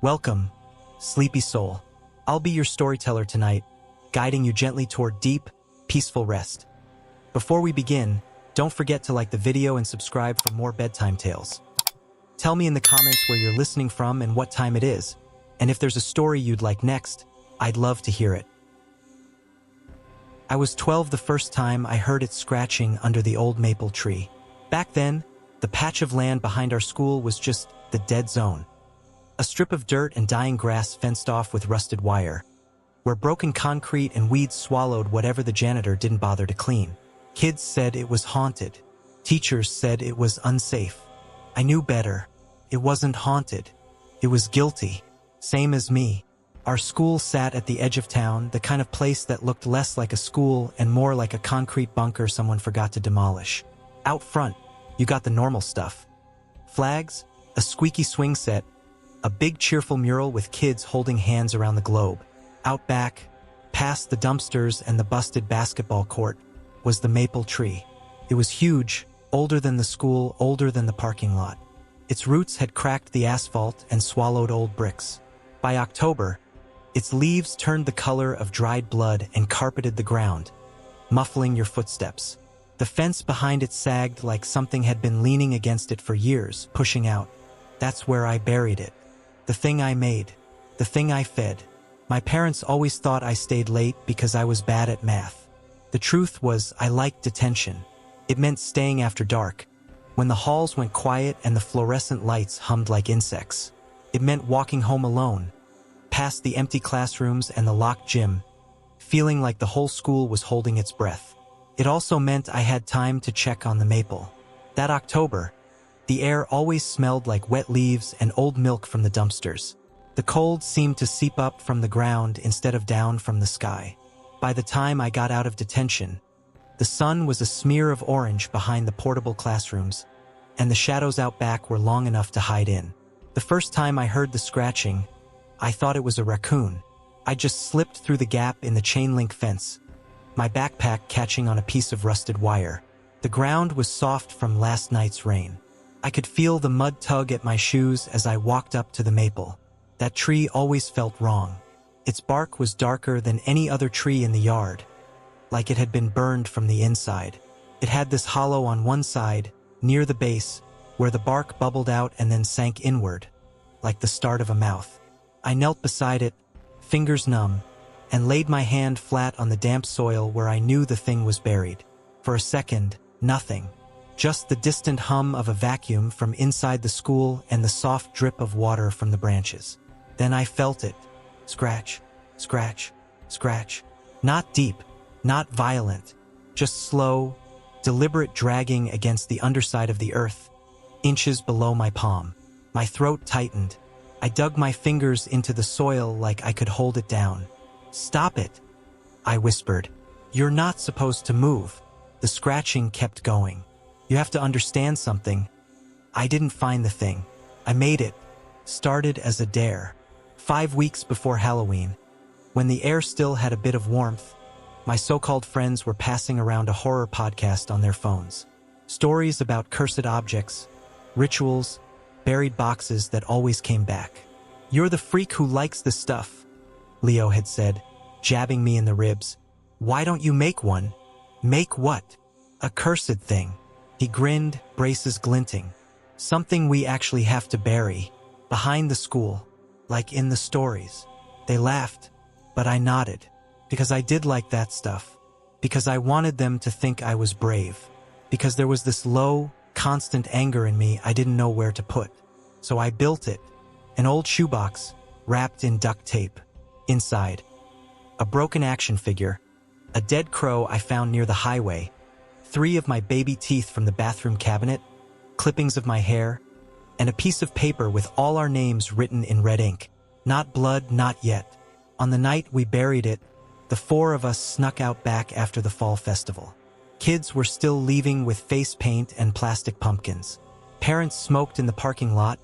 Welcome, sleepy soul. I'll be your storyteller tonight, guiding you gently toward deep, peaceful rest. Before we begin, don't forget to like the video and subscribe for more bedtime tales. Tell me in the comments where you're listening from and what time it is, and if there's a story you'd like next, I'd love to hear it. I was 12 the first time I heard it scratching under the old maple tree. Back then, the patch of land behind our school was just the dead zone. A strip of dirt and dying grass fenced off with rusted wire, where broken concrete and weeds swallowed whatever the janitor didn't bother to clean. Kids said it was haunted. Teachers said it was unsafe. I knew better. It wasn't haunted. It was guilty. Same as me. Our school sat at the edge of town, the kind of place that looked less like a school and more like a concrete bunker someone forgot to demolish. Out front, you got the normal stuff. Flags, a squeaky swing set, a big cheerful mural with kids holding hands around the globe. Out back, past the dumpsters and the busted basketball court, was the maple tree. It was huge, older than the school, older than the parking lot. Its roots had cracked the asphalt and swallowed old bricks. By October, its leaves turned the color of dried blood and carpeted the ground, muffling your footsteps. The fence behind it sagged like something had been leaning against it for years, pushing out. That's where I buried it. The thing I made. The thing I fed. My parents always thought I stayed late because I was bad at math. The truth was I liked detention. It meant staying after dark, when the halls went quiet and the fluorescent lights hummed like insects. It meant walking home alone, past the empty classrooms and the locked gym, feeling like the whole school was holding its breath. It also meant I had time to check on the maple. That October, the air always smelled like wet leaves and old milk from the dumpsters. The cold seemed to seep up from the ground instead of down from the sky. By the time I got out of detention, the sun was a smear of orange behind the portable classrooms, and the shadows out back were long enough to hide in. The first time I heard the scratching, I thought it was a raccoon. I just slipped through the gap in the chain-link fence, my backpack catching on a piece of rusted wire. The ground was soft from last night's rain. I could feel the mud tug at my shoes as I walked up to the maple. That tree always felt wrong. Its bark was darker than any other tree in the yard, like it had been burned from the inside. It had this hollow on one side, near the base, where the bark bubbled out and then sank inward, like the start of a mouth. I knelt beside it, fingers numb, and laid my hand flat on the damp soil where I knew the thing was buried. For a second, nothing. Just the distant hum of a vacuum from inside the school and the soft drip of water from the branches. Then I felt it. Scratch, scratch, scratch. Not deep, not violent, just slow, deliberate dragging against the underside of the earth, inches below my palm. My throat tightened. I dug my fingers into the soil like I could hold it down. "Stop it," I whispered. "You're not supposed to move." The scratching kept going. "You have to understand something. I didn't find the thing. I made it. Started as a dare. 5 weeks before Halloween, when the air still had a bit of warmth, my so-called friends were passing around a horror podcast on their phones. Stories about cursed objects, rituals, buried boxes that always came back. "You're the freak who likes this stuff," Leo had said, jabbing me in the ribs. "Why don't you make one?" "Make what?" "A cursed thing." He grinned, braces glinting. "Something we actually have to bury, behind the school, like in the stories." They laughed, but I nodded, because I did like that stuff, because I wanted them to think I was brave, because there was this low, constant anger in me I didn't know where to put. So I built it, an old shoebox, wrapped in duct tape. Inside, a broken action figure, a dead crow I found near the highway, 3 of my baby teeth from the bathroom cabinet, clippings of my hair, and a piece of paper with all our names written in red ink. Not blood, not yet. On the night we buried it, the 4 of us snuck out back after the fall festival. Kids were still leaving with face paint and plastic pumpkins. Parents smoked in the parking lot,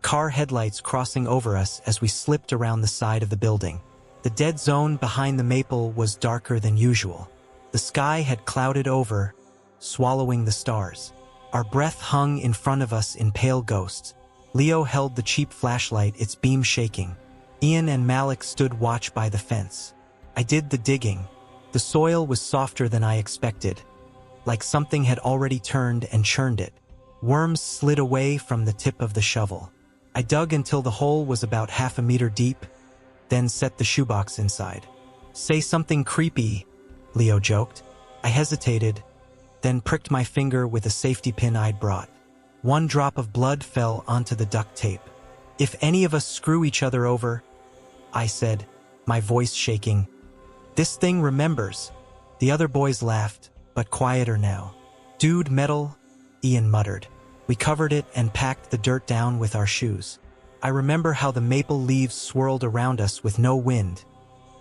car headlights crossing over us as we slipped around the side of the building. The dead zone behind the maple was darker than usual. The sky had clouded over, swallowing the stars. Our breath hung in front of us in pale ghosts, Leo held the cheap flashlight, its beam shaking. Ian and Malik stood watch by the fence. I did the digging. The soil was softer than I expected, like something had already turned and churned it. Worms slid away from the tip of the shovel. I dug until the hole was about half a meter deep, then set the shoebox inside. "Say something creepy," Leo joked. I hesitated, then pricked my finger with a safety pin I'd brought. One drop of blood fell onto the duct tape. "If any of us screw each other over," I said, my voice shaking, "this thing remembers." The other boys laughed, but quieter now. "Dude, metal," Ian muttered. We covered it and packed the dirt down with our shoes. I remember how the maple leaves swirled around us with no wind,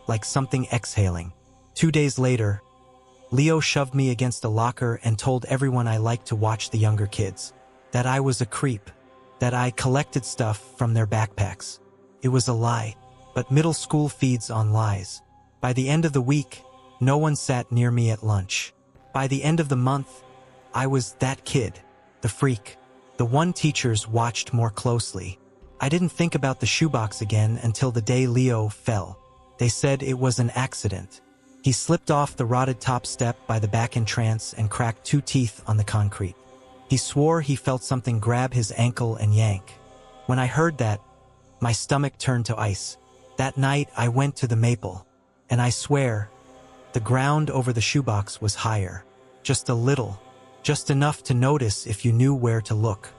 like something exhaling. 2 days later, Leo shoved me against a locker and told everyone I liked to watch the younger kids. That I was a creep. That I collected stuff from their backpacks. It was a lie, but middle school feeds on lies. By the end of the week, no one sat near me at lunch. By the end of the month, I was that kid, the freak. The one teachers watched more closely. I didn't think about the shoebox again until the day Leo fell. They said it was an accident. He slipped off the rotted top step by the back entrance and cracked 2 teeth on the concrete. He swore he felt something grab his ankle and yank. When I heard that, my stomach turned to ice. That night, I went to the maple, and I swear, the ground over the shoebox was higher. Just a little. Just enough to notice if you knew where to look.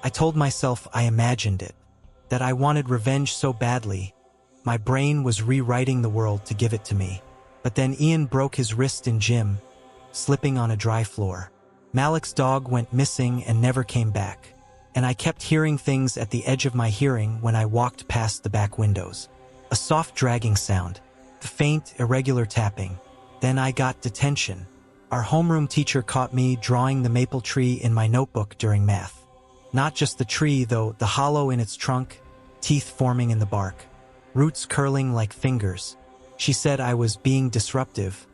I told myself I imagined it, that I wanted revenge so badly. My brain was rewriting the world to give it to me. But then Ian broke his wrist in gym, slipping on a dry floor. Malik's dog went missing and never came back. And I kept hearing things at the edge of my hearing when I walked past the back windows. A soft dragging sound, the faint, irregular tapping. Then I got detention. Our homeroom teacher caught me drawing the maple tree in my notebook during math. Not just the tree, though, the hollow in its trunk, teeth forming in the bark, roots curling like fingers. She said I was being disruptive,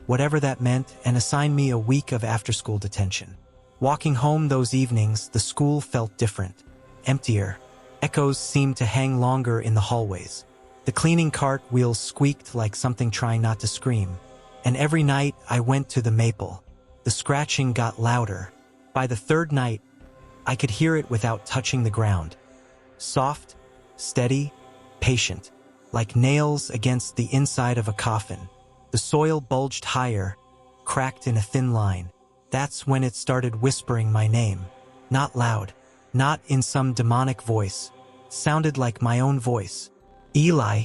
whatever that meant, and assigned me a week of after-school detention. Walking home those evenings, the school felt different, emptier. Echoes seemed to hang longer in the hallways. The cleaning cart wheels squeaked like something trying not to scream. And every night I went to the maple. The scratching got louder. By the 3rd night, I could hear it without touching the ground. Soft, steady, patient, like nails against the inside of a coffin. The soil bulged higher, cracked in a thin line. That's when it started whispering my name. Not loud, not in some demonic voice. Sounded like my own voice. "Eli."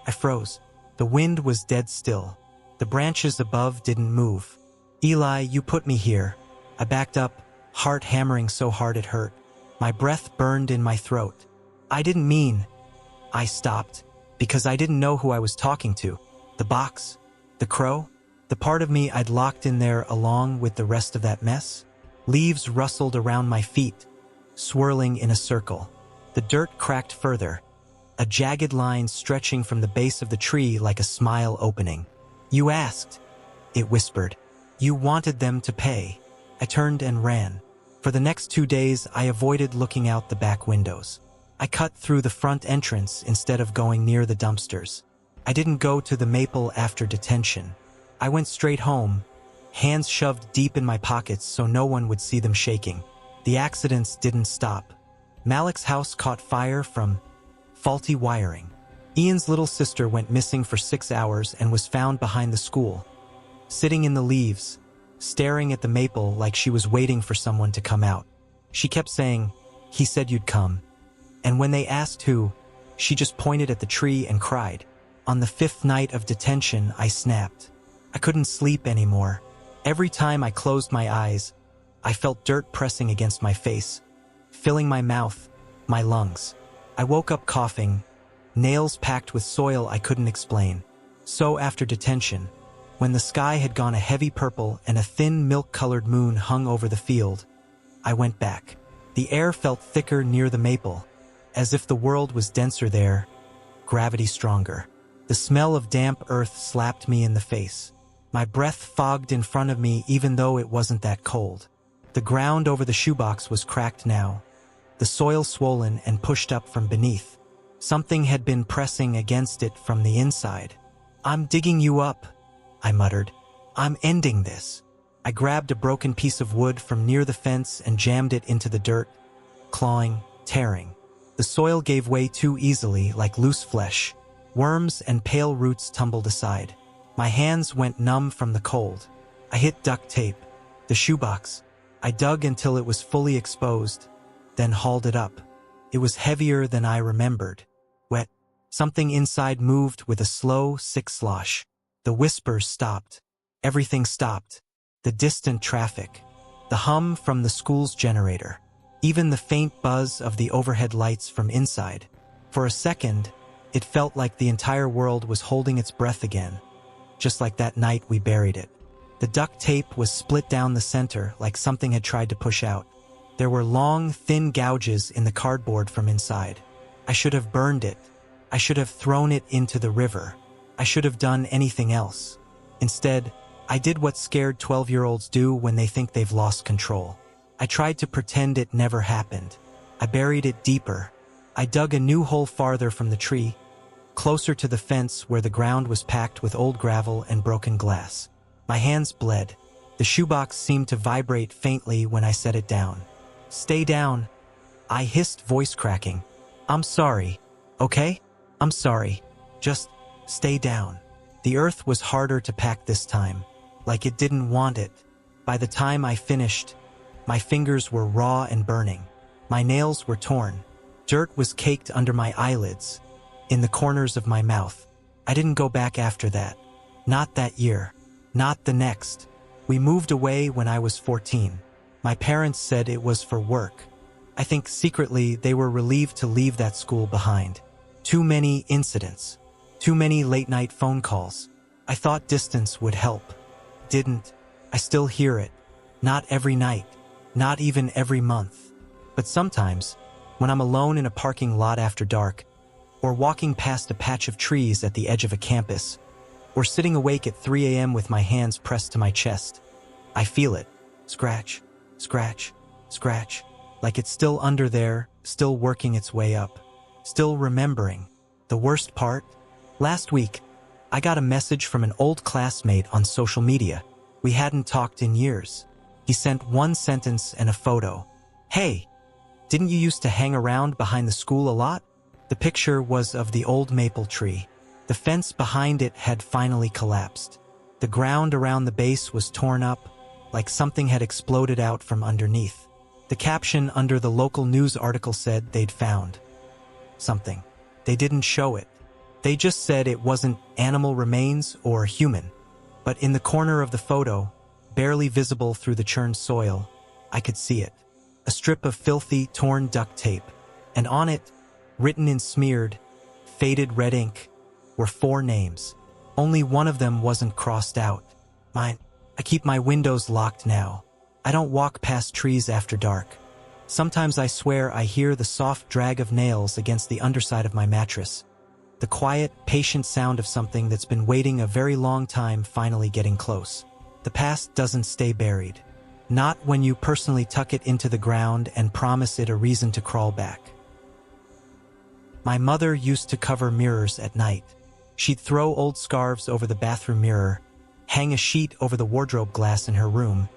I froze. The wind was dead still. The branches above didn't move. "Eli, you put me here." I backed up, heart hammering so hard it hurt. My breath burned in my throat. I didn't mean. I stopped, because I didn't know who I was talking to. The box? The crow? The part of me I'd locked in there along with the rest of that mess? Leaves rustled around my feet, swirling in a circle. The dirt cracked further, a jagged line stretching from the base of the tree like a smile opening. "You asked," it whispered. "You wanted them to pay." I turned and ran. For the next 2 days, I avoided looking out the back windows. I cut through the front entrance instead of going near the dumpsters. I didn't go to the maple after detention. I went straight home, hands shoved deep in my pockets so no one would see them shaking. The accidents didn't stop. Malik's house caught fire from faulty wiring. Ian's little sister went missing for 6 hours and was found behind the school, sitting in the leaves, staring at the maple like she was waiting for someone to come out. She kept saying, "He said you'd come." And when they asked who, she just pointed at the tree and cried. On the 5th night of detention, I snapped. I couldn't sleep anymore. Every time I closed my eyes, I felt dirt pressing against my face, filling my mouth, my lungs. I woke up coughing, nails packed with soil I couldn't explain. So after detention, when the sky had gone a heavy purple and a thin milk-colored moon hung over the field, I went back. The air felt thicker near the maple, as if the world was denser there, gravity stronger. The smell of damp earth slapped me in the face. My breath fogged in front of me even though it wasn't that cold. The ground over the shoebox was cracked now. the soil swollen and pushed up from beneath. Something had been pressing against it from the inside. "I'm digging you up," I muttered. "I'm ending this." I grabbed a broken piece of wood from near the fence and jammed it into the dirt, clawing, tearing. The soil gave way too easily, like loose flesh. Worms and pale roots tumbled aside. My hands went numb from the cold. I hit duct tape, the shoebox. I dug until it was fully exposed, then hauled it up. It was heavier than I remembered. Wet. Something inside moved with a slow, sick slosh. The whispers stopped. Everything stopped. The distant traffic. The hum from the school's generator. Even the faint buzz of the overhead lights from inside. For a second, it felt like the entire world was holding its breath again. Just like that night we buried it. The duct tape was split down the center like something had tried to push out. There were long, thin gouges in the cardboard from inside. I should have burned it. I should have thrown it into the river. I should have done anything else. Instead, I did what scared 12-year-olds do when they think they've lost control. I tried to pretend it never happened. I buried it deeper. I dug a new hole farther from the tree, closer to the fence where the ground was packed with old gravel and broken glass. My hands bled. The shoebox seemed to vibrate faintly when I set it down. "Stay down," I hissed, voice cracking. "I'm sorry, okay? I'm sorry. Just stay down." The earth was harder to pack this time, like it didn't want it. By the time I finished, my fingers were raw and burning. My nails were torn. Dirt was caked under my eyelids, in the corners of my mouth. I didn't go back after that. Not that year. Not the next. We moved away when I was 14. My parents said it was for work. I think secretly they were relieved to leave that school behind. Too many incidents. Too many late-night phone calls. I thought distance would help. Didn't. I still hear it. Not every night. Not even every month. But sometimes, when I'm alone in a parking lot after dark, or walking past a patch of trees at the edge of a campus, or sitting awake at 3 a.m. with my hands pressed to my chest, I feel it. Scratch, scratch, scratch. Like it's still under there, still working its way up. Still remembering. The worst part? Last week, I got a message from an old classmate on social media. We hadn't talked in years. He sent one sentence and a photo. "Hey, didn't you used to hang around behind the school a lot?" The picture was of the old maple tree. The fence behind it had finally collapsed. The ground around the base was torn up, like something had exploded out from underneath. The caption under the local news article said they'd found something. They didn't show it. They just said it wasn't animal remains or human. But in the corner of the photo, barely visible through the churned soil, I could see it. A strip of filthy, torn duct tape. And on it, written in smeared, faded red ink, were 4 names. Only one of them wasn't crossed out. Mine. I keep my windows locked now. I don't walk past trees after dark. Sometimes I swear I hear the soft drag of nails against the underside of my mattress. The quiet, patient sound of something that's been waiting a very long time finally getting close. The past doesn't stay buried. Not when you personally tuck it into the ground and promise it a reason to crawl back. My mother used to cover mirrors at night. She'd throw old scarves over the bathroom mirror, hang a sheet over the wardrobe glass in her room,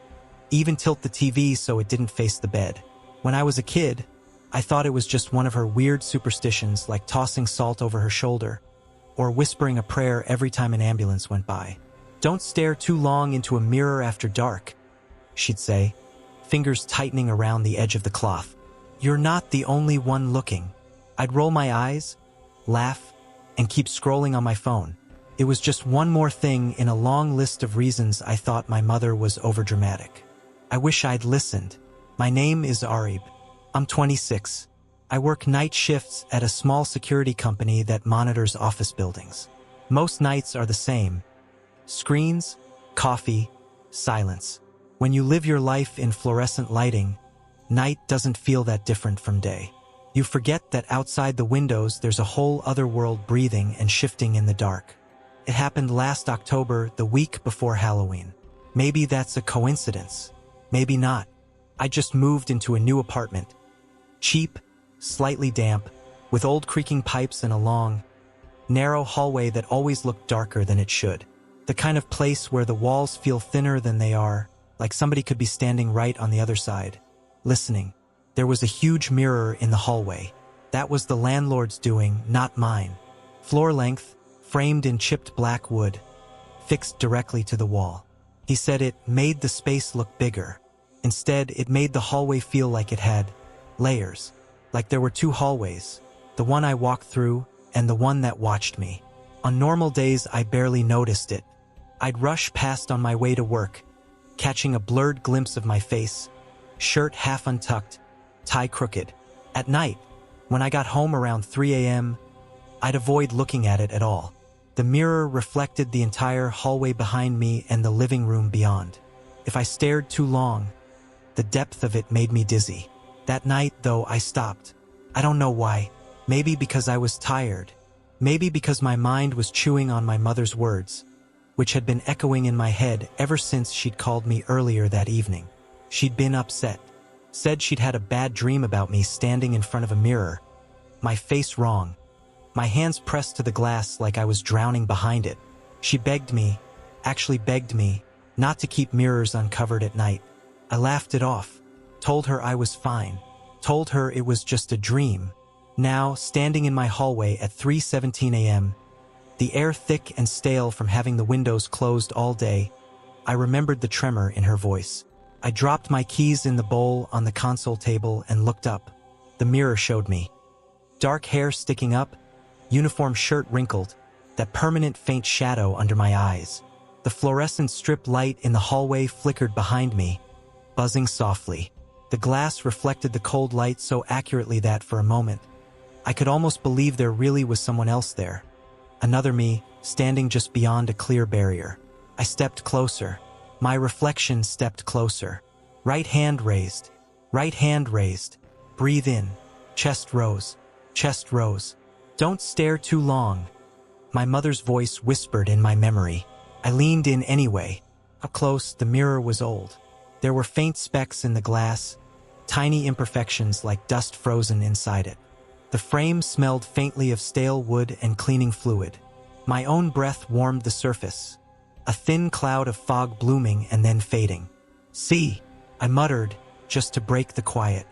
even tilt the TV so it didn't face the bed. When I was a kid, I thought it was just one of her weird superstitions, like tossing salt over her shoulder or whispering a prayer every time an ambulance went by. "Don't stare too long into a mirror after dark," she'd say, fingers tightening around the edge of the cloth. "You're not the only one looking." I'd roll my eyes, laugh, and keep scrolling on my phone. It was just one more thing in a long list of reasons I thought my mother was overdramatic. I wish I'd listened. My name is Arib. I'm 26. I work night shifts at a small security company that monitors office buildings. Most nights are the same. Screens, coffee, silence. When you live your life in fluorescent lighting, night doesn't feel that different from day. You forget that outside the windows there's a whole other world breathing and shifting in the dark. It happened last October, the week before Halloween. Maybe that's a coincidence. Maybe not. I just moved into a new apartment. Cheap, slightly damp, with old creaking pipes and a long, narrow hallway that always looked darker than it should. The kind of place where the walls feel thinner than they are, like somebody could be standing right on the other side, listening. There was a huge mirror in the hallway. That was the landlord's doing, not mine. Floor length, framed in chipped black wood, fixed directly to the wall. He said it made the space look bigger. Instead, it made the hallway feel like it had layers, like there were two hallways, the one I walked through and the one that watched me. On normal days, I barely noticed it. I'd rush past on my way to work, catching a blurred glimpse of my face, shirt half untucked, tie crooked. At night, when I got home around 3 a.m., I'd avoid looking at it at all. The mirror reflected the entire hallway behind me and the living room beyond. If I stared too long, the depth of it made me dizzy. That night, though, I stopped. I don't know why. Maybe because I was tired. Maybe because my mind was chewing on my mother's words, which had been echoing in my head ever since she'd called me earlier that evening. She'd been upset. Said she'd had a bad dream about me standing in front of a mirror, my face wrong, my hands pressed to the glass like I was drowning behind it. She begged me, actually begged me, not to keep mirrors uncovered at night. I laughed it off, told her I was fine, told her it was just a dream. Now, standing in my hallway at 3:17 a.m., the air thick and stale from having the windows closed all day, I remembered the tremor in her voice. I dropped my keys in the bowl on the console table and looked up. The mirror showed me. Dark hair sticking up, uniform shirt wrinkled, that permanent faint shadow under my eyes. The fluorescent strip light in the hallway flickered behind me, buzzing softly. The glass reflected the cold light so accurately that for a moment, I could almost believe there really was someone else there. Another me, standing just beyond a clear barrier. I stepped closer. My reflection stepped closer. Right hand raised. Right hand raised. Breathe in. Chest rose. Chest rose. Don't stare too long. My mother's voice whispered in my memory. I leaned in anyway. Up close, the mirror was old. There were faint specks in the glass, tiny imperfections like dust frozen inside it. The frame smelled faintly of stale wood and cleaning fluid. My own breath warmed the surface, a thin cloud of fog blooming and then fading. "See," I muttered, just to break the quiet.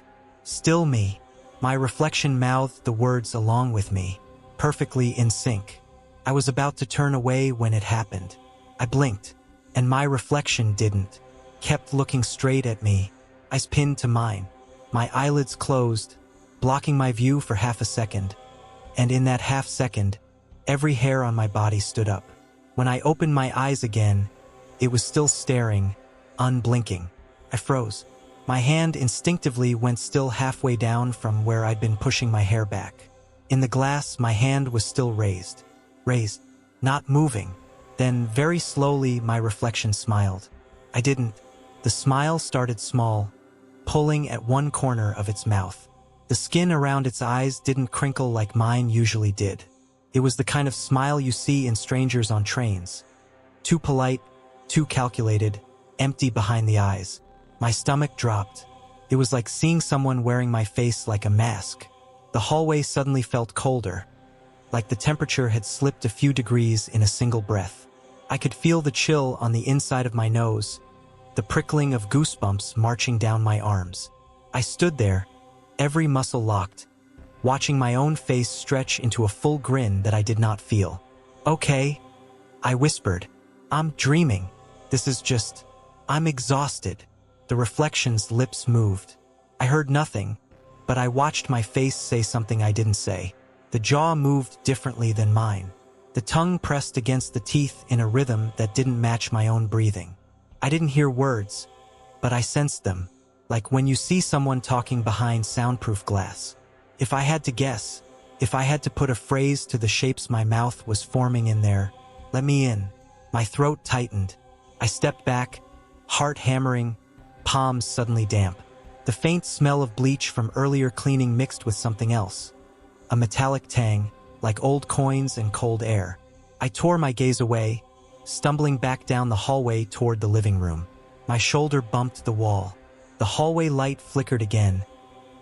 "Still me." My reflection mouthed the words along with me, perfectly in sync. I was about to turn away when it happened. I blinked, and my reflection didn't. Kept looking straight at me, eyes pinned to mine. My eyelids closed, blocking my view for half a second. And in that half second, every hair on my body stood up. When I opened my eyes again, it was still staring, unblinking. I froze. My hand instinctively went still halfway down from where I'd been pushing my hair back. In the glass, my hand was still raised. Raised, not moving. Then, very slowly, my reflection smiled. I didn't. The smile started small, pulling at one corner of its mouth. The skin around its eyes didn't crinkle like mine usually did. It was the kind of smile you see in strangers on trains. Too polite, too calculated, empty behind the eyes. My stomach dropped. It was like seeing someone wearing my face like a mask. The hallway suddenly felt colder, like the temperature had slipped a few degrees in a single breath. I could feel the chill on the inside of my nose, the prickling of goosebumps marching down my arms. I stood there, every muscle locked, watching my own face stretch into a full grin that I did not feel. "Okay," I whispered. "I'm dreaming. This is just... I'm exhausted." The reflection's lips moved. I heard nothing, but I watched my face say something I didn't say. The jaw moved differently than mine. The tongue pressed against the teeth in a rhythm that didn't match my own breathing. I didn't hear words, but I sensed them, like when you see someone talking behind soundproof glass. If I had to guess, if I had to put a phrase to the shapes my mouth was forming in there, "Let me in." My throat tightened. I stepped back, heart hammering, palms suddenly damp. The faint smell of bleach from earlier cleaning mixed with something else. A metallic tang, like old coins and cold air. I tore my gaze away, stumbling back down the hallway toward the living room. My shoulder bumped the wall. The hallway light flickered again,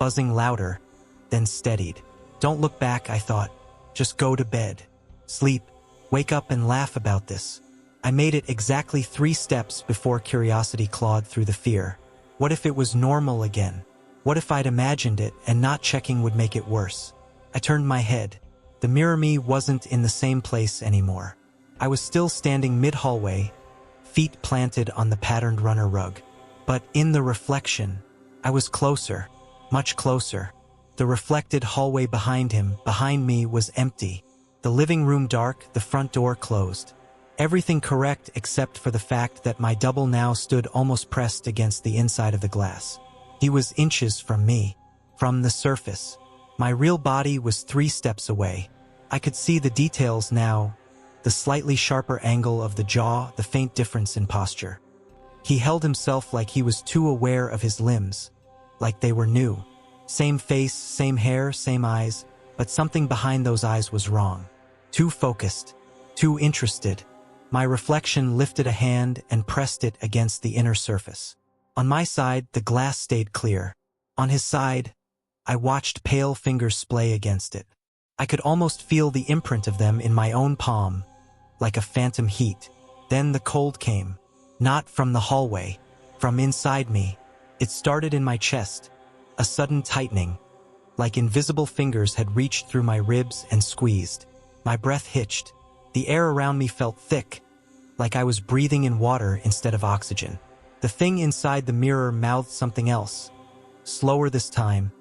buzzing louder, then steadied. Don't look back, I thought. Just go to bed. Sleep. Wake up and laugh about this. I made it exactly 3 steps before curiosity clawed through the fear. What if it was normal again? What if I'd imagined it and not checking would make it worse? I turned my head. The mirror me wasn't in the same place anymore. I was still standing mid-hallway, feet planted on the patterned runner rug. But in the reflection, I was closer, much closer. The reflected hallway behind me, was empty. The living room dark, the front door closed. Everything correct except for the fact that my double now stood almost pressed against the inside of the glass. He was inches from me, from the surface. My real body was 3 steps away. I could see the details now, the slightly sharper angle of the jaw, the faint difference in posture. He held himself like he was too aware of his limbs, like they were new. Same face, same hair, same eyes, but something behind those eyes was wrong. Too focused, too interested. My reflection lifted a hand and pressed it against the inner surface. On my side, the glass stayed clear. On his side, I watched pale fingers splay against it. I could almost feel the imprint of them in my own palm, like a phantom heat. Then the cold came, not from the hallway, from inside me. It started in my chest, a sudden tightening, like invisible fingers had reached through my ribs and squeezed. My breath hitched. The air around me felt thick, like I was breathing in water instead of oxygen. The thing inside the mirror mouthed something else, slower this time,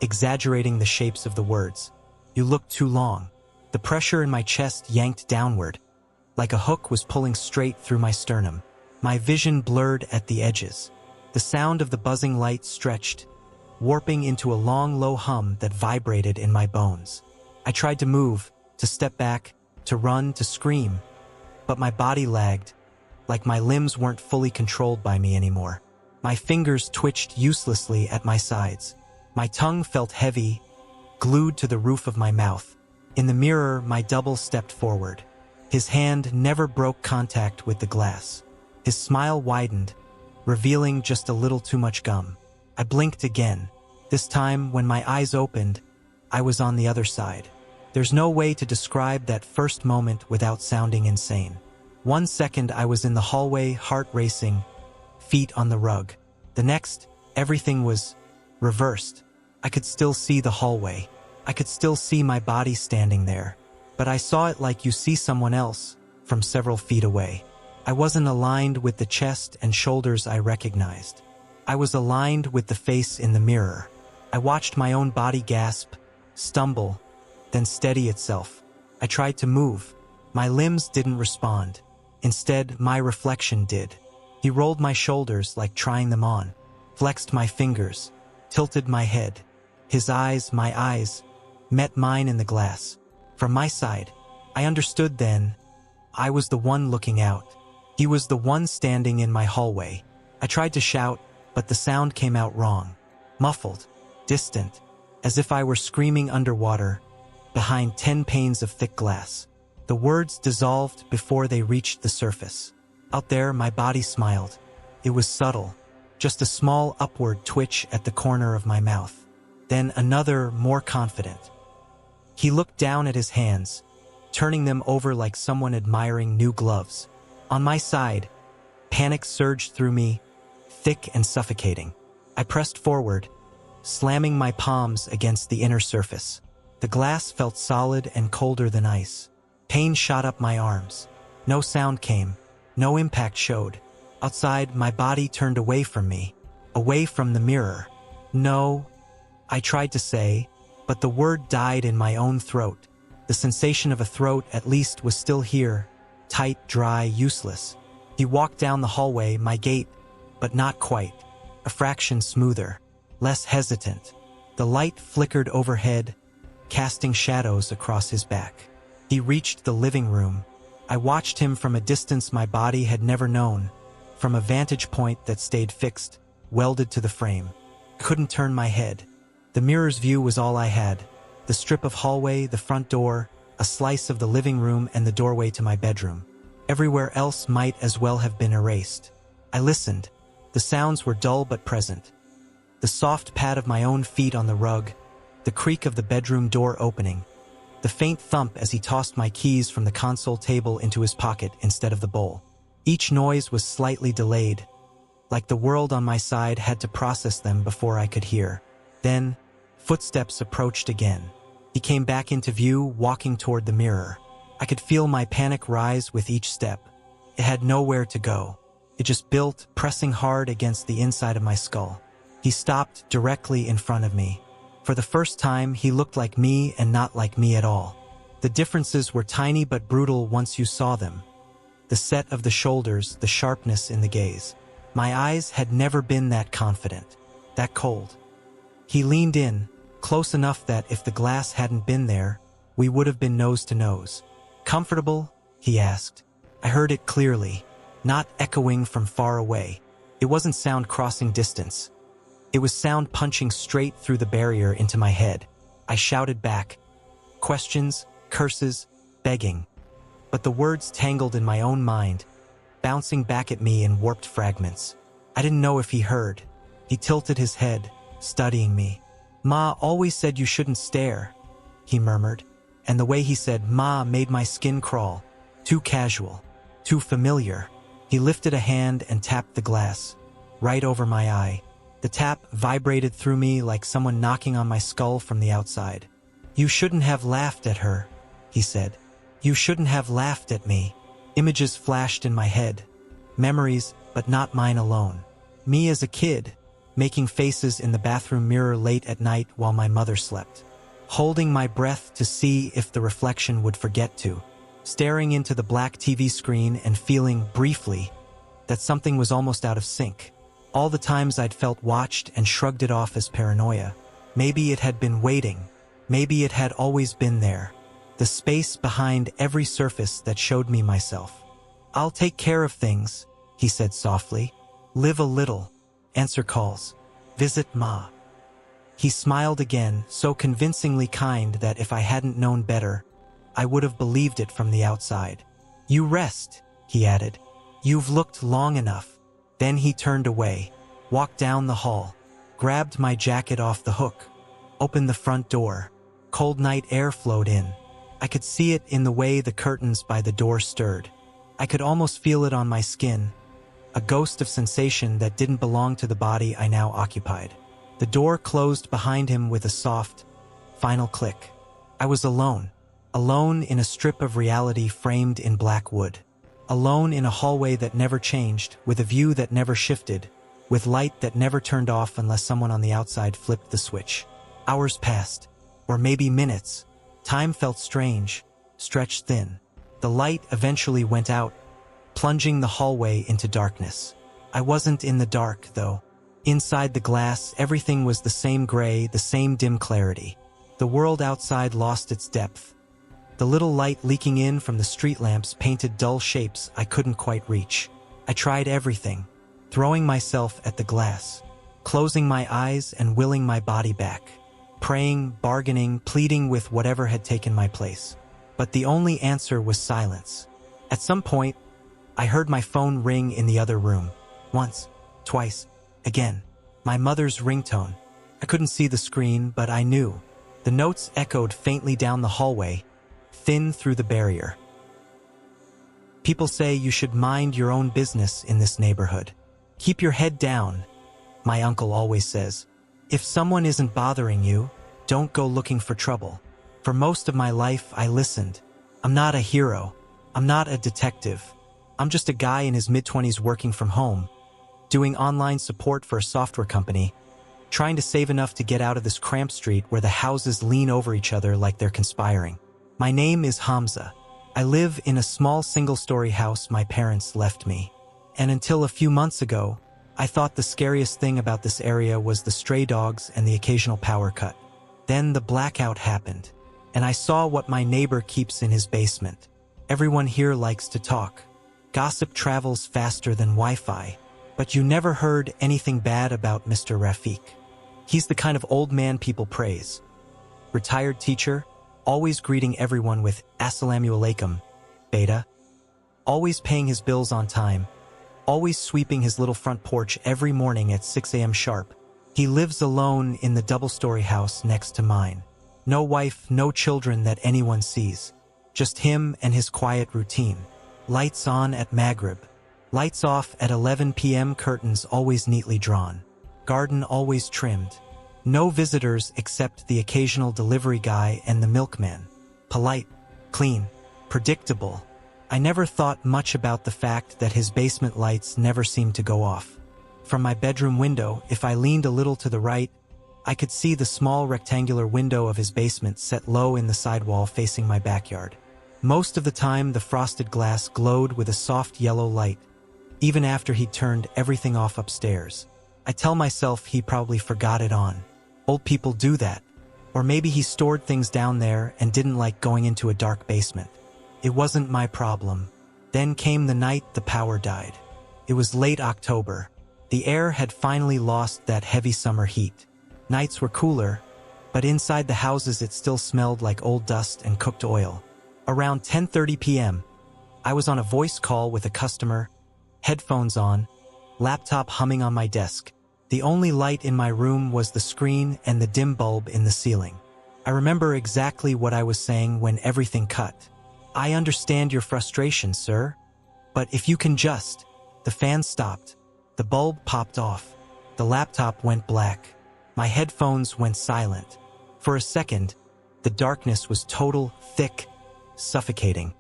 exaggerating the shapes of the words. You look too long. The pressure in my chest yanked downward, like a hook was pulling straight through my sternum. My vision blurred at the edges. The sound of the buzzing light stretched, warping into a long, low hum that vibrated in my bones. I tried to move, to step back, to run, to scream, but my body lagged, like my limbs weren't fully controlled by me anymore. My fingers twitched uselessly at my sides. My tongue felt heavy, glued to the roof of my mouth. In the mirror, my double stepped forward. His hand never broke contact with the glass. His smile widened, revealing just a little too much gum. I blinked again. This time, when my eyes opened, I was on the other side. There's no way to describe that first moment without sounding insane. 1 second I was in the hallway, heart racing, feet on the rug. The next, everything was reversed. I could still see the hallway. I could still see my body standing there. But I saw it like you see someone else, from several feet away. I wasn't aligned with the chest and shoulders I recognized. I was aligned with the face in the mirror. I watched my own body gasp, stumble, then steady itself. I tried to move. My limbs didn't respond. Instead, my reflection did. He rolled my shoulders like trying them on, flexed my fingers, tilted my head. His eyes, my eyes, met mine in the glass. From my side, I understood then. I was the one looking out. He was the one standing in my hallway. I tried to shout, but the sound came out wrong. Muffled, distant, as if I were screaming underwater, behind 10 panes of thick glass. The words dissolved before they reached the surface. Out there, my body smiled. It was subtle, just a small upward twitch at the corner of my mouth. Then another, more confident. He looked down at his hands, turning them over like someone admiring new gloves. On my side, panic surged through me, thick and suffocating. I pressed forward, slamming my palms against the inner surface. The glass felt solid and colder than ice. Pain shot up my arms. No sound came. No impact showed. Outside, my body turned away from me, away from the mirror. No, I tried to say, but the word died in my own throat. The sensation of a throat, at least, was still here, tight, dry, useless. He walked down the hallway, my gait, but not quite. A fraction smoother, less hesitant. The light flickered overhead, casting shadows across his back. He reached the living room. I watched him from a distance my body had never known, from a vantage point that stayed fixed, welded to the frame. I couldn't turn my head. The mirror's view was all I had. The strip of hallway, the front door, a slice of the living room, and the doorway to my bedroom. Everywhere else might as well have been erased. I listened. The sounds were dull but present. The soft pad of my own feet on the rug, the creak of the bedroom door opening, the faint thump as he tossed my keys from the console table into his pocket instead of the bowl. Each noise was slightly delayed, like the world on my side had to process them before I could hear. Then, footsteps approached again. He came back into view, walking toward the mirror. I could feel my panic rise with each step. It had nowhere to go. It just built, pressing hard against the inside of my skull. He stopped directly in front of me. For the first time, he looked like me and not like me at all. The differences were tiny but brutal once you saw them. The set of the shoulders, the sharpness in the gaze. My eyes had never been that confident, that cold. He leaned in, close enough that if the glass hadn't been there, we would have been nose to nose. "Comfortable?" he asked. I heard it clearly, not echoing from far away. It wasn't sound crossing distance. It was sound punching straight through the barrier into my head. I shouted back. Questions, curses, begging. But the words tangled in my own mind, bouncing back at me in warped fragments. I didn't know if he heard. He tilted his head, studying me. "Ma always said you shouldn't stare," he murmured, and the way he said "ma" made my skin crawl. Too casual, too familiar. He lifted a hand and tapped the glass, right over my eye. The tap vibrated through me like someone knocking on my skull from the outside. "You shouldn't have laughed at her," he said. "You shouldn't have laughed at me." Images flashed in my head. Memories, but not mine alone. Me as a kid, making faces in the bathroom mirror late at night while my mother slept. Holding my breath to see if the reflection would forget to. Staring into the black TV screen and feeling, briefly, that something was almost out of sync. All the times I'd felt watched and shrugged it off as paranoia. Maybe it had been waiting. Maybe it had always been there. The space behind every surface that showed me myself. "I'll take care of things," he said softly. "Live a little. Answer calls. Visit Ma." He smiled again, so convincingly kind that if I hadn't known better, I would have believed it from the outside. "You rest," he added. "You've looked long enough." Then he turned away, walked down the hall, grabbed my jacket off the hook, opened the front door. Cold night air flowed in. I could see it in the way the curtains by the door stirred. I could almost feel it on my skin, a ghost of sensation that didn't belong to the body I now occupied. The door closed behind him with a soft, final click. I was alone. Alone in a strip of reality framed in black wood. Alone in a hallway that never changed, with a view that never shifted, with light that never turned off unless someone on the outside flipped the switch. Hours passed, or maybe minutes. Time felt strange, stretched thin. The light eventually went out, plunging the hallway into darkness. I wasn't in the dark, though. Inside the glass, everything was the same gray, the same dim clarity. The world outside lost its depth. The little light leaking in from the street lamps painted dull shapes I couldn't quite reach. I tried everything, throwing myself at the glass, closing my eyes and willing my body back, praying, bargaining, pleading with whatever had taken my place. But the only answer was silence. At some point, I heard my phone ring in the other room. Once, twice, again. My mother's ringtone. I couldn't see the screen, but I knew. The notes echoed faintly down the hallway, thin through the barrier. "People say you should mind your own business in this neighborhood. Keep your head down," my uncle always says. "If someone isn't bothering you, don't go looking for trouble." For most of my life, I listened. I'm not a hero. I'm not a detective. I'm just a guy in his mid-20s working from home, doing online support for a software company, trying to save enough to get out of this cramped street where the houses lean over each other like they're conspiring. My name is Hamza. I live in a small single-story house my parents left me. And until a few months ago, I thought the scariest thing about this area was the stray dogs and the occasional power cut. Then the blackout happened, and I saw what my neighbor keeps in his basement. Everyone here likes to talk. Gossip travels faster than Wi-Fi, but you never heard anything bad about Mr. Rafiq. He's the kind of old man people praise. Retired teacher, always greeting everyone with "Assalamu alaikum, beta." Always paying his bills on time. Always sweeping his little front porch every morning at 6 a.m. sharp. He lives alone in the double-story house next to mine. No wife, no children that anyone sees. Just him and his quiet routine. Lights on at Maghrib. Lights off at 11 p.m. Curtains always neatly drawn. Garden always trimmed. No visitors except the occasional delivery guy and the milkman. Polite, clean, predictable. I never thought much about the fact that his basement lights never seemed to go off. From my bedroom window, if I leaned a little to the right, I could see the small rectangular window of his basement set low in the sidewall facing my backyard. Most of the time, the frosted glass glowed with a soft yellow light, even after he'd turned everything off upstairs. I tell myself he probably forgot it on. Old people do that. Or maybe he stored things down there and didn't like going into a dark basement. It wasn't my problem. Then came the night the power died. It was late October. The air had finally lost that heavy summer heat. Nights were cooler, but inside the houses it still smelled like old dust and cooked oil. Around 10:30 p.m., I was on a voice call with a customer, headphones on, laptop humming on my desk. The only light in my room was the screen and the dim bulb in the ceiling. I remember exactly what I was saying when everything cut. "I understand your frustration, sir. But if you can just..." The fan stopped. The bulb popped off. The laptop went black. My headphones went silent. For a second, the darkness was total, thick, suffocating.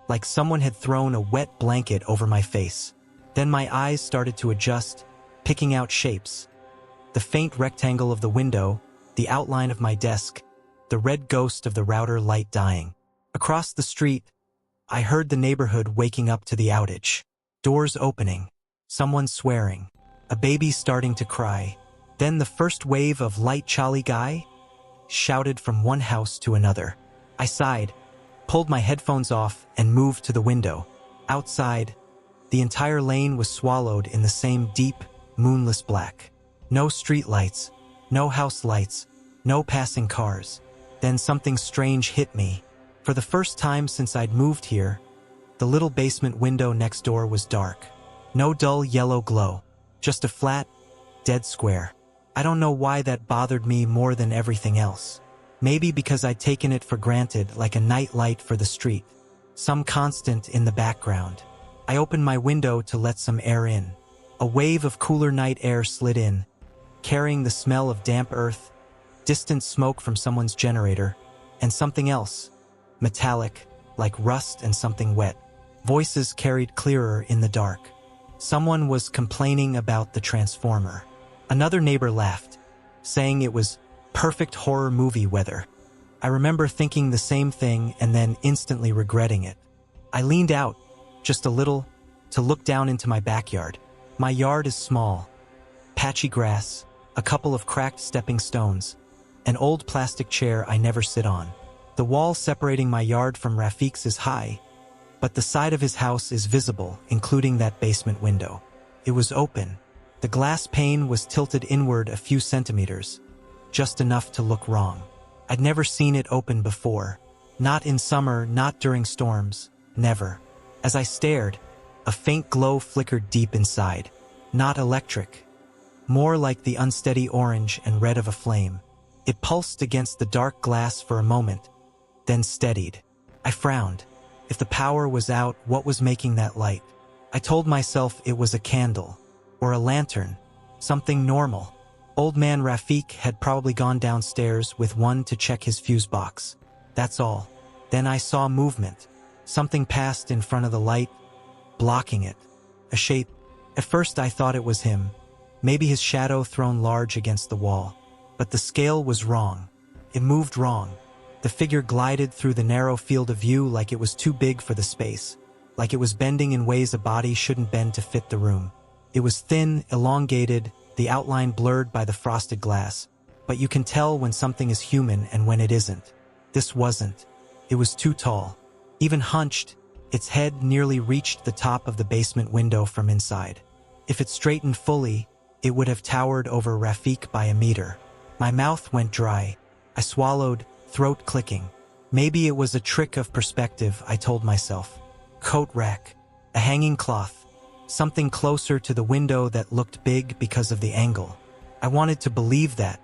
Like someone had thrown a wet blanket over my face. Then my eyes started to adjust, picking out shapes. The faint rectangle of the window, the outline of my desk, the red ghost of the router light dying. Across the street, I heard the neighborhood waking up to the outage. Doors opening. Someone swearing. A baby starting to cry. Then the first wave of light Charlie guy shouted from one house to another. I sighed, pulled my headphones off, and moved to the window. Outside, the entire lane was swallowed in the same deep, moonless black. No street lights, no house lights, no passing cars. Then something strange hit me. For the first time since I'd moved here, the little basement window next door was dark. No dull yellow glow, just a flat, dead square. I don't know why that bothered me more than everything else. Maybe because I'd taken it for granted, like a night light for the street. Some constant in the background. I opened my window to let some air in. A wave of cooler night air slid in, carrying the smell of damp earth, distant smoke from someone's generator, and something else, metallic, like rust and something wet. Voices carried clearer in the dark. Someone was complaining about the transformer. Another neighbor laughed, saying it was perfect horror movie weather. I remember thinking the same thing and then instantly regretting it. I leaned out, just a little, to look down into my backyard. My yard is small. Patchy grass, a couple of cracked stepping stones, an old plastic chair I never sit on. The wall separating my yard from Rafiq's is high, but the side of his house is visible, including that basement window. It was open. The glass pane was tilted inward a few centimeters, just enough to look wrong. I'd never seen it open before. Not in summer, not during storms, never. As I stared, a faint glow flickered deep inside. Not electric. More like the unsteady orange and red of a flame. It pulsed against the dark glass for a moment, then steadied. I frowned. If the power was out, what was making that light? I told myself it was a candle, or a lantern, something normal. Old man Rafiq had probably gone downstairs with one to check his fuse box. That's all. Then I saw movement. Something passed in front of the light, blocking it. A shape. At first I thought it was him, maybe his shadow thrown large against the wall. But the scale was wrong. It moved wrong. The figure glided through the narrow field of view like it was too big for the space, like it was bending in ways a body shouldn't bend to fit the room. It was thin, elongated, the outline blurred by the frosted glass, but you can tell when something is human and when it isn't. This wasn't. It was too tall. Even hunched, its head nearly reached the top of the basement window from inside. If it straightened fully, it would have towered over Rafiq by a meter. My mouth went dry. I swallowed, throat clicking. Maybe it was a trick of perspective, I told myself. Coat rack. A hanging cloth. Something closer to the window that looked big because of the angle. I wanted to believe that.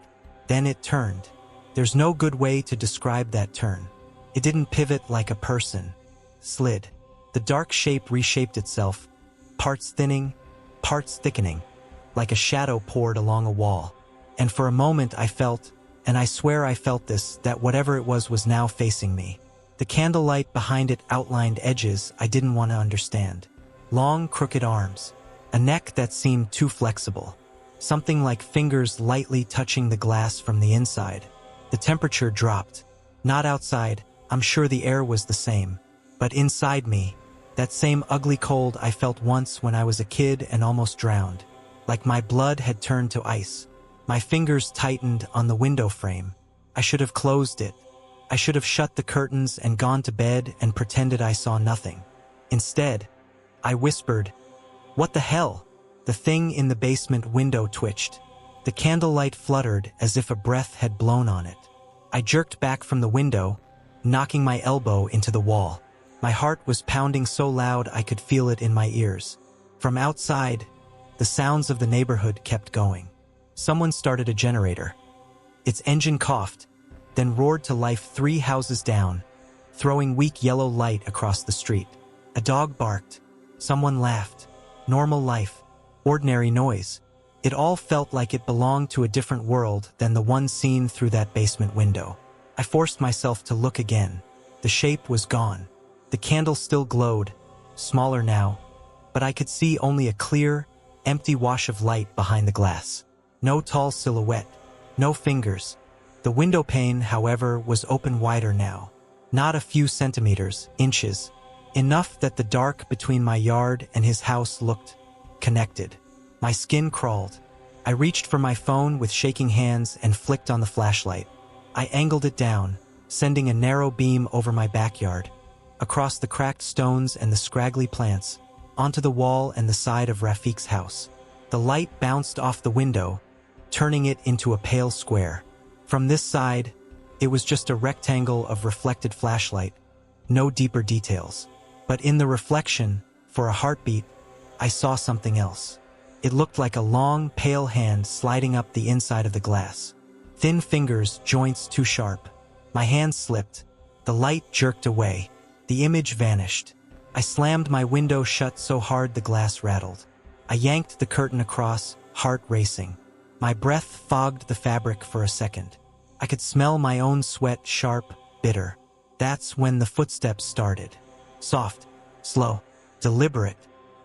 Then it turned. There's no good way to describe that turn. It didn't pivot like a person. Slid. The dark shape reshaped itself, parts thinning, parts thickening, like a shadow poured along a wall. And for a moment I felt, and I swear I felt this, that whatever it was now facing me. The candlelight behind it outlined edges I didn't want to understand. Long, crooked arms. A neck that seemed too flexible. Something like fingers lightly touching the glass from the inside. The temperature dropped. Not outside, I'm sure the air was the same. But inside me, that same ugly cold I felt once when I was a kid and almost drowned. Like my blood had turned to ice. My fingers tightened on the window frame. I should have closed it. I should have shut the curtains and gone to bed and pretended I saw nothing. Instead, I whispered, "What the hell?" The thing in the basement window twitched. The candlelight fluttered as if a breath had blown on it. I jerked back from the window, knocking my elbow into the wall. My heart was pounding so loud I could feel it in my ears. From outside, the sounds of the neighborhood kept going. Someone started a generator. Its engine coughed, then roared to life 3 houses down, throwing weak yellow light across the street. A dog barked. Someone laughed. Normal life. Ordinary noise. It all felt like it belonged to a different world than the one seen through that basement window. I forced myself to look again. The shape was gone. The candle still glowed, smaller now, but I could see only a clear, empty wash of light behind the glass. No tall silhouette, no fingers. The window pane, however, was open wider now. Not a few centimeters, inches. Enough that the dark between my yard and his house looked connected. My skin crawled. I reached for my phone with shaking hands and flicked on the flashlight. I angled it down, sending a narrow beam over my backyard, across the cracked stones and the scraggly plants, onto the wall and the side of Rafiq's house. The light bounced off the window, turning it into a pale square. From this side, it was just a rectangle of reflected flashlight, no deeper details. But in the reflection, for a heartbeat, I saw something else. It looked like a long, pale hand sliding up the inside of the glass. Thin fingers, joints too sharp. My hand slipped. The light jerked away. The image vanished. I slammed my window shut so hard the glass rattled. I yanked the curtain across, heart racing. My breath fogged the fabric for a second. I could smell my own sweat, sharp, bitter. That's when the footsteps started. Soft, slow, deliberate.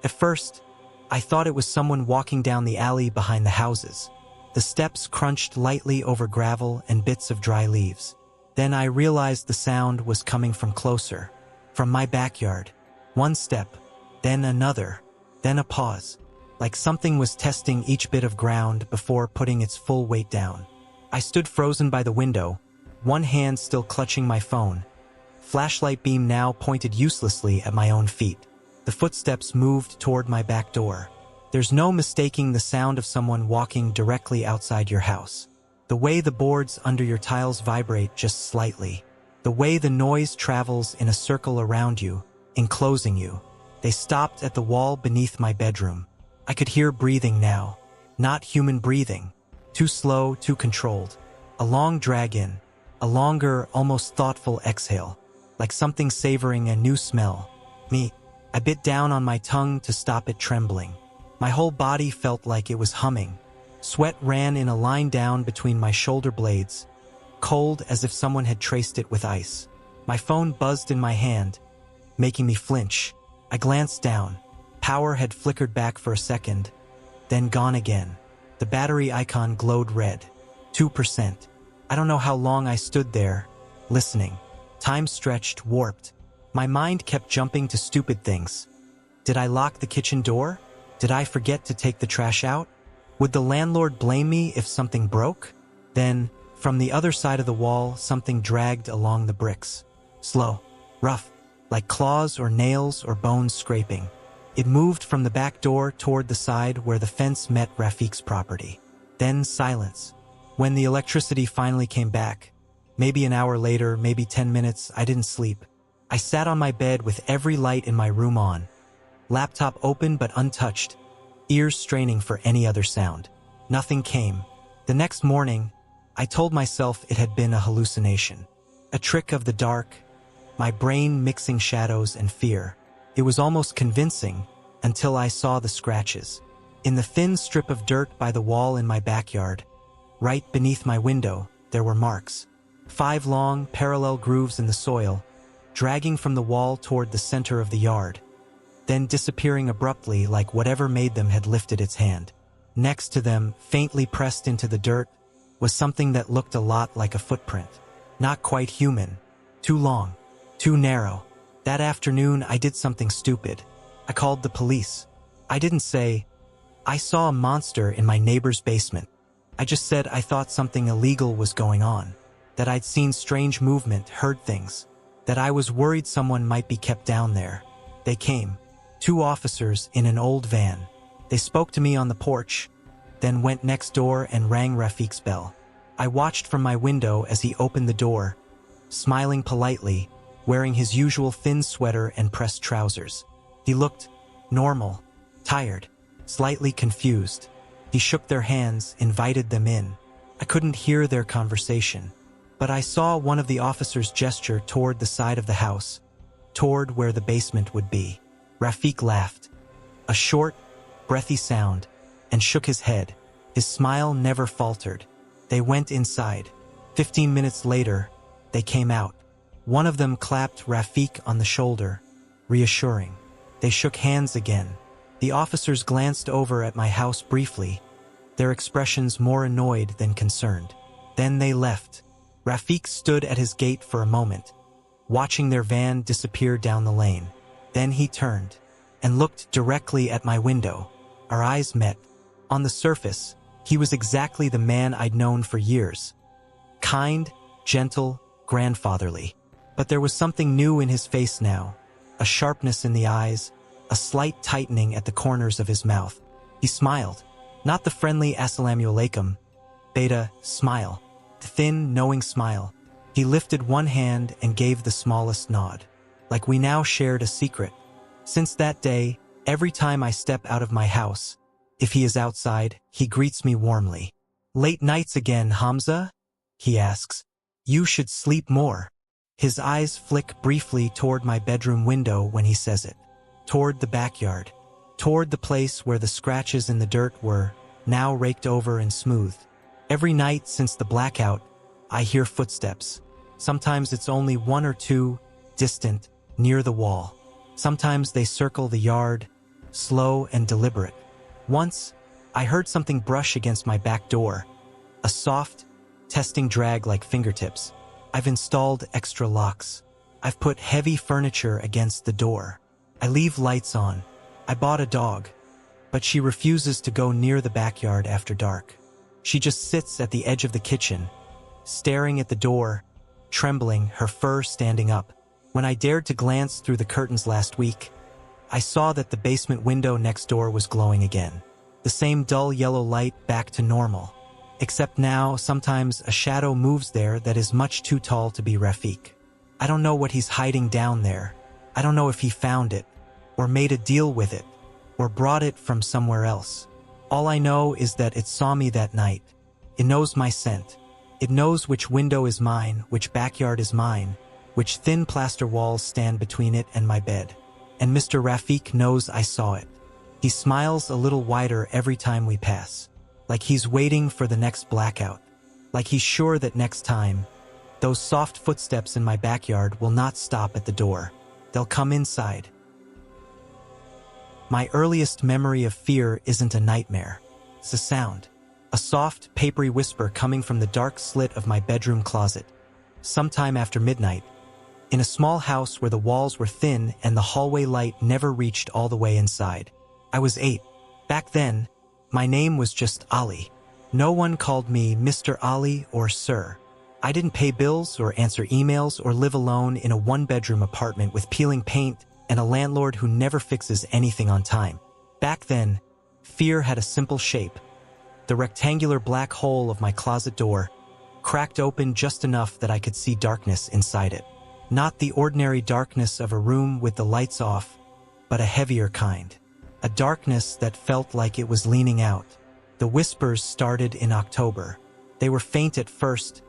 At first, I thought it was someone walking down the alley behind the houses. The steps crunched lightly over gravel and bits of dry leaves. Then I realized the sound was coming from closer, from my backyard. One step, then another, then a pause, like something was testing each bit of ground before putting its full weight down. I stood frozen by the window, one hand still clutching my phone. Flashlight beam now pointed uselessly at my own feet. The footsteps moved toward my back door. There's no mistaking the sound of someone walking directly outside your house. The way the boards under your tiles vibrate just slightly. The way the noise travels in a circle around you, enclosing you. They stopped at the wall beneath my bedroom. I could hear breathing now. Not human breathing. Too slow, too controlled. A long drag-in. A longer, almost thoughtful exhale. Like something savoring a new smell. Me. I bit down on my tongue to stop it trembling. My whole body felt like it was humming. Sweat ran in a line down between my shoulder blades, cold as if someone had traced it with ice. My phone buzzed in my hand, making me flinch. I glanced down. Power had flickered back for a second, then gone again. The battery icon glowed red. 2%. I don't know how long I stood there, listening. Time stretched, warped. My mind kept jumping to stupid things. Did I lock the kitchen door? Did I forget to take the trash out? Would the landlord blame me if something broke? Then, from the other side of the wall, something dragged along the bricks. Slow, rough, like claws or nails or bones scraping. It moved from the back door toward the side where the fence met Rafiq's property. Then silence. When the electricity finally came back, maybe an hour later, maybe 10 minutes, I didn't sleep. I sat on my bed with every light in my room on. Laptop open but untouched, ears straining for any other sound. Nothing came. The next morning, I told myself it had been a hallucination. A trick of the dark, my brain mixing shadows and fear. It was almost convincing until I saw the scratches. In the thin strip of dirt by the wall in my backyard, right beneath my window, there were marks. 5 long, parallel grooves in the soil, dragging from the wall toward the center of the yard, then disappearing abruptly like whatever made them had lifted its hand. Next to them, faintly pressed into the dirt, was something that looked a lot like a footprint. Not quite human. Too long. Too narrow. That afternoon, I did something stupid. I called the police. I didn't say, "I saw a monster in my neighbor's basement." I just said I thought something illegal was going on. That I'd seen strange movement, heard things. That I was worried someone might be kept down there. They came. 2 officers in an old van. They spoke to me on the porch, then went next door and rang Rafiq's bell. I watched from my window as he opened the door, smiling politely, wearing his usual thin sweater and pressed trousers. He looked normal, tired, slightly confused. He shook their hands, invited them in. I couldn't hear their conversation, but I saw one of the officers gesture toward the side of the house, toward where the basement would be. Rafiq laughed, a short, breathy sound, and shook his head. His smile never faltered. They went inside. 15 minutes later, they came out. One of them clapped Rafiq on the shoulder, reassuring. They shook hands again. The officers glanced over at my house briefly, their expressions more annoyed than concerned. Then they left. Rafiq stood at his gate for a moment, watching their van disappear down the lane. Then he turned and looked directly at my window. Our eyes met. On the surface, he was exactly the man I'd known for years. Kind, gentle, grandfatherly. But there was something new in his face now. A sharpness in the eyes, a slight tightening at the corners of his mouth. He smiled. Not the friendly assalamu alaikum, beta smile. The thin, knowing smile. He lifted one hand and gave the smallest nod. Like we now shared a secret. Since that day, every time I step out of my house, if he is outside, he greets me warmly. "Late nights again, Hamza?" he asks. "You should sleep more." His eyes flick briefly toward my bedroom window when he says it. Toward the backyard. Toward the place where the scratches in the dirt were, now raked over and smoothed. Every night since the blackout, I hear footsteps. Sometimes it's only 1 or 2, distant, near the wall. Sometimes they circle the yard, slow and deliberate. Once, I heard something brush against my back door. A soft, testing drag like fingertips. I've installed extra locks. I've put heavy furniture against the door. I leave lights on. I bought a dog, but she refuses to go near the backyard after dark. She just sits at the edge of the kitchen, staring at the door, trembling, her fur standing up. When I dared to glance through the curtains last week, I saw that the basement window next door was glowing again. The same dull yellow light back to normal. Except now, sometimes a shadow moves there that is much too tall to be Rafiq. I don't know what he's hiding down there. I don't know if he found it, or made a deal with it, or brought it from somewhere else. All I know is that it saw me that night. It knows my scent. It knows which window is mine, which backyard is mine, which thin plaster walls stand between it and my bed. And Mr. Rafiq knows I saw it. He smiles a little wider every time we pass. Like he's waiting for the next blackout. Like he's sure that next time, those soft footsteps in my backyard will not stop at the door. They'll come inside. My earliest memory of fear isn't a nightmare. It's a sound. A soft, papery whisper coming from the dark slit of my bedroom closet. Sometime after midnight, in a small house where the walls were thin and the hallway light never reached all the way inside. I was 8. Back then, my name was just Ali. No one called me Mr. Ali or Sir. I didn't pay bills or answer emails or live alone in a 1-bedroom apartment with peeling paint and a landlord who never fixes anything on time. Back then, fear had a simple shape. The rectangular black hole of my closet door, cracked open just enough that I could see darkness inside it. Not the ordinary darkness of a room with the lights off, but a heavier kind. A darkness that felt like it was leaning out, The whispers started in October. They were faint at first,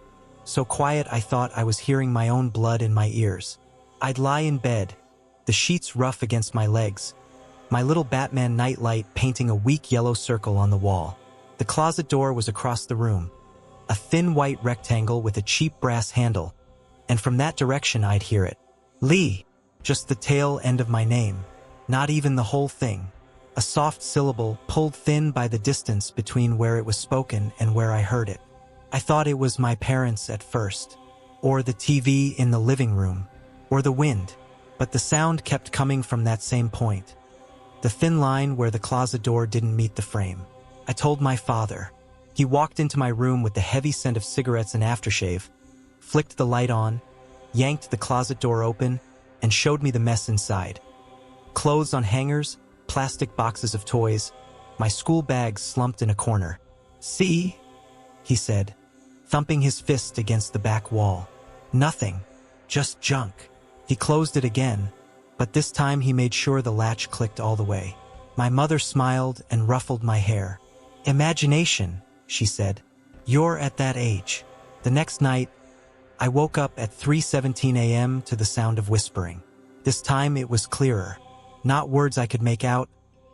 so quiet I thought I was hearing my own blood in my ears. I'd lie in bed, the sheets rough against my legs, my little Batman nightlight painting a weak yellow circle on the wall. The closet door was across the room, a thin white rectangle with a cheap brass handle, and from that direction I'd hear it. Lee, just the tail end of my name, not even the whole thing. A soft syllable pulled thin by the distance between where it was spoken and where I heard it. I thought it was my parents at first, or the TV in the living room, or the wind, but the sound kept coming from that same point. The thin line where the closet door didn't meet the frame. I told my father. He walked into my room with the heavy scent of cigarettes and aftershave, flicked the light on, yanked the closet door open, and showed me the mess inside. Clothes on hangers, plastic boxes of toys, my school bags slumped in a corner. "See?" he said, thumping his fist against the back wall. "Nothing, just junk." He closed it again, but this time he made sure the latch clicked all the way. My mother smiled and ruffled my hair. "Imagination," she said. "You're at that age." The next night, I woke up at 3:17 a.m. to the sound of whispering. This time it was clearer. Not words I could make out,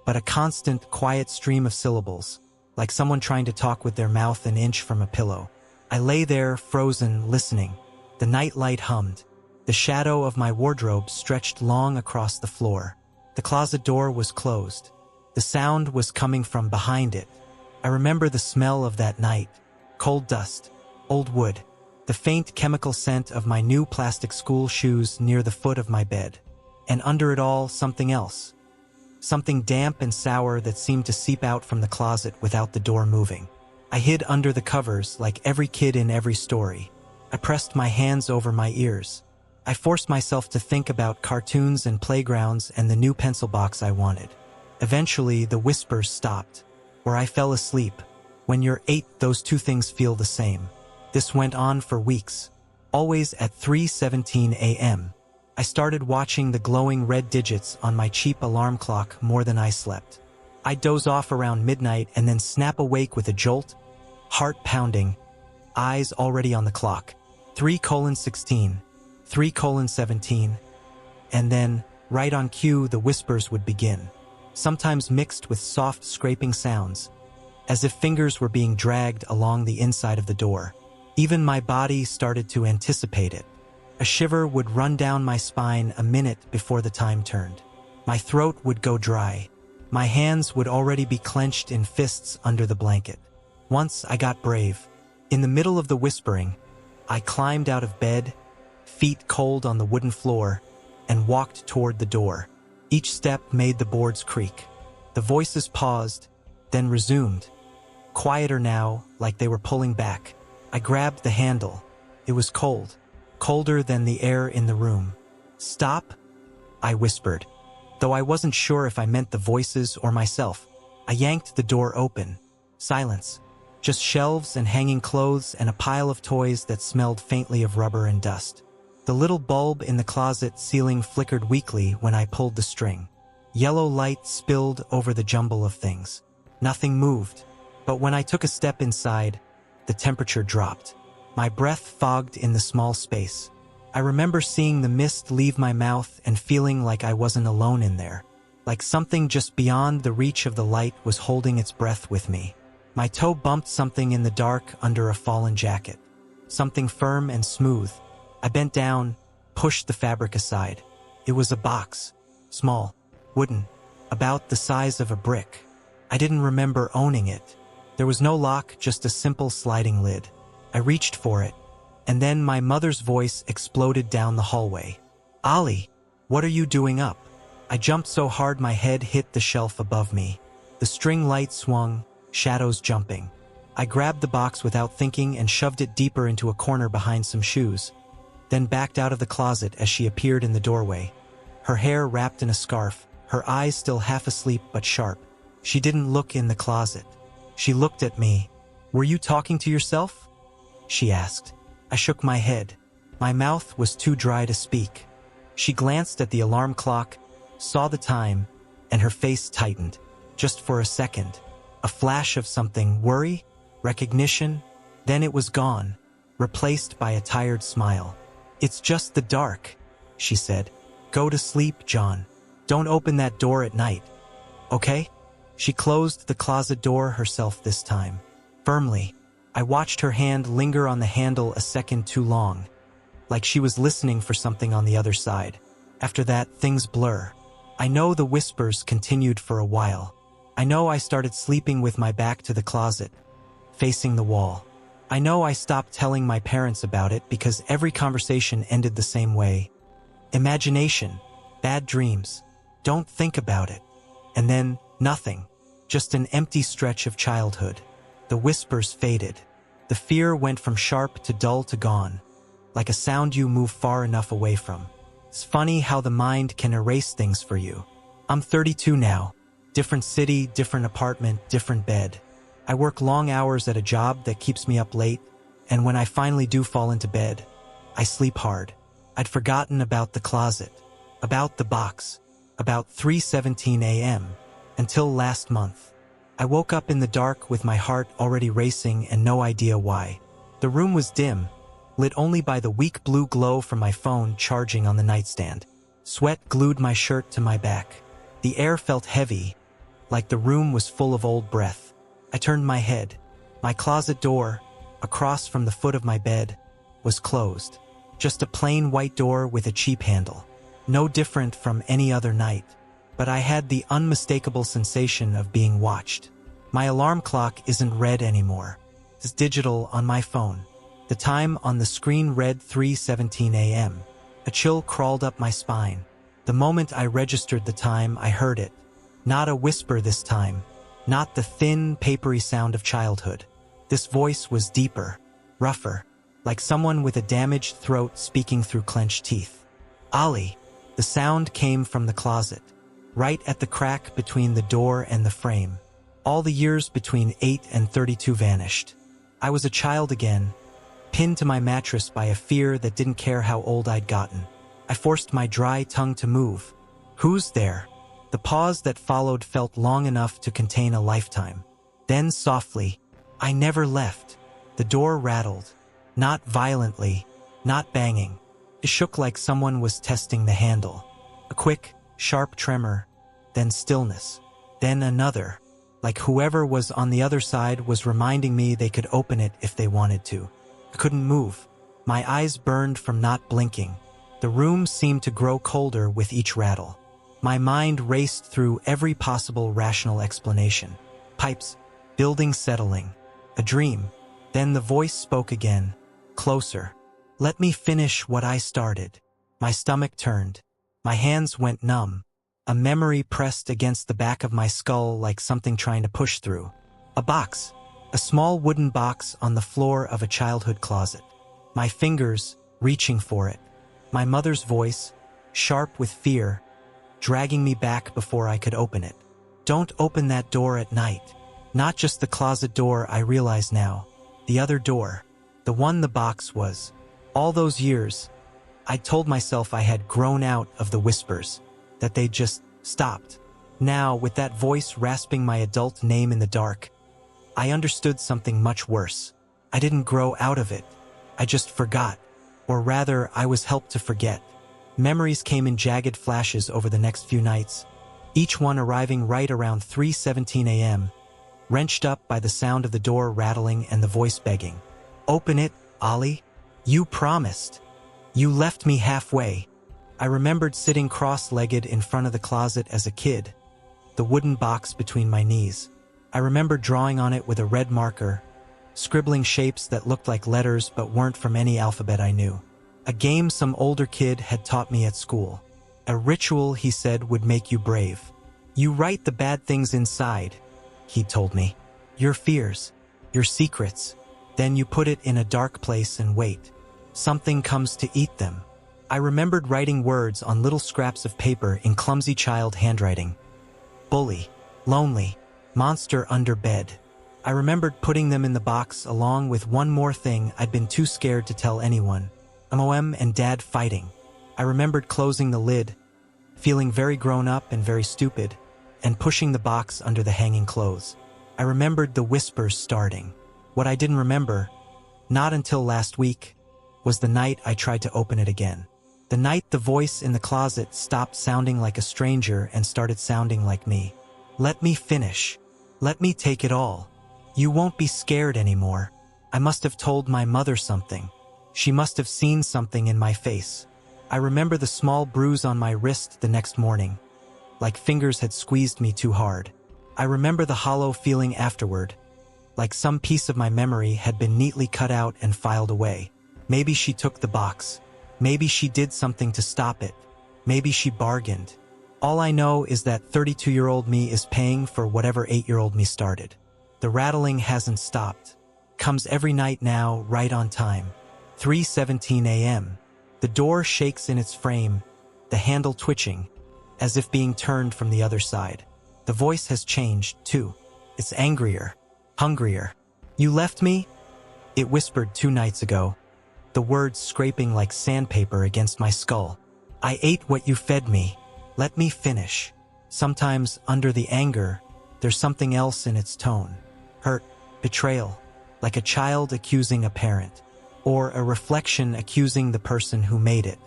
but a constant, quiet stream of syllables, like someone trying to talk with their mouth an inch from a pillow. I lay there, frozen, listening. The night light hummed. The shadow of my wardrobe stretched long across the floor. The closet door was closed. The sound was coming from behind it. I remember the smell of that night. Cold dust, old wood, the faint chemical scent of my new plastic school shoes near the foot of my bed. And under it all, something else. Something damp and sour that seemed to seep out from the closet without the door moving. I hid under the covers like every kid in every story. I pressed my hands over my ears. I forced myself to think about cartoons and playgrounds and the new pencil box I wanted. Eventually, the whispers stopped, or I fell asleep. When you're 8, those two things feel the same. This went on for weeks, always at 3:17 a.m. I started watching the glowing red digits on my cheap alarm clock more than I slept. I'd doze off around midnight and then snap awake with a jolt, heart pounding, eyes already on the clock. 3:16, 3:17, and then, right on cue, the whispers would begin, sometimes mixed with soft scraping sounds, as if fingers were being dragged along the inside of the door. Even my body started to anticipate it. A shiver would run down my spine a minute before the time turned. My throat would go dry. My hands would already be clenched in fists under the blanket. Once I got brave. In the middle of the whispering, I climbed out of bed, feet cold on the wooden floor, and walked toward the door. Each step made the boards creak. The voices paused, then resumed. Quieter now, like they were pulling back. I grabbed the handle. It was cold. Colder than the air in the room. "Stop," I whispered, though I wasn't sure if I meant the voices or myself. I yanked the door open. Silence. Just shelves and hanging clothes and a pile of toys that smelled faintly of rubber and dust. The little bulb in the closet ceiling flickered weakly when I pulled the string. Yellow light spilled over the jumble of things. Nothing moved, but when I took a step inside, the temperature dropped. My breath fogged in the small space. I remember seeing the mist leave my mouth and feeling like I wasn't alone in there. Like something just beyond the reach of the light was holding its breath with me. My toe bumped something in the dark under a fallen jacket. Something firm and smooth. I bent down, pushed the fabric aside. It was a box. Small, wooden, about the size of a brick. I didn't remember owning it. There was no lock, just a simple sliding lid. I reached for it, and then my mother's voice exploded down the hallway. "Ollie, what are you doing up?" I jumped so hard my head hit the shelf above me. The string light swung, shadows jumping. I grabbed the box without thinking and shoved it deeper into a corner behind some shoes, then backed out of the closet as she appeared in the doorway. Her hair wrapped in a scarf, her eyes still half asleep but sharp. She didn't look in the closet. She looked at me. "Were you talking to yourself?" she asked. I shook my head. My mouth was too dry to speak. She glanced at the alarm clock, saw the time, and her face tightened. Just for a second. A flash of something, worry, recognition, then it was gone, replaced by a tired smile. "It's just the dark," she said. "Go to sleep, John. Don't open that door at night. Okay?" She closed the closet door herself this time, firmly. I watched her hand linger on the handle a second too long, like she was listening for something on the other side. After that, things blur. I know the whispers continued for a while. I know I started sleeping with my back to the closet, facing the wall. I know I stopped telling my parents about it because every conversation ended the same way. Imagination, bad dreams, don't think about it. And then, nothing, just an empty stretch of childhood. The whispers faded. The fear went from sharp to dull to gone, like a sound you move far enough away from. It's funny how the mind can erase things for you. I'm 32 now. Different city, different apartment, different bed. I work long hours at a job that keeps me up late, and when I finally do fall into bed, I sleep hard. I'd forgotten about the closet, about the box, about 3:17 a.m., until last month. I woke up in the dark with my heart already racing and no idea why. The room was dim, lit only by the weak blue glow from my phone charging on the nightstand. Sweat glued my shirt to my back. The air felt heavy, like the room was full of old breath. I turned my head. My closet door, across from the foot of my bed, was closed. Just a plain white door with a cheap handle. No different from any other night. But I had the unmistakable sensation of being watched. My alarm clock isn't red anymore. It's digital on my phone. The time on the screen read 3:17 a.m. A chill crawled up my spine. The moment I registered the time, I heard it. Not a whisper this time. Not the thin, papery sound of childhood. This voice was deeper, rougher, like someone with a damaged throat speaking through clenched teeth. "Ali." The sound came from the closet, right at the crack between the door and the frame. All the years between 8 and 32 vanished. I was a child again, pinned to my mattress by a fear that didn't care how old I'd gotten. I forced my dry tongue to move. "Who's there?" The pause that followed felt long enough to contain a lifetime. Then softly, "I never left." The door rattled. Not violently, not banging. It shook like someone was testing the handle. A quick, sharp tremor, then stillness, then another, like whoever was on the other side was reminding me they could open it if they wanted to. I couldn't move. My eyes burned from not blinking. The room seemed to grow colder with each rattle. My mind raced through every possible rational explanation. Pipes, building settling, a dream. Then the voice spoke again, closer. "Let me finish what I started." My stomach turned. My hands went numb. A memory pressed against the back of my skull like something trying to push through. A box. A small wooden box on the floor of a childhood closet. My fingers reaching for it. My mother's voice, sharp with fear, dragging me back before I could open it. "Don't open that door at night." Not just the closet door, I realize now. The other door. The one the box was. All those years, I told myself I had grown out of the whispers, that they'd just stopped. Now, with that voice rasping my adult name in the dark, I understood something much worse. I didn't grow out of it. I just forgot. Or rather, I was helped to forget. Memories came in jagged flashes over the next few nights, each one arriving right around 3:17 a.m., wrenched up by the sound of the door rattling and the voice begging. "Open it, Ali. You promised. You left me halfway." I remembered sitting cross-legged in front of the closet as a kid, the wooden box between my knees. I remember drawing on it with a red marker, scribbling shapes that looked like letters but weren't from any alphabet I knew. A game some older kid had taught me at school. A ritual, he said, would make you brave. "You write the bad things inside," he told me. "Your fears, your secrets. Then you put it in a dark place and wait. Something comes to eat them." I remembered writing words on little scraps of paper in clumsy child handwriting. Bully, lonely, monster under bed. I remembered putting them in the box along with one more thing I'd been too scared to tell anyone. Mom and Dad fighting. I remembered closing the lid, feeling very grown up and very stupid, and pushing the box under the hanging clothes. I remembered the whispers starting. What I didn't remember, not until last week, was the night I tried to open it again. The night the voice in the closet stopped sounding like a stranger and started sounding like me. Let me finish. Let me take it all. You won't be scared anymore. I must have told my mother something. She must have seen something in my face. I remember the small bruise on my wrist the next morning, like fingers had squeezed me too hard. I remember the hollow feeling afterward, like some piece of my memory had been neatly cut out and filed away. Maybe she took the box. Maybe she did something to stop it. Maybe she bargained. All I know is that 32-year-old me is paying for whatever 8-year-old me started. The rattling hasn't stopped. Comes every night now, right on time. 3:17 a.m. The door shakes in its frame, the handle twitching, as if being turned from the other side. The voice has changed, too. It's angrier, hungrier. You left me? It whispered 2 nights ago, the words scraping like sandpaper against my skull. I ate what you fed me. Let me finish. Sometimes, under the anger, there's something else in its tone. Hurt, betrayal, like a child accusing a parent, or a reflection accusing the person who made it.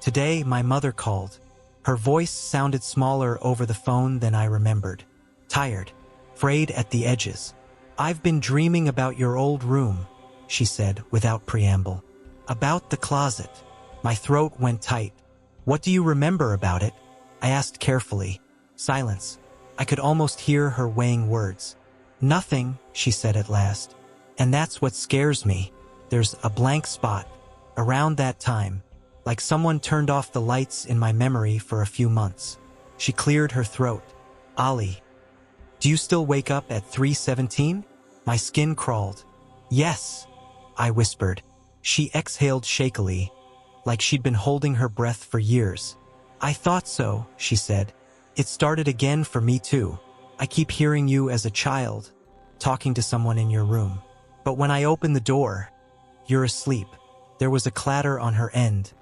Today, my mother called. Her voice sounded smaller over the phone than I remembered. Tired, frayed at the edges. I've been dreaming about your old room, she said without preamble. About the closet. My throat went tight. What do you remember about it? I asked carefully. Silence. I could almost hear her weighing words. Nothing, she said at last. And that's what scares me. There's a blank spot. Around that time, like someone turned off the lights in my memory for a few months. She cleared her throat. Ali, do you still wake up at 3:17? My skin crawled. Yes, I whispered. She exhaled shakily, like she'd been holding her breath for years. I thought so, she said. It started again for me too. I keep hearing you as a child, talking to someone in your room. But when I open the door, you're asleep. There was a clatter on her end,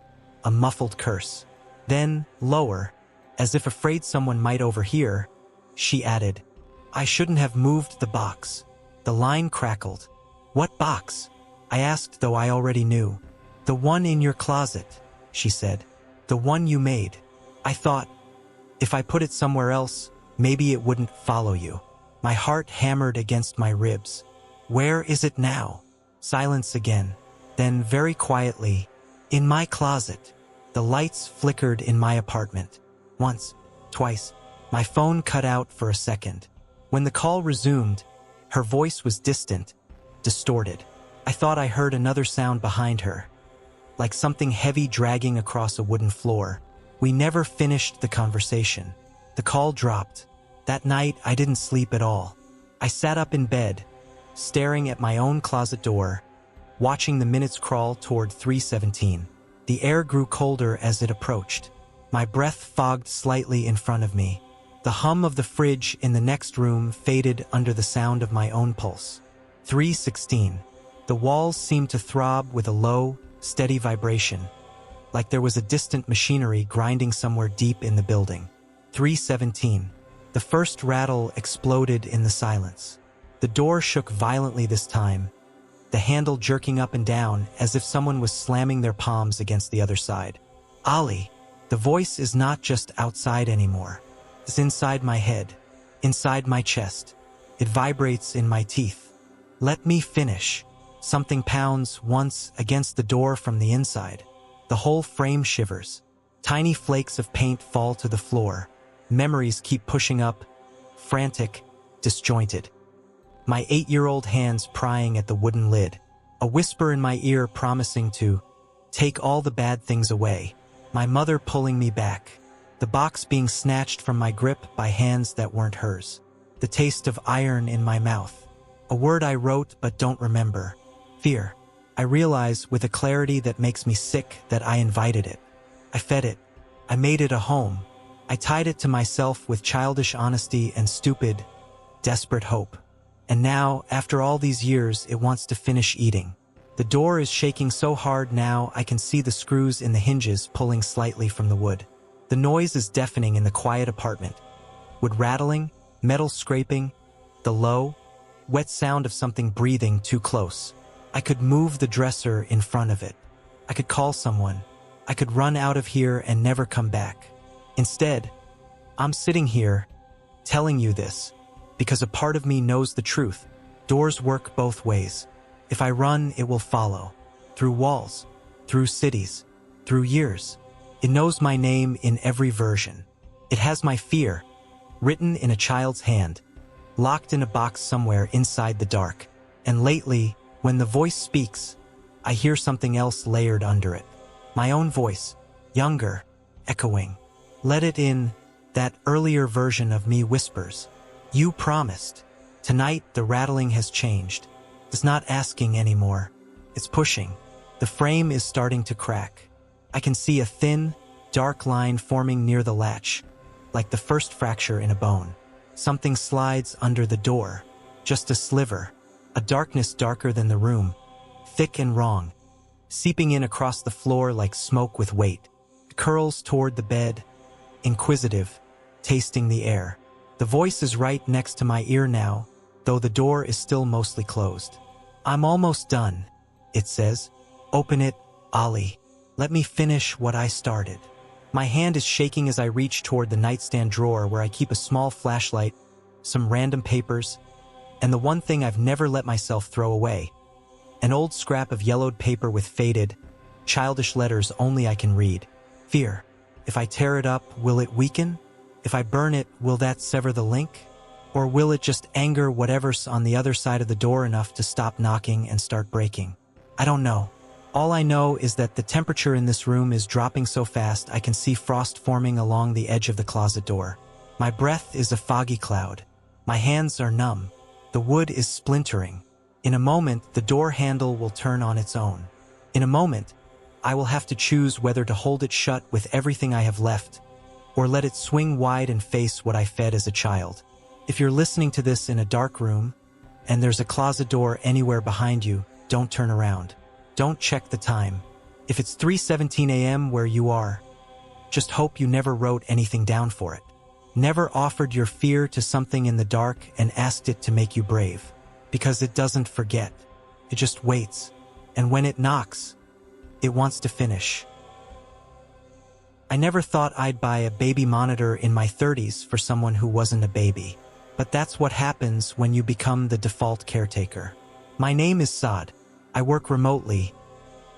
a muffled curse. Then, lower, as if afraid someone might overhear, she added, I shouldn't have moved the box. The line crackled. What box? I asked, though I already knew. The one in your closet, she said. The one you made. I thought, if I put it somewhere else, maybe it wouldn't follow you. My heart hammered against my ribs. Where is it now? Silence again. Then, very quietly, in my closet. The lights flickered in my apartment. Once, twice. My phone cut out for a second. When the call resumed, her voice was distant, distorted. I thought I heard another sound behind her, like something heavy dragging across a wooden floor. We never finished the conversation. The call dropped. That night, I didn't sleep at all. I sat up in bed, staring at my own closet door, watching the minutes crawl toward 3:17. The air grew colder as it approached. My breath fogged slightly in front of me. The hum of the fridge in the next room faded under the sound of my own pulse. 3:16. The walls seemed to throb with a low, steady vibration, like there was a distant machinery grinding somewhere deep in the building. 3:17. The first rattle exploded in the silence. The door shook violently this time, the handle jerking up and down as if someone was slamming their palms against the other side. Ali, the voice is not just outside anymore. It's inside my head, inside my chest. It vibrates in my teeth. Let me finish. Something pounds once against the door from the inside. The whole frame shivers. Tiny flakes of paint fall to the floor. Memories keep pushing up, frantic, disjointed. My 8-year-old hands prying at the wooden lid. A whisper in my ear promising to take all the bad things away. My mother pulling me back. The box being snatched from my grip by hands that weren't hers. The taste of iron in my mouth. A word I wrote but don't remember. Fear. I realize with a clarity that makes me sick that I invited it. I fed it. I made it a home. I tied it to myself with childish honesty and stupid, desperate hope. And now, after all these years, it wants to finish eating. The door is shaking so hard now I can see the screws in the hinges pulling slightly from the wood. The noise is deafening in the quiet apartment. Wood rattling, metal scraping, the low, wet sound of something breathing too close. I could move the dresser in front of it. I could call someone. I could run out of here and never come back. Instead, I'm sitting here, telling you this, because a part of me knows the truth. Doors work both ways. If I run, it will follow. Through walls, through cities, through years. It knows my name in every version. It has my fear, written in a child's hand, locked in a box somewhere inside the dark. And lately, when the voice speaks, I hear something else layered under it. My own voice, younger, echoing. Let it in, that earlier version of me whispers. You promised. Tonight, the rattling has changed. It's not asking anymore. It's pushing. The frame is starting to crack. I can see a thin, dark line forming near the latch, like the first fracture in a bone. Something slides under the door, just a sliver, a darkness darker than the room, thick and wrong, seeping in across the floor like smoke with weight. It curls toward the bed, inquisitive, tasting the air. The voice is right next to my ear now, though the door is still mostly closed. I'm almost done, it says. Open it, Ollie. Let me finish what I started. My hand is shaking as I reach toward the nightstand drawer where I keep a small flashlight, some random papers, and the one thing I've never let myself throw away. An old scrap of yellowed paper with faded, childish letters only I can read. Fear. If I tear it up, will it weaken? If I burn it, will that sever the link? Or will it just anger whatever's on the other side of the door enough to stop knocking and start breaking? I don't know. All I know is that the temperature in this room is dropping so fast I can see frost forming along the edge of the closet door. My breath is a foggy cloud. My hands are numb. The wood is splintering. In a moment, the door handle will turn on its own. In a moment, I will have to choose whether to hold it shut with everything I have left, or let it swing wide and face what I fed as a child. If you're listening to this in a dark room, and there's a closet door anywhere behind you, don't turn around. Don't check the time. If it's 3:17 a.m. where you are, just hope you never wrote anything down for it. Never offered your fear to something in the dark and asked it to make you brave. Because it doesn't forget. It just waits. And when it knocks, it wants to finish. I never thought I'd buy a baby monitor in my 30s for someone who wasn't a baby. But that's what happens when you become the default caretaker. My name is Saad. I work remotely,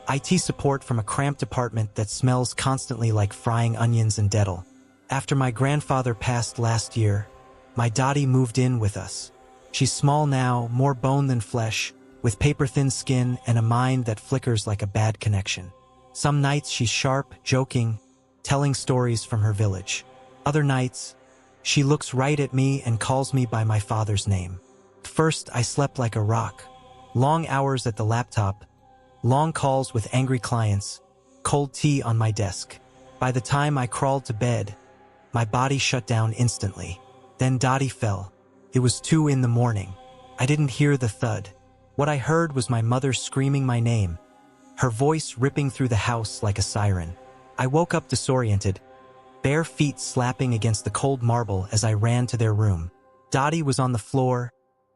IT support from a cramped apartment that smells constantly like frying onions and Dettol. After my grandfather passed last year, my Dottie moved in with us. She's small now, more bone than flesh, with paper-thin skin and a mind that flickers like a bad connection. Some nights she's sharp, joking, telling stories from her village. Other nights, she looks right at me and calls me by my father's name. First, I slept like a rock. Long hours at the laptop, long calls with angry clients, cold tea on my desk. By the time I crawled to bed, my body shut down instantly. Then Dottie fell. It was 2 a.m. I didn't hear the thud. What I heard was my mother screaming my name, her voice ripping through the house like a siren. I woke up disoriented, bare feet slapping against the cold marble as I ran to their room. Dottie was on the floor,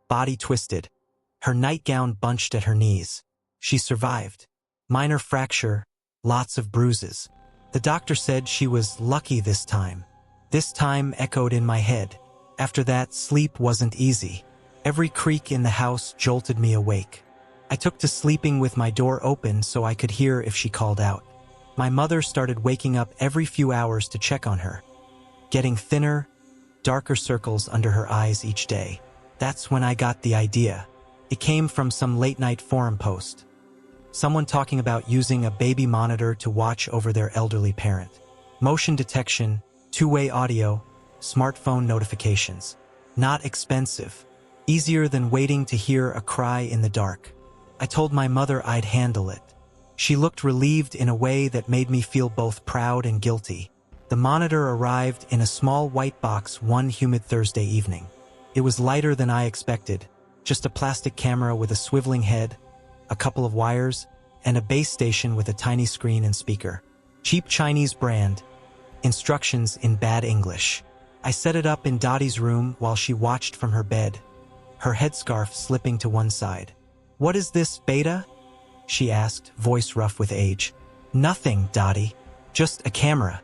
body twisted, her nightgown bunched at her knees. She survived. Minor fracture, lots of bruises. The doctor said she was lucky this time. This time echoed in my head. After that, sleep wasn't easy. Every creak in the house jolted me awake. I took to sleeping with my door open so I could hear if she called out. My mother started waking up every few hours to check on her, getting thinner, darker circles under her eyes each day. That's when I got the idea. It came from some late-night forum post. Someone talking about using a baby monitor to watch over their elderly parent. Motion detection, two-way audio, smartphone notifications. Not expensive. Easier than waiting to hear a cry in the dark. I told my mother I'd handle it. She looked relieved in a way that made me feel both proud and guilty. The monitor arrived in a small white box one humid Thursday evening. It was lighter than I expected. Just a plastic camera with a swiveling head, a couple of wires, and a base station with a tiny screen and speaker. Cheap Chinese brand. Instructions in bad English. I set it up in Dottie's room while she watched from her bed, her headscarf slipping to one side. "What is this, Beta?" she asked, voice rough with age. "Nothing, Dottie. Just a camera,"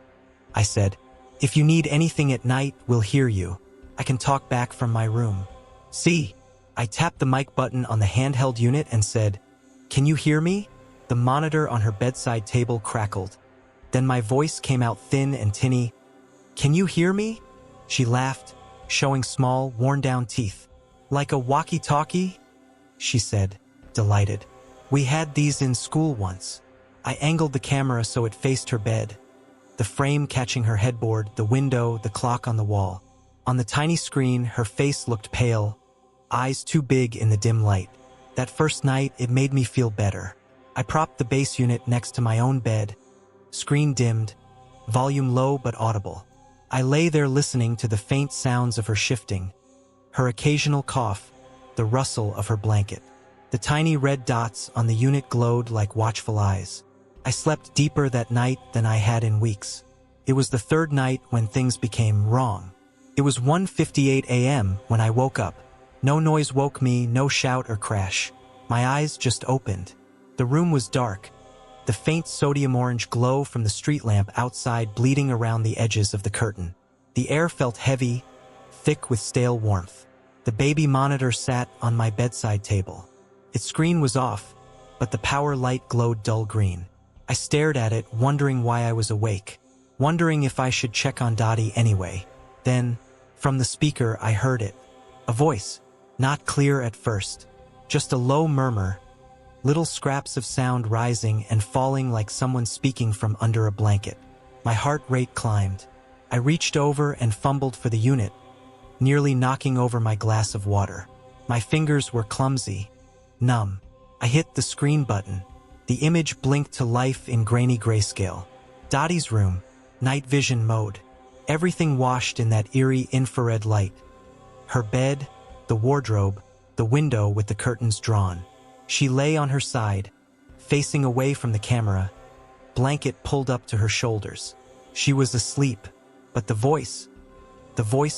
I said. "If you need anything at night, we'll hear you. I can talk back from my room." "See?" I tapped the mic button on the handheld unit and said, "Can you hear me?" The monitor on her bedside table crackled. Then my voice came out thin and tinny. "Can you hear me?" She laughed, showing small, worn-down teeth. "Like a walkie-talkie?" she said, delighted. "We had these in school once." I angled the camera so it faced her bed, the frame catching her headboard, the window, the clock on the wall. On the tiny screen, her face looked pale, eyes too big in the dim light. That first night, it made me feel better. I propped the base unit next to my own bed, screen dimmed, volume low but audible. I lay there listening to the faint sounds of her shifting, her occasional cough, the rustle of her blanket. The tiny red dots on the unit glowed like watchful eyes. I slept deeper that night than I had in weeks. It was the third night when things became wrong. It was 1:58 a.m. when I woke up. No noise woke me, no shout or crash. My eyes just opened. The room was dark, the faint sodium orange glow from the street lamp outside bleeding around the edges of the curtain. The air felt heavy, thick with stale warmth. The baby monitor sat on my bedside table. Its screen was off, but the power light glowed dull green. I stared at it, wondering why I was awake, wondering if I should check on Dottie anyway. Then, from the speaker, I heard it. A voice, not clear at first, just a low murmur, little scraps of sound rising and falling like someone speaking from under a blanket. My heart rate climbed. I reached over and fumbled for the unit, nearly knocking over my glass of water. My fingers were clumsy, numb. I hit the screen button. The image blinked to life in grainy grayscale. Dottie's room, night vision mode. Everything washed in that eerie infrared light. Her bed, the wardrobe, the window with the curtains drawn. She lay on her side, facing away from the camera, blanket pulled up to her shoulders. She was asleep, but the voice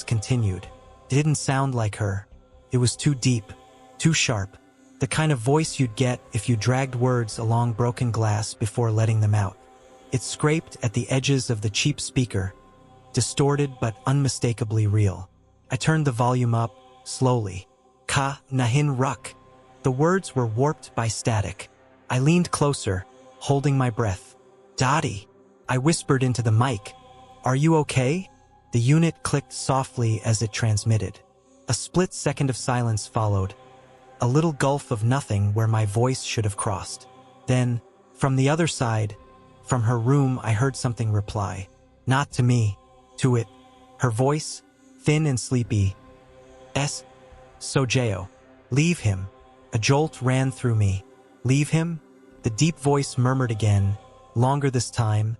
continued. It didn't sound like her. It was too deep, too sharp. The kind of voice you'd get if you dragged words along broken glass before letting them out. It scraped at the edges of the cheap speaker, distorted but unmistakably real. I turned the volume up, slowly. Ka nahin ruk. The words were warped by static. I leaned closer, holding my breath. "Dottie," I whispered into the mic. "Are you okay?" The unit clicked softly as it transmitted. A split second of silence followed. A little gulf of nothing where my voice should have crossed. Then, from the other side, from her room, I heard something reply. Not to me, to it. Her voice, thin and sleepy. Sojeo. Leave him." A jolt ran through me. "Leave him?" The deep voice murmured again, longer this time,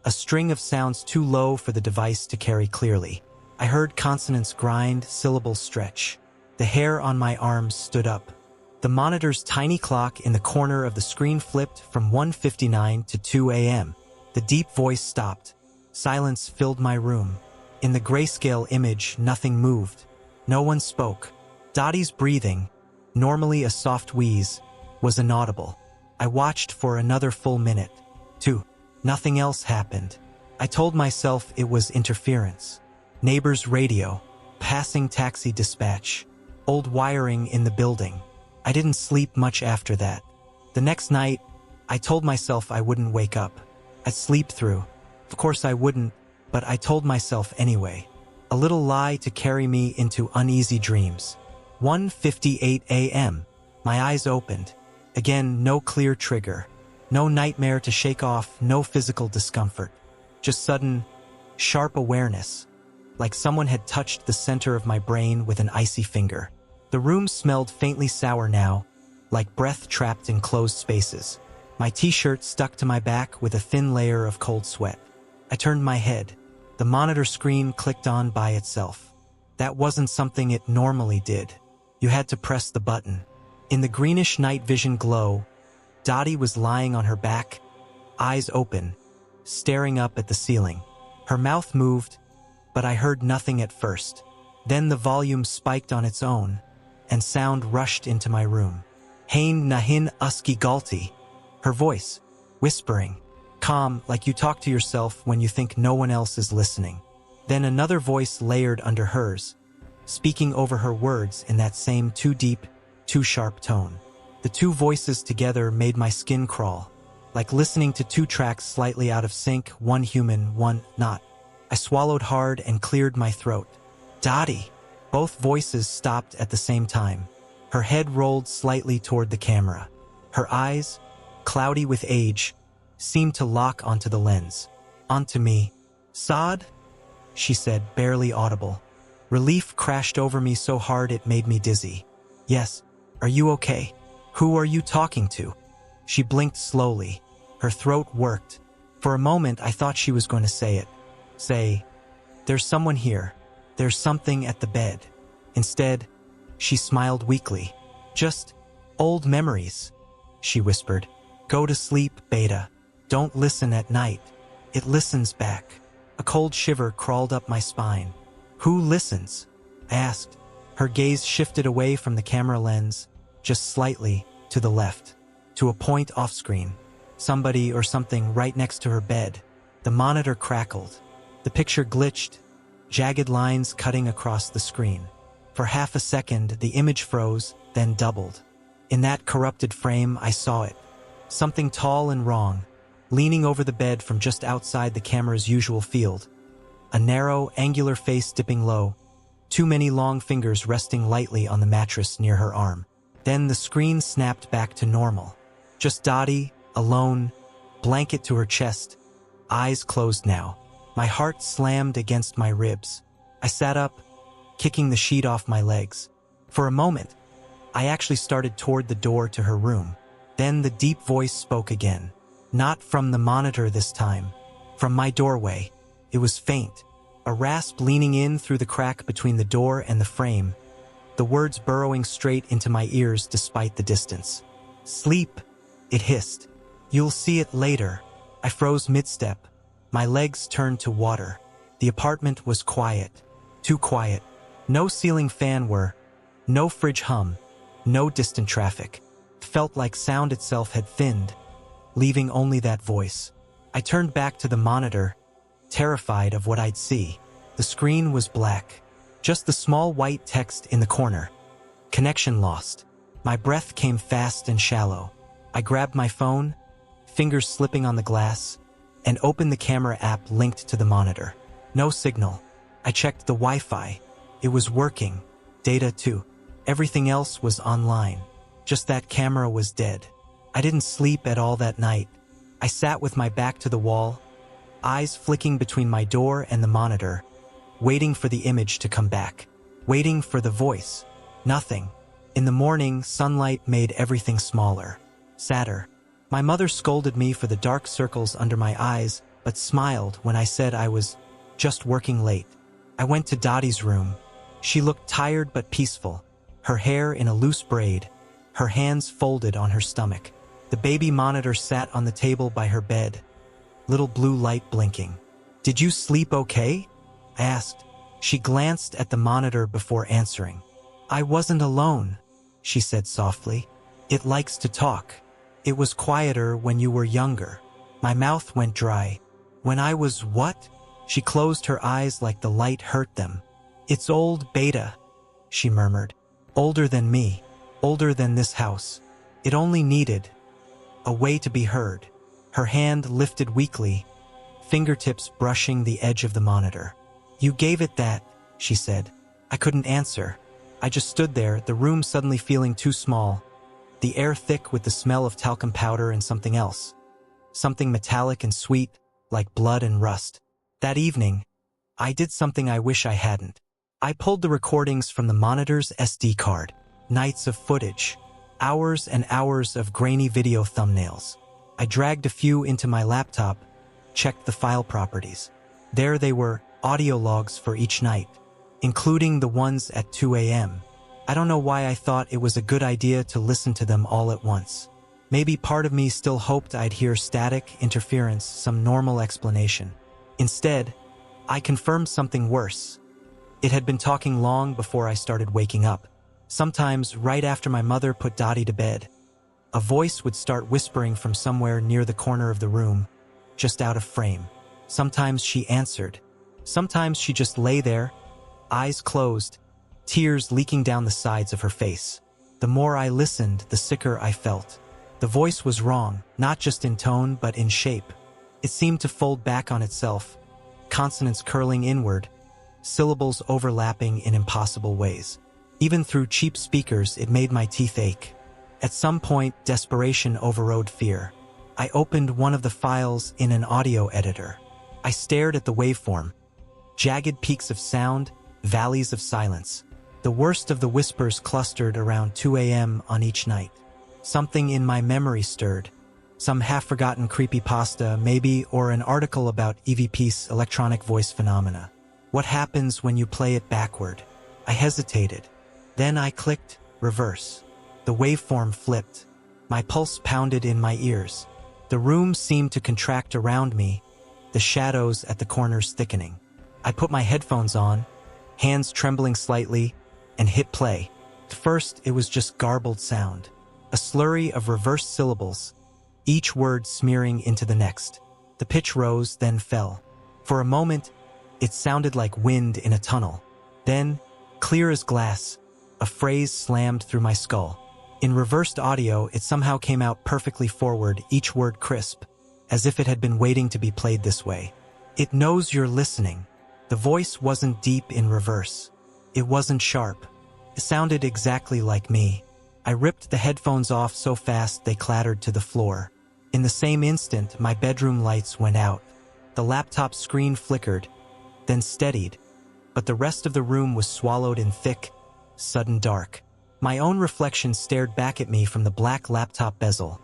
a string of sounds too low for the device to carry clearly. I heard consonants grind, syllables stretch. The hair on my arms stood up. The monitor's tiny clock in the corner of the screen flipped from 1:59 to 2 a.m. The deep voice stopped. Silence filled my room. In the grayscale image, nothing moved. No one spoke. Dottie's breathing, normally a soft wheeze, was inaudible. I watched for another full minute. 2. Nothing else happened. I told myself it was interference. Neighbor's radio, passing taxi dispatch, old wiring in the building. I didn't sleep much after that. The next night, I told myself I wouldn't wake up. I'd sleep through. Of course I wouldn't, but I told myself anyway. A little lie to carry me into uneasy dreams. 1:58 a.m. My eyes opened. Again, no clear trigger. No nightmare to shake off, no physical discomfort. Just sudden, sharp awareness, like someone had touched the center of my brain with an icy finger. The room smelled faintly sour now, like breath trapped in closed spaces. My t-shirt stuck to my back with a thin layer of cold sweat. I turned my head. The monitor screen clicked on by itself. That wasn't something it normally did. You had to press the button. In the greenish night vision glow, Dottie was lying on her back, eyes open, staring up at the ceiling. Her mouth moved, but I heard nothing at first. Then the volume spiked on its own, and sound rushed into my room. Hain nahin uski galti. Her voice, whispering, calm, like you talk to yourself when you think no one else is listening. Then another voice layered under hers, speaking over her words in that same too deep, too sharp tone. The two voices together made my skin crawl, like listening to two tracks slightly out of sync, one human, one not. I swallowed hard and cleared my throat. Dottie! Both voices stopped at the same time. Her head rolled slightly toward the camera. Her eyes, cloudy with age, seemed to lock onto the lens. Onto me. Saad? She said, barely audible. Relief crashed over me so hard it made me dizzy. Yes. Are you okay? Who are you talking to? She blinked slowly. Her throat worked. For a moment, I thought she was going to say it. Say, there's someone here. There's something at the bed. Instead, she smiled weakly. Just old memories, she whispered. Go to sleep, Beta. Don't listen at night. It listens back. A cold shiver crawled up my spine. Who listens? I asked. Her gaze shifted away from the camera lens, just slightly, to the left, to a point off-screen. Somebody or something right next to her bed. The monitor crackled. The picture glitched, jagged lines cutting across the screen. For half a second, the image froze, then doubled. In that corrupted frame, I saw it. Something tall and wrong, leaning over the bed from just outside the camera's usual field. A narrow, angular face dipping low, too many long fingers resting lightly on the mattress near her arm. Then the screen snapped back to normal. Just Dottie, alone, blanket to her chest, eyes closed now. My heart slammed against my ribs. I sat up, kicking the sheet off my legs. For a moment, I actually started toward the door to her room. Then the deep voice spoke again. Not from the monitor this time. From my doorway. It was faint, a rasp leaning in through the crack between the door and the frame, the words burrowing straight into my ears despite the distance. Sleep, it hissed. You'll see it later. I froze mid-step. My legs turned to water. The apartment was quiet. Too quiet. No ceiling fan whir, no fridge hum, no distant traffic. It felt like sound itself had thinned, leaving only that voice. I turned back to the monitor, terrified of what I'd see. The screen was black, just the small white text in the corner. Connection lost. My breath came fast and shallow. I grabbed my phone, fingers slipping on the glass, and opened the camera app linked to the monitor. No signal. I checked the Wi-Fi. It was working. Data too. Everything else was online. Just that camera was dead. I didn't sleep at all that night. I sat with my back to the wall, eyes flicking between my door and the monitor, waiting for the image to come back. Waiting for the voice. Nothing. In the morning, sunlight made everything smaller, sadder. My mother scolded me for the dark circles under my eyes, but smiled when I said I was just working late. I went to Dottie's room. She looked tired but peaceful, her hair in a loose braid, her hands folded on her stomach. The baby monitor sat on the table by her bed, little blue light blinking. Did you sleep okay? I asked. She glanced at the monitor before answering. I wasn't alone, she said softly. It likes to talk. It was quieter when you were younger. My mouth went dry. When I was what? She closed her eyes like the light hurt them. It's old Beta, she murmured. Older than me. Older than this house. It only needed a way to be heard. Her hand lifted weakly, fingertips brushing the edge of the monitor. You gave it that, she said. I couldn't answer. I just stood there, the room suddenly feeling too small, the air thick with the smell of talcum powder and something else. Something metallic and sweet, like blood and rust. That evening, I did something I wish I hadn't. I pulled the recordings from the monitor's SD card. Nights of footage. Hours and hours of grainy video thumbnails. I dragged a few into my laptop, checked the file properties. There they were, audio logs for each night, including the ones at 2 a.m. I don't know why I thought it was a good idea to listen to them all at once. Maybe part of me still hoped I'd hear static, interference, some normal explanation. Instead, I confirmed something worse. It had been talking long before I started waking up. Sometimes, right after my mother put Dottie to bed, a voice would start whispering from somewhere near the corner of the room, just out of frame. Sometimes she answered. Sometimes she just lay there, eyes closed, tears leaking down the sides of her face. The more I listened, the sicker I felt. The voice was wrong, not just in tone but in shape. It seemed to fold back on itself, consonants curling inward, syllables overlapping in impossible ways. Even through cheap speakers, it made my teeth ache. At some point, desperation overrode fear. I opened one of the files in an audio editor. I stared at the waveform. Jagged peaks of sound, valleys of silence. The worst of the whispers clustered around 2 a.m. on each night. Something in my memory stirred. Some half-forgotten creepypasta, maybe, or an article about EVP's electronic voice phenomena. What happens when you play it backward? I hesitated. Then I clicked reverse. The waveform flipped. My pulse pounded in my ears. The room seemed to contract around me, the shadows at the corners thickening. I put my headphones on, hands trembling slightly, and hit play. At first, it was just garbled sound. A slurry of reversed syllables, each word smearing into the next. The pitch rose, then fell. For a moment, it sounded like wind in a tunnel. Then, clear as glass, a phrase slammed through my skull. In reversed audio, it somehow came out perfectly forward, each word crisp, as if it had been waiting to be played this way. It knows you're listening. The voice wasn't deep in reverse. It wasn't sharp. It sounded exactly like me. I ripped the headphones off so fast they clattered to the floor. In the same instant, my bedroom lights went out. The laptop screen flickered, then steadied, but the rest of the room was swallowed in thick, sudden dark. My own reflection stared back at me from the black laptop bezel.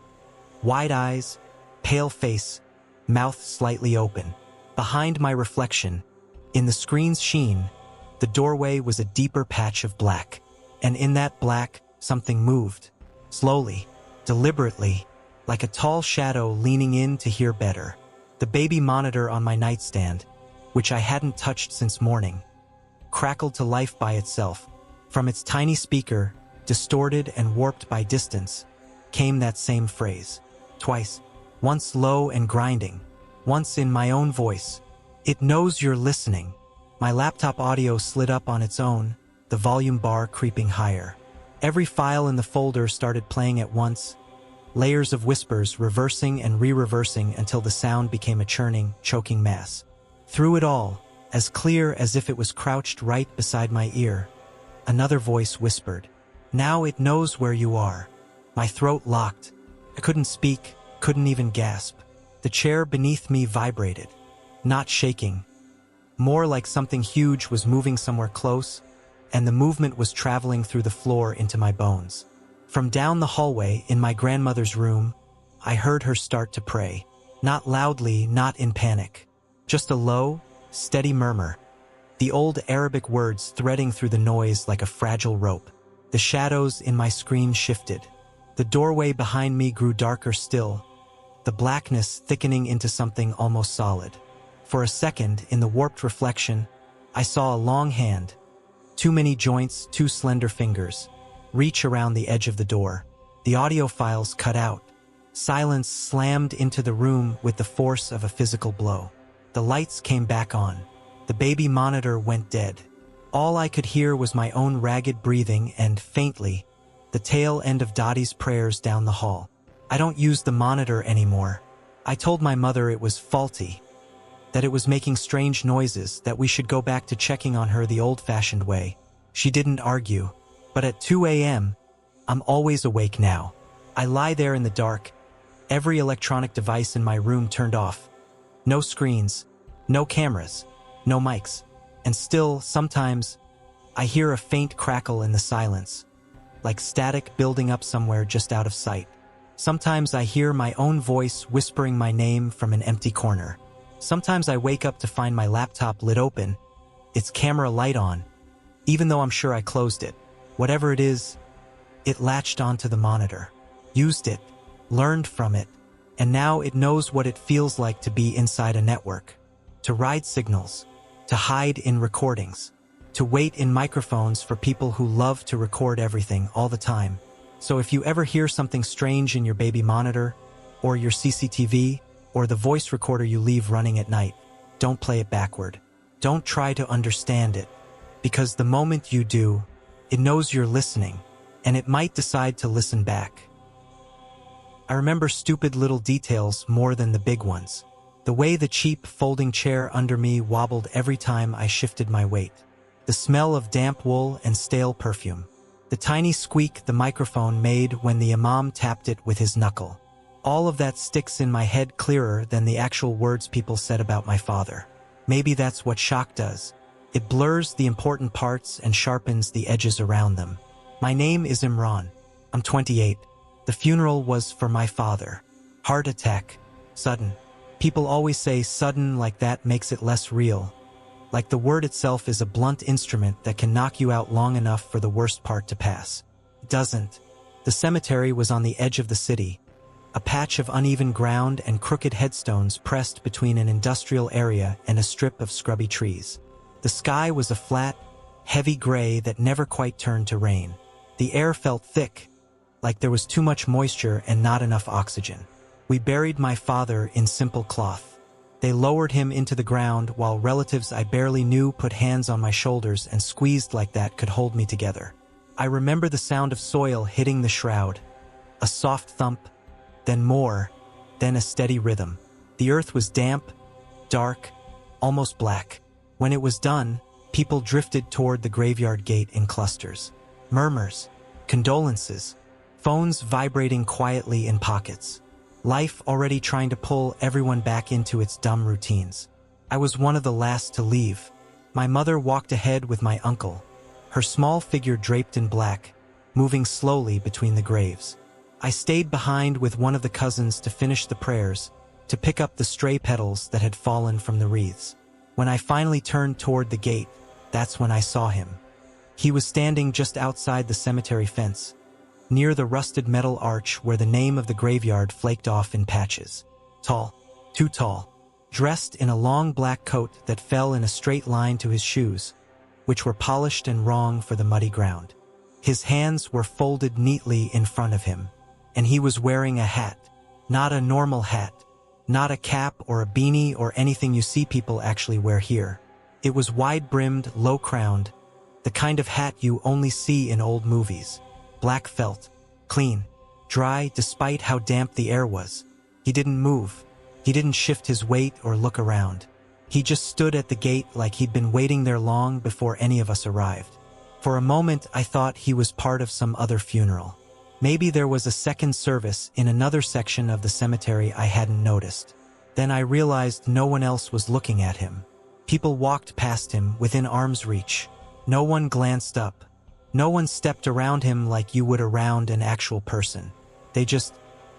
Wide eyes, pale face, mouth slightly open. Behind my reflection, in the screen's sheen, the doorway was a deeper patch of black. And in that black, something moved. Slowly, deliberately, like a tall shadow leaning in to hear better. The baby monitor on my nightstand, which I hadn't touched since morning, crackled to life by itself. From its tiny speaker, distorted and warped by distance, came that same phrase. Twice, once low and grinding, once in my own voice. It knows you're listening. My laptop audio slid up on its own, the volume bar creeping higher. Every file in the folder started playing at once, layers of whispers reversing and re-reversing until the sound became a churning, choking mass. Through it all, as clear as if it was crouched right beside my ear, another voice whispered, "Now it knows where you are." My throat locked. I couldn't speak, couldn't even gasp. The chair beneath me vibrated, not shaking, more like something huge was moving somewhere close, and the movement was traveling through the floor into my bones. From down the hallway in my grandmother's room, I heard her start to pray. Not loudly, not in panic. Just a low, steady murmur. The old Arabic words threading through the noise like a fragile rope. The shadows in my screen shifted. The doorway behind me grew darker still, the blackness thickening into something almost solid. For a second, in the warped reflection, I saw a long hand, too many joints, too slender fingers, reach around the edge of the door. The audio files cut out. Silence slammed into the room with the force of a physical blow. The lights came back on. The baby monitor went dead. All I could hear was my own ragged breathing and, faintly, the tail end of Dottie's prayers down the hall. I don't use the monitor anymore. I told my mother it was faulty, that it was making strange noises, that we should go back to checking on her the old-fashioned way. She didn't argue. But at 2 a.m., I'm always awake now. I lie there in the dark, every electronic device in my room turned off. No screens, no cameras, no mics. And still, sometimes, I hear a faint crackle in the silence, like static building up somewhere just out of sight. Sometimes I hear my own voice whispering my name from an empty corner. Sometimes I wake up to find my laptop lit open, its camera light on, even though I'm sure I closed it. Whatever it is, it latched onto the monitor, used it, learned from it, and now it knows what it feels like to be inside a network, to ride signals, to hide in recordings, to wait in microphones for people who love to record everything all the time. So if you ever hear something strange in your baby monitor, or your CCTV, or the voice recorder you leave running at night, don't play it backward. Don't try to understand it, because the moment you do, it knows you're listening, and it might decide to listen back. I remember stupid little details more than the big ones. The way the cheap folding chair under me wobbled every time I shifted my weight. The smell of damp wool and stale perfume. The tiny squeak the microphone made when the imam tapped it with his knuckle. All of that sticks in my head clearer than the actual words people said about my father. Maybe that's what shock does. It blurs the important parts and sharpens the edges around them. My name is Imran. I'm 28. The funeral was for my father. Heart attack. Sudden. People always say sudden like that makes it less real. Like the word itself is a blunt instrument that can knock you out long enough for the worst part to pass. It doesn't. The cemetery was on the edge of the city. A patch of uneven ground and crooked headstones pressed between an industrial area and a strip of scrubby trees. The sky was a flat, heavy gray that never quite turned to rain. The air felt thick, like there was too much moisture and not enough oxygen. We buried my father in simple cloth. They lowered him into the ground while relatives I barely knew put hands on my shoulders and squeezed like that could hold me together. I remember the sound of soil hitting the shroud. A soft thump, then more, then a steady rhythm. The earth was damp, dark, almost black. When it was done, people drifted toward the graveyard gate in clusters. Murmurs, condolences, phones vibrating quietly in pockets. Life already trying to pull everyone back into its dumb routines. I was one of the last to leave. My mother walked ahead with my uncle, her small figure draped in black, moving slowly between the graves. I stayed behind with one of the cousins to finish the prayers, to pick up the stray petals that had fallen from the wreaths. When I finally turned toward the gate, that's when I saw him. He was standing just outside the cemetery fence, near the rusted metal arch where the name of the graveyard flaked off in patches. Tall, too tall, dressed in a long black coat that fell in a straight line to his shoes, which were polished and wrong for the muddy ground. His hands were folded neatly in front of him, and he was wearing a hat. Not a normal hat, not a cap or a beanie or anything you see people actually wear here. It was wide-brimmed, low-crowned, the kind of hat you only see in old movies. Black felt, clean, dry despite how damp the air was. He didn't move. He didn't shift his weight or look around. He just stood at the gate like he'd been waiting there long before any of us arrived. For a moment, I thought he was part of some other funeral. Maybe there was a second service in another section of the cemetery I hadn't noticed. Then I realized no one else was looking at him. People walked past him within arm's reach. No one glanced up. No one stepped around him like you would around an actual person. They just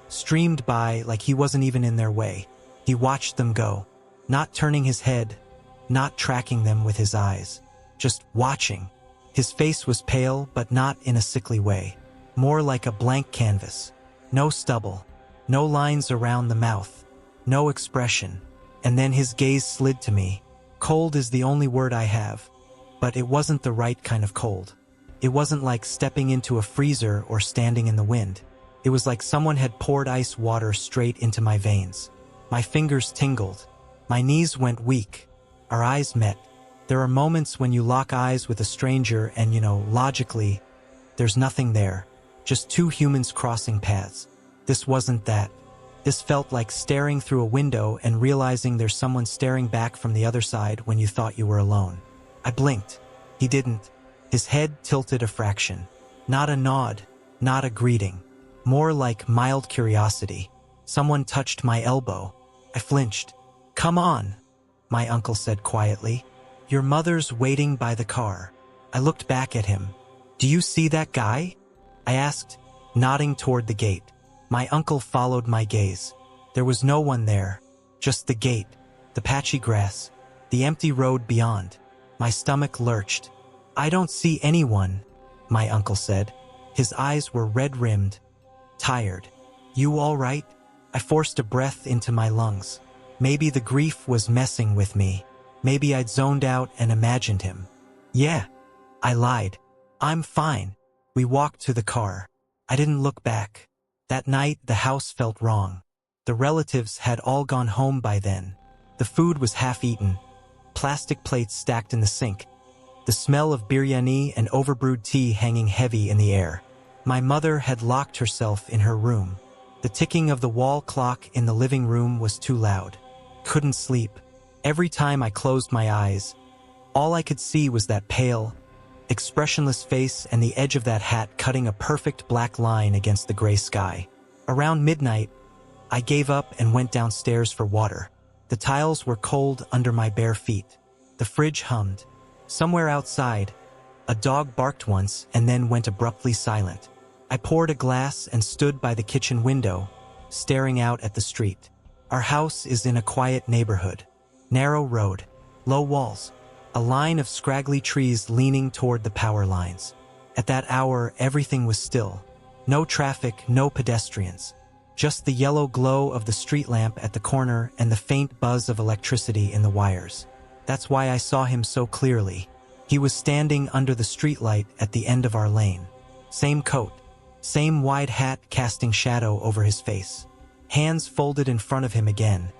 streamed by like he wasn't even in their way. He watched them go, not turning his head, not tracking them with his eyes, just watching. His face was pale, but not in a sickly way. More like a blank canvas. No stubble, no lines around the mouth, no expression. And then his gaze slid to me. Cold is the only word I have, but it wasn't the right kind of cold. It wasn't like stepping into a freezer or standing in the wind. It was like someone had poured ice water straight into my veins. My fingers tingled. My knees went weak. Our eyes met. There are moments when you lock eyes with a stranger and, logically, there's nothing there. Just two humans crossing paths. This wasn't that. This felt like staring through a window and realizing there's someone staring back from the other side when you thought you were alone. I blinked. He didn't. His head tilted a fraction. Not a nod, not a greeting. More like mild curiosity. Someone touched my elbow. I flinched. "Come on," my uncle said quietly. "Your mother's waiting by the car." I looked back at him. "Do you see that guy?" I asked, nodding toward the gate. My uncle followed my gaze. There was no one there. Just the gate, the patchy grass, the empty road beyond. My stomach lurched. "I don't see anyone," my uncle said. His eyes were red-rimmed, tired. "You all right?" I forced a breath into my lungs. Maybe the grief was messing with me. Maybe I'd zoned out and imagined him. Yeah, I lied. I'm fine. We walked to the car. I didn't look back. That night, the house felt wrong. The relatives had all gone home by then. The food was half-eaten, plastic plates stacked in the sink, the smell of biryani and overbrewed tea hanging heavy in the air. My mother had locked herself in her room. The ticking of the wall clock in the living room was too loud. Couldn't sleep. Every time I closed my eyes, all I could see was that pale, expressionless face and the edge of that hat cutting a perfect black line against the gray sky. Around midnight, I gave up and went downstairs for water. The tiles were cold under my bare feet. The fridge hummed. Somewhere outside, a dog barked once and then went abruptly silent. I poured a glass and stood by the kitchen window, staring out at the street. Our house is in a quiet neighborhood. Narrow road, low walls, a line of scraggly trees leaning toward the power lines. At that hour, everything was still. No traffic, no pedestrians. Just the yellow glow of the street lamp at the corner and the faint buzz of electricity in the wires. That's why I saw him so clearly. He was standing under the streetlight at the end of our lane. Same coat, same wide hat casting shadow over his face. Hands folded in front of him again,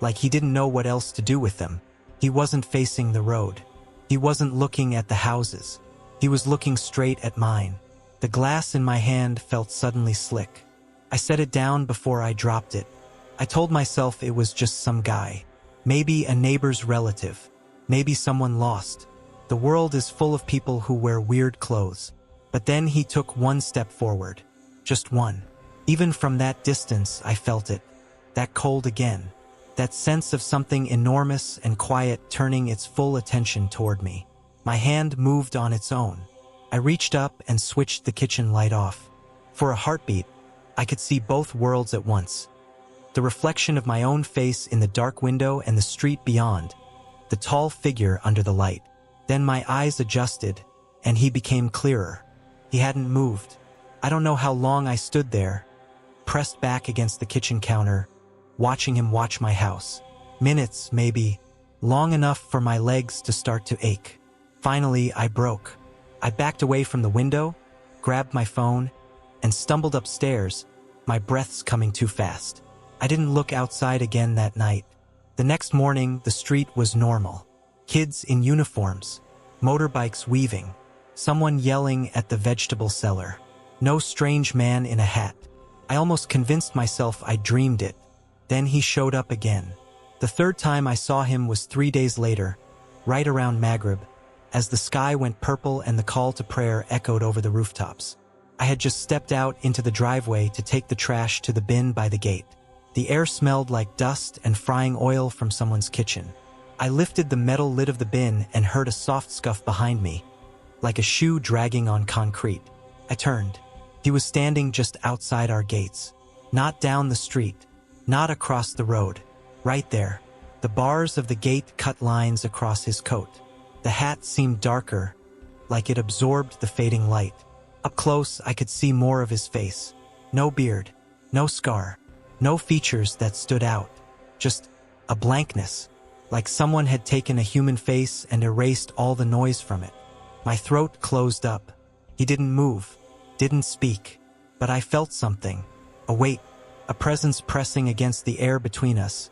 like he didn't know what else to do with them. He wasn't facing the road. He wasn't looking at the houses. He was looking straight at mine. The glass in my hand felt suddenly slick. I set it down before I dropped it. I told myself it was just some guy. Maybe a neighbor's relative. Maybe someone lost. The world is full of people who wear weird clothes. But then he took one step forward. Just one. Even from that distance, I felt it. That cold again. That sense of something enormous and quiet turning its full attention toward me. My hand moved on its own. I reached up and switched the kitchen light off. For a heartbeat, I could see both worlds at once. The reflection of my own face in the dark window and the street beyond. The tall figure under the light. Then my eyes adjusted, and he became clearer. He hadn't moved. I don't know how long I stood there, pressed back against the kitchen counter, watching him watch my house. Minutes, maybe, long enough for my legs to start to ache. Finally, I broke. I backed away from the window, grabbed my phone, and stumbled upstairs, my breaths coming too fast. I didn't look outside again that night. The next morning, the street was normal. Kids in uniforms, motorbikes weaving, someone yelling at the vegetable seller. No strange man in a hat. I almost convinced myself I dreamed it. Then he showed up again. The third time I saw him was 3 days later, right around Maghrib, as the sky went purple and the call to prayer echoed over the rooftops. I had just stepped out into the driveway to take the trash to the bin by the gate. The air smelled like dust and frying oil from someone's kitchen. I lifted the metal lid of the bin and heard a soft scuff behind me, like a shoe dragging on concrete. I turned. He was standing just outside our gates. Not down the street, not across the road. Right there. The bars of the gate cut lines across his coat. The hat seemed darker, like it absorbed the fading light. Up close, I could see more of his face. No beard, no scar, no features that stood out. Just a blankness, like someone had taken a human face and erased all the noise from it. My throat closed up. He didn't move, didn't speak, but I felt something. A weight, a presence pressing against the air between us.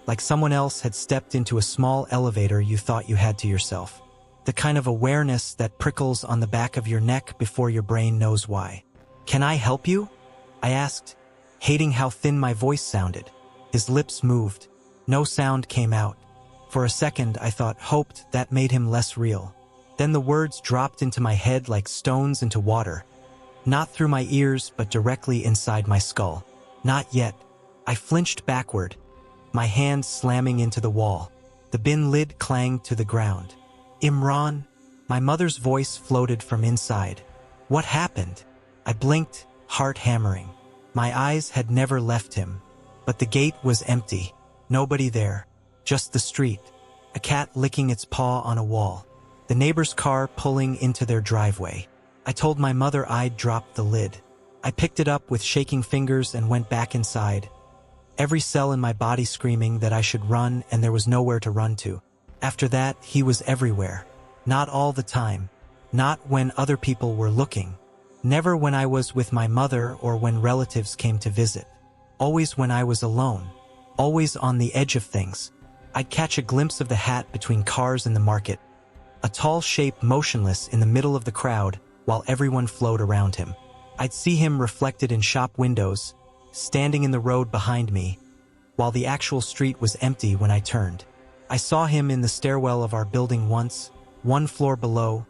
Like someone else had stepped into a small elevator you thought you had to yourself. The kind of awareness that prickles on the back of your neck before your brain knows why. "Can I help you?" I asked, hating how thin my voice sounded. His lips moved. No sound came out. For a second, I hoped that made him less real. Then the words dropped into my head like stones into water. Not through my ears, but directly inside my skull. Not yet. I flinched backward, my hand slamming into the wall. The bin lid clanged to the ground. "Imran?" My mother's voice floated from inside. "What happened?" I blinked, heart hammering. My eyes had never left him. But the gate was empty. Nobody there. Just the street. A cat licking its paw on a wall. The neighbor's car pulling into their driveway. I told my mother I'd dropped the lid. I picked it up with shaking fingers and went back inside. Every cell in my body screaming that I should run, and there was nowhere to run to. After that, he was everywhere. Not all the time. Not when other people were looking. Never when I was with my mother or when relatives came to visit. Always when I was alone. Always on the edge of things. I'd catch a glimpse of the hat between cars in the market. A tall shape motionless in the middle of the crowd while everyone flowed around him. I'd see him reflected in shop windows, standing in the road behind me, while the actual street was empty when I turned. I saw him in the stairwell of our building once, one floor below,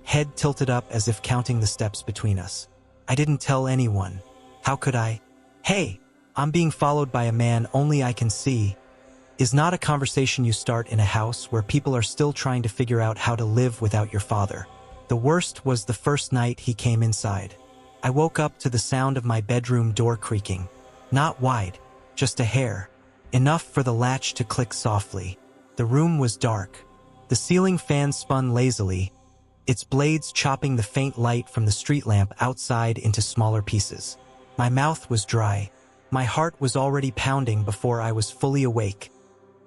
head tilted up as if counting the steps between us. I didn't tell anyone. How could I? Hey, I'm being followed by a man only I can see, is not a conversation you start in a house where people are still trying to figure out how to live without your father. The worst was the first night he came inside. I woke up to the sound of my bedroom door creaking. Not wide, just a hair. Enough for the latch to click softly. The room was dark. The ceiling fan spun lazily, its blades chopping the faint light from the street lamp outside into smaller pieces. My mouth was dry. My heart was already pounding before I was fully awake.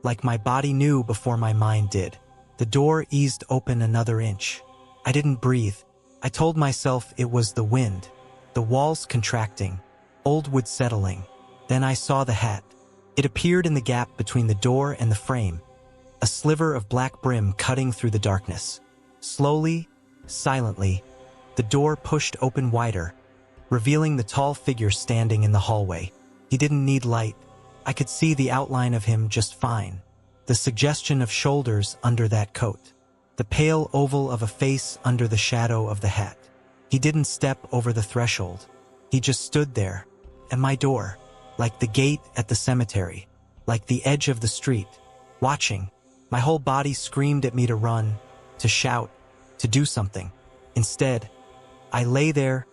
Like my body knew before my mind did. The door eased open another inch. I didn't breathe. I told myself it was the wind. The walls contracting. Old wood settling. Then I saw the hat. It appeared in the gap between the door and the frame. A sliver of black brim cutting through the darkness. Slowly, silently, the door pushed open wider, revealing the tall figure standing in the hallway. He didn't need light. I could see the outline of him just fine. The suggestion of shoulders under that coat. The pale oval of a face under the shadow of the hat. He didn't step over the threshold. He just stood there, at my door, like the gate at the cemetery, like the edge of the street, watching. My whole body screamed at me to run, to shout, to do something. Instead, I lay there,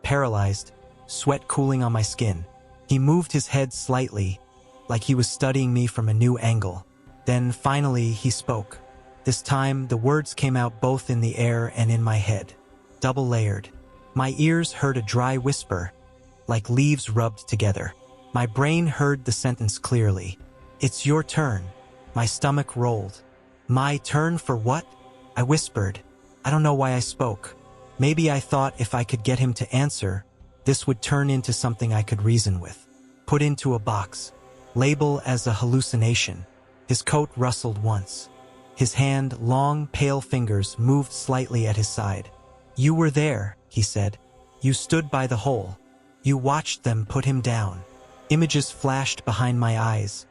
paralyzed, sweat cooling on my skin. He moved his head slightly, like he was studying me from a new angle. Then finally he spoke. This time the words came out both in the air and in my head, double layered. My ears heard a dry whisper, like leaves rubbed together. My brain heard the sentence clearly. It's your turn. My stomach rolled. My turn for what? I whispered. I don't know why I spoke. Maybe I thought if I could get him to answer, this would turn into something I could reason with. Put into a box. Label as a hallucination. His coat rustled once. His hand, long, pale fingers moved slightly at his side. You were there, he said. You stood by the hole. You watched them put him down. Images flashed behind my eyes.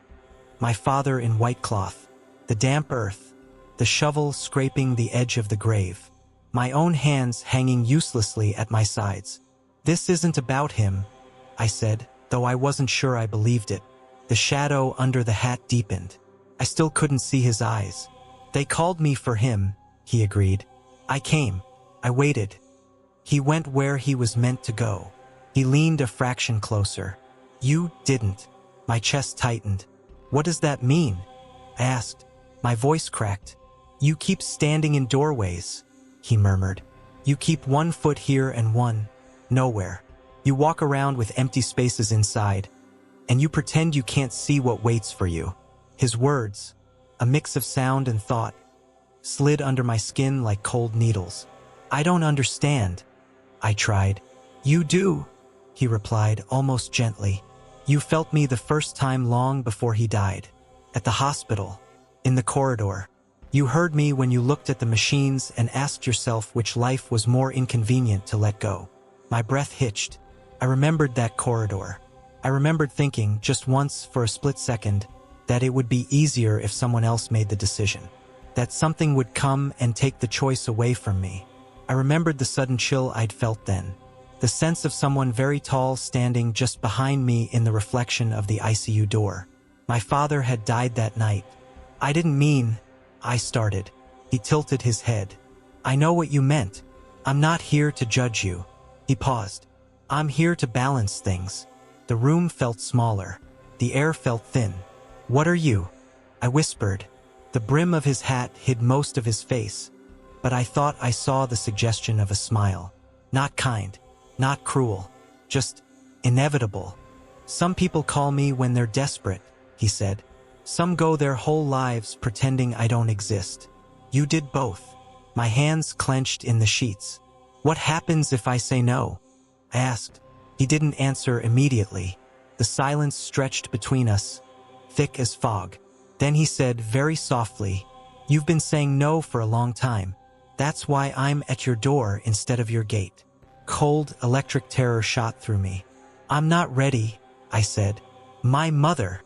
My father in white cloth. The damp earth. The shovel scraping the edge of the grave. My own hands hanging uselessly at my sides. This isn't about him, I said, though I wasn't sure I believed it. The shadow under the hat deepened. I still couldn't see his eyes. They called me for him, he agreed. I came. I waited. He went where he was meant to go. He leaned a fraction closer. You didn't. My chest tightened. What does that mean? I asked. My voice cracked. You keep standing in doorways, he murmured. You keep one foot here and one nowhere. You walk around with empty spaces inside, and you pretend you can't see what waits for you. His words, a mix of sound and thought, slid under my skin like cold needles. I don't understand, I tried. You do, he replied almost gently. You felt me the first time long before he died. At the hospital, in the corridor. You heard me when you looked at the machines and asked yourself which life was more inconvenient to let go. My breath hitched. I remembered that corridor. I remembered thinking, just once for a split second, that it would be easier if someone else made the decision. That something would come and take the choice away from me. I remembered the sudden chill I'd felt then. The sense of someone very tall standing just behind me in the reflection of the ICU door. My father had died that night. I didn't mean, I started. He tilted his head. I know what you meant. I'm not here to judge you. He paused. I'm here to balance things. The room felt smaller. The air felt thin. What are you? I whispered. The brim of his hat hid most of his face, but I thought I saw the suggestion of a smile. Not kind, not cruel, just inevitable. Some people call me when they're desperate, he said. Some go their whole lives pretending I don't exist. You did both. My hands clenched in the sheets. "What happens if I say no?" I asked. He didn't answer immediately. The silence stretched between us, thick as fog. Then he said very softly, "You've been saying no for a long time. That's why I'm at your door instead of your gate." Cold, electric terror shot through me. "I'm not ready," I said. "My mother."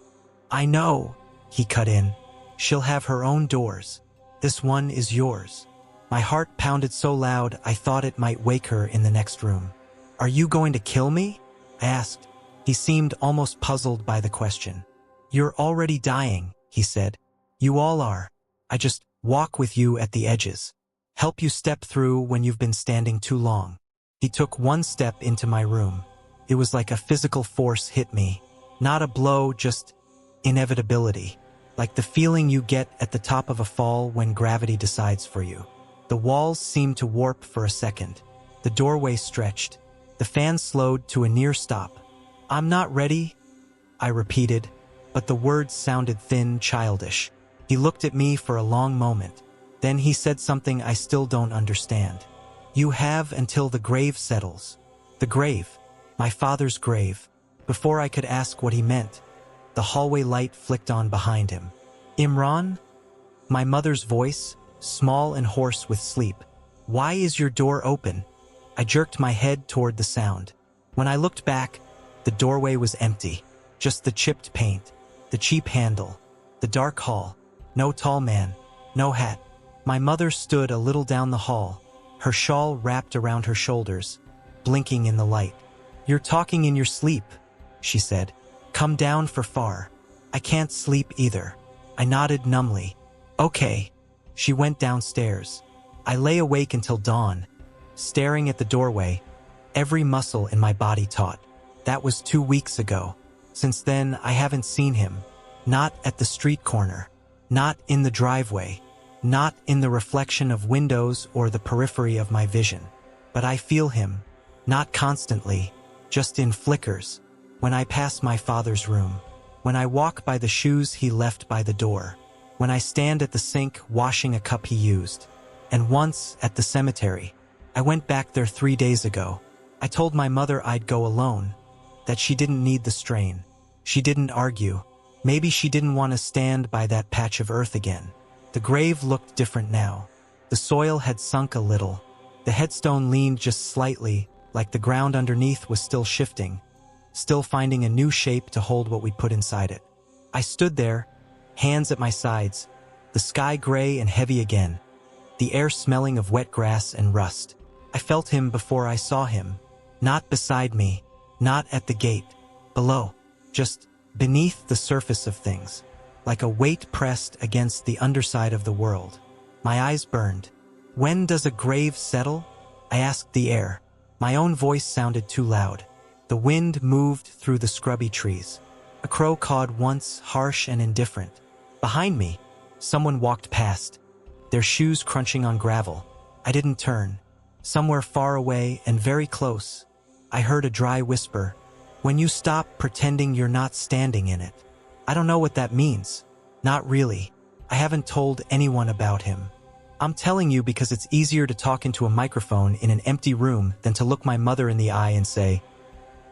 "I know," he cut in. "She'll have her own doors. This one is yours." My heart pounded so loud I thought it might wake her in the next room. "Are you going to kill me?" I asked. He seemed almost puzzled by the question. "You're already dying," he said. "You all are. I just walk with you at the edges. Help you step through when you've been standing too long." He took one step into my room. It was like a physical force hit me. Not a blow, just inevitability. Like the feeling you get at the top of a fall when gravity decides for you. The walls seemed to warp for a second. The doorway stretched. The fan slowed to a near stop. "I'm not ready," I repeated, but the words sounded thin, childish. He looked at me for a long moment. Then he said something I still don't understand. "You have until the grave settles." The grave. My father's grave. Before I could ask what he meant, the hallway light flicked on behind him. "Imran?" My mother's voice, small and hoarse with sleep. "Why is your door open?" I jerked my head toward the sound. When I looked back, the doorway was empty. Just the chipped paint, the cheap handle, the dark hall. No tall man, no hat. My mother stood a little down the hall, her shawl wrapped around her shoulders, blinking in the light. "You're talking in your sleep," she said. "Come down for far." "I can't sleep either." I nodded numbly. "Okay." She went downstairs. I lay awake until dawn, staring at the doorway, every muscle in my body taut. That was 2 weeks ago. Since then, I haven't seen him. Not at the street corner. Not in the driveway. Not in the reflection of windows or the periphery of my vision. But I feel him. Not constantly, just in flickers. When I pass my father's room. When I walk by the shoes he left by the door. When I stand at the sink washing a cup he used. And once, at the cemetery. I went back there 3 days ago. I told my mother I'd go alone. That she didn't need the strain. She didn't argue. Maybe she didn't want to stand by that patch of earth again. The grave looked different now. The soil had sunk a little. The headstone leaned just slightly, like the ground underneath was still shifting, still finding a new shape to hold what we'd put inside it. I stood there, hands at my sides, the sky gray and heavy again, the air smelling of wet grass and rust. I felt him before I saw him, not beside me, not at the gate, below, just beneath the surface of things, like a weight pressed against the underside of the world. My eyes burned. "When does a grave settle?" I asked the air. My own voice sounded too loud. The wind moved through the scrubby trees. A crow cawed once, harsh and indifferent. Behind me, someone walked past, their shoes crunching on gravel. I didn't turn. Somewhere far away and very close, I heard a dry whisper, "When you stop pretending you're not standing in it." I don't know what that means. Not really. I haven't told anyone about him. I'm telling you because it's easier to talk into a microphone in an empty room than to look my mother in the eye and say,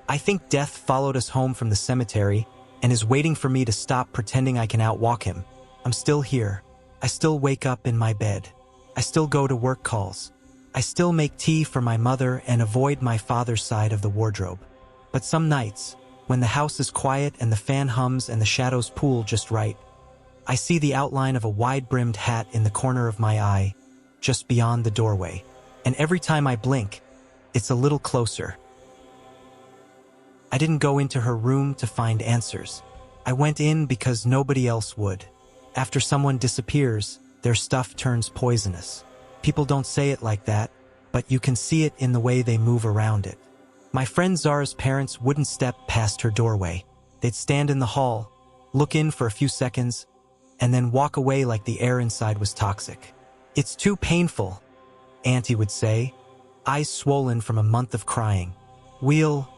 "I think death followed us home from the cemetery and is waiting for me to stop pretending I can outwalk him. I'm still here. I still wake up in my bed. I still go to work calls. I still make tea for my mother and avoid my father's side of the wardrobe. But some nights, when the house is quiet and the fan hums and the shadows pool just right, I see the outline of a wide-brimmed hat in the corner of my eye, just beyond the doorway. And every time I blink, it's a little closer. I didn't go into her room to find answers. I went in because nobody else would. After someone disappears, their stuff turns poisonous. People don't say it like that, but you can see it in the way they move around it. My friend Zara's parents wouldn't step past her doorway. They'd stand in the hall, look in for a few seconds, and then walk away like the air inside was toxic. "It's too painful," Auntie would say, eyes swollen from a month of crying. "We'll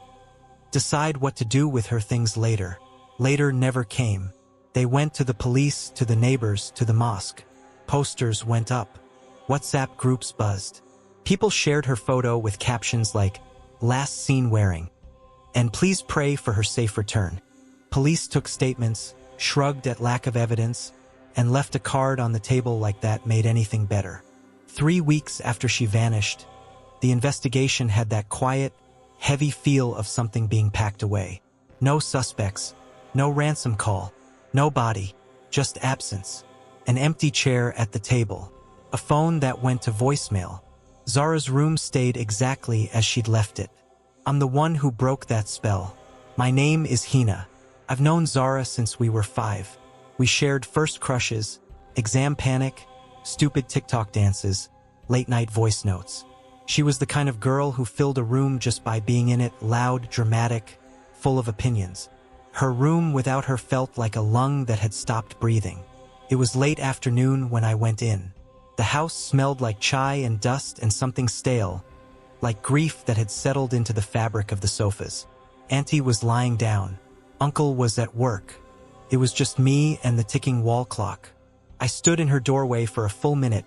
decide what to do with her things later." Later never came. They went to the police, to the neighbors, to the mosque. Posters went up. WhatsApp groups buzzed. People shared her photo with captions like, "Last seen wearing," and "Please pray for her safe return." Police took statements, shrugged at lack of evidence, and left a card on the table like that made anything better. 3 weeks after she vanished, the investigation had that quiet, heavy feel of something being packed away. No suspects, no ransom call, no body, just absence. An empty chair at the table, a phone that went to voicemail. Zara's room stayed exactly as she'd left it. I'm the one who broke that spell. My name is Hina. I've known Zara since we were 5. We shared first crushes, exam panic, stupid TikTok dances, late-night voice notes. She was the kind of girl who filled a room just by being in it, loud, dramatic, full of opinions. Her room without her felt like a lung that had stopped breathing. It was late afternoon when I went in. The house smelled like chai and dust and something stale, like grief that had settled into the fabric of the sofas. Auntie was lying down. Uncle was at work. It was just me and the ticking wall clock. I stood in her doorway for a full minute,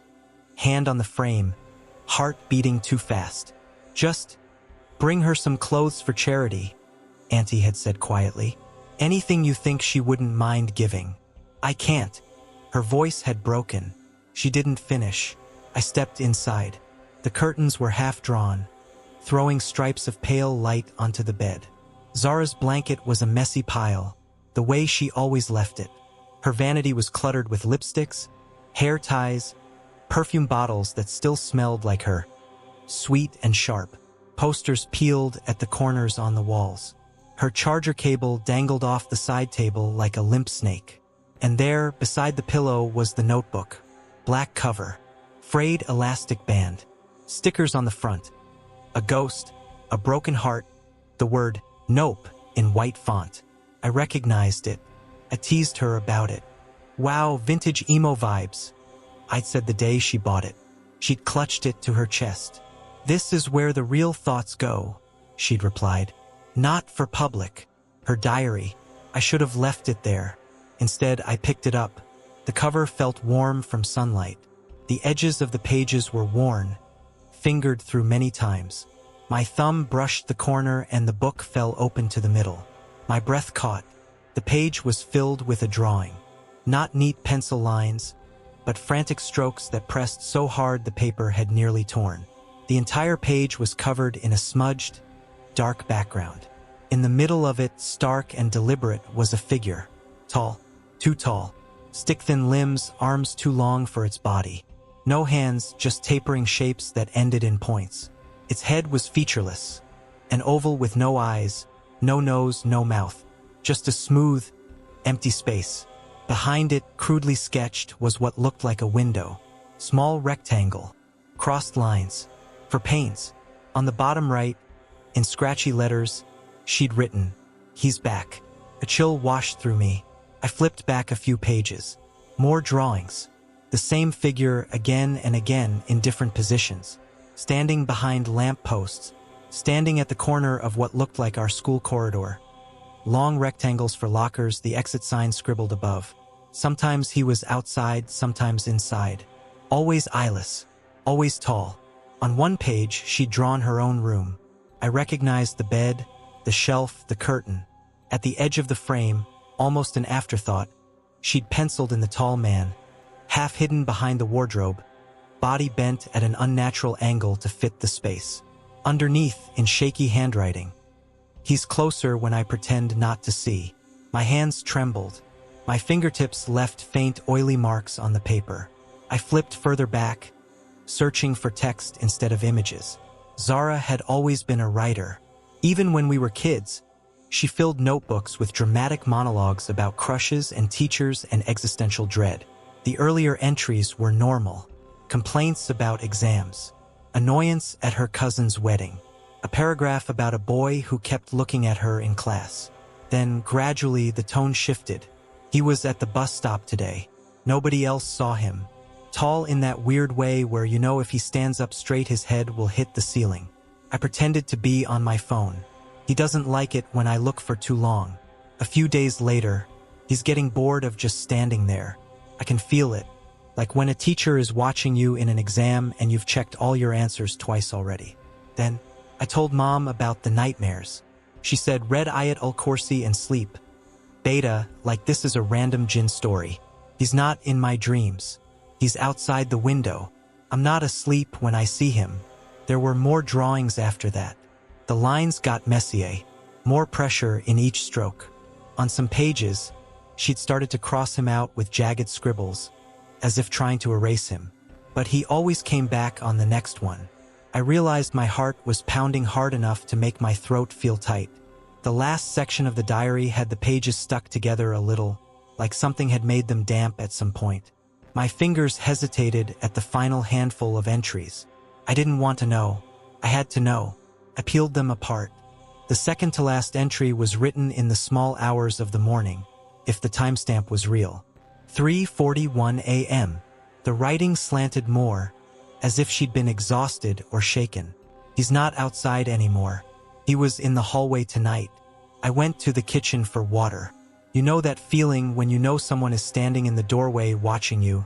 hand on the frame, heart beating too fast. "Just bring her some clothes for charity," Auntie had said quietly. "Anything you think she wouldn't mind giving." "I can't." Her voice had broken. She didn't finish. I stepped inside. The curtains were half drawn, throwing stripes of pale light onto the bed. Zara's blanket was a messy pile, the way she always left it. Her vanity was cluttered with lipsticks, hair ties, perfume bottles that still smelled like her, sweet and sharp. Posters peeled at the corners on the walls. Her charger cable dangled off the side table like a limp snake. And there, beside the pillow, was the notebook. Black cover, frayed elastic band, stickers on the front, a ghost, a broken heart, the word "Nope" in white font. I recognized it. I teased her about it. "Wow, vintage emo vibes," I'd said the day she bought it. She'd clutched it to her chest. "This is where the real thoughts go," she'd replied. "Not for public." Her diary. I should have left it there. Instead, I picked it up. The cover felt warm from sunlight. The edges of the pages were worn, fingered through many times. My thumb brushed the corner and the book fell open to the middle. My breath caught. The page was filled with a drawing. Not neat pencil lines, but frantic strokes that pressed so hard the paper had nearly torn. The entire page was covered in a smudged, dark background. In the middle of it, stark and deliberate, was a figure. Tall, too tall. Stick-thin limbs, arms too long for its body. No hands, just tapering shapes that ended in points. Its head was featureless, an oval with no eyes, no nose, no mouth. Just a smooth, empty space. Behind it, crudely sketched, was what looked like a window. Small rectangle, crossed lines, for pains. On the bottom right, in scratchy letters, she'd written, "He's back." A chill washed through me. I flipped back a few pages. More drawings. The same figure again and again in different positions. Standing behind lamp posts. Standing at the corner of what looked like our school corridor. Long rectangles for lockers, the exit sign scribbled above. Sometimes he was outside, sometimes inside. Always eyeless. Always tall. On one page, she'd drawn her own room. I recognized the bed, the shelf, the curtain. At the edge of the frame, almost an afterthought, she'd penciled in the tall man, half hidden behind the wardrobe, body bent at an unnatural angle to fit the space. Underneath, in shaky handwriting, "He's closer when I pretend not to see." My hands trembled. My fingertips left faint, oily marks on the paper. I flipped further back, searching for text instead of images. Zara had always been a writer. Even when we were kids, she filled notebooks with dramatic monologues about crushes and teachers and existential dread. The earlier entries were normal. Complaints about exams. Annoyance at her cousin's wedding. A paragraph about a boy who kept looking at her in class. Then, gradually, the tone shifted. He was at the bus stop today. Nobody else saw him. Tall in that weird way where you know if he stands up straight his head will hit the ceiling. I pretended to be on my phone. He doesn't like it when I look for too long. A few days later, he's getting bored of just standing there. I can feel it. Like when a teacher is watching you in an exam and you've checked all your answers twice already. Then, I told Mom about the nightmares. She said, read Ayat al-Kursi and sleep. Beta, like this is a random jinn story. He's not in my dreams. He's outside the window. I'm not asleep when I see him. There were more drawings after that. The lines got messier. More pressure in each stroke. On some pages, she'd started to cross him out with jagged scribbles, as if trying to erase him. But he always came back on the next one. I realized my heart was pounding hard enough to make my throat feel tight. The last section of the diary had the pages stuck together a little, like something had made them damp at some point. My fingers hesitated at the final handful of entries. I didn't want to know. I had to know. I peeled them apart. The second to last entry was written in the small hours of the morning, if the timestamp was real. 3:41 a.m. The writing slanted more, as if she'd been exhausted or shaken. He's not outside anymore. He was in the hallway tonight. I went to the kitchen for water. You know that feeling when you know someone is standing in the doorway watching you,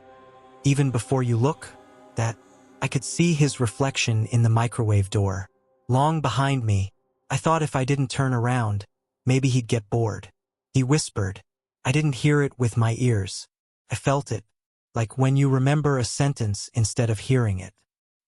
even before you look? That I could see his reflection in the microwave door. Long behind me. I thought if I didn't turn around, maybe he'd get bored. He whispered. I didn't hear it with my ears. I felt it, like when you remember a sentence instead of hearing it.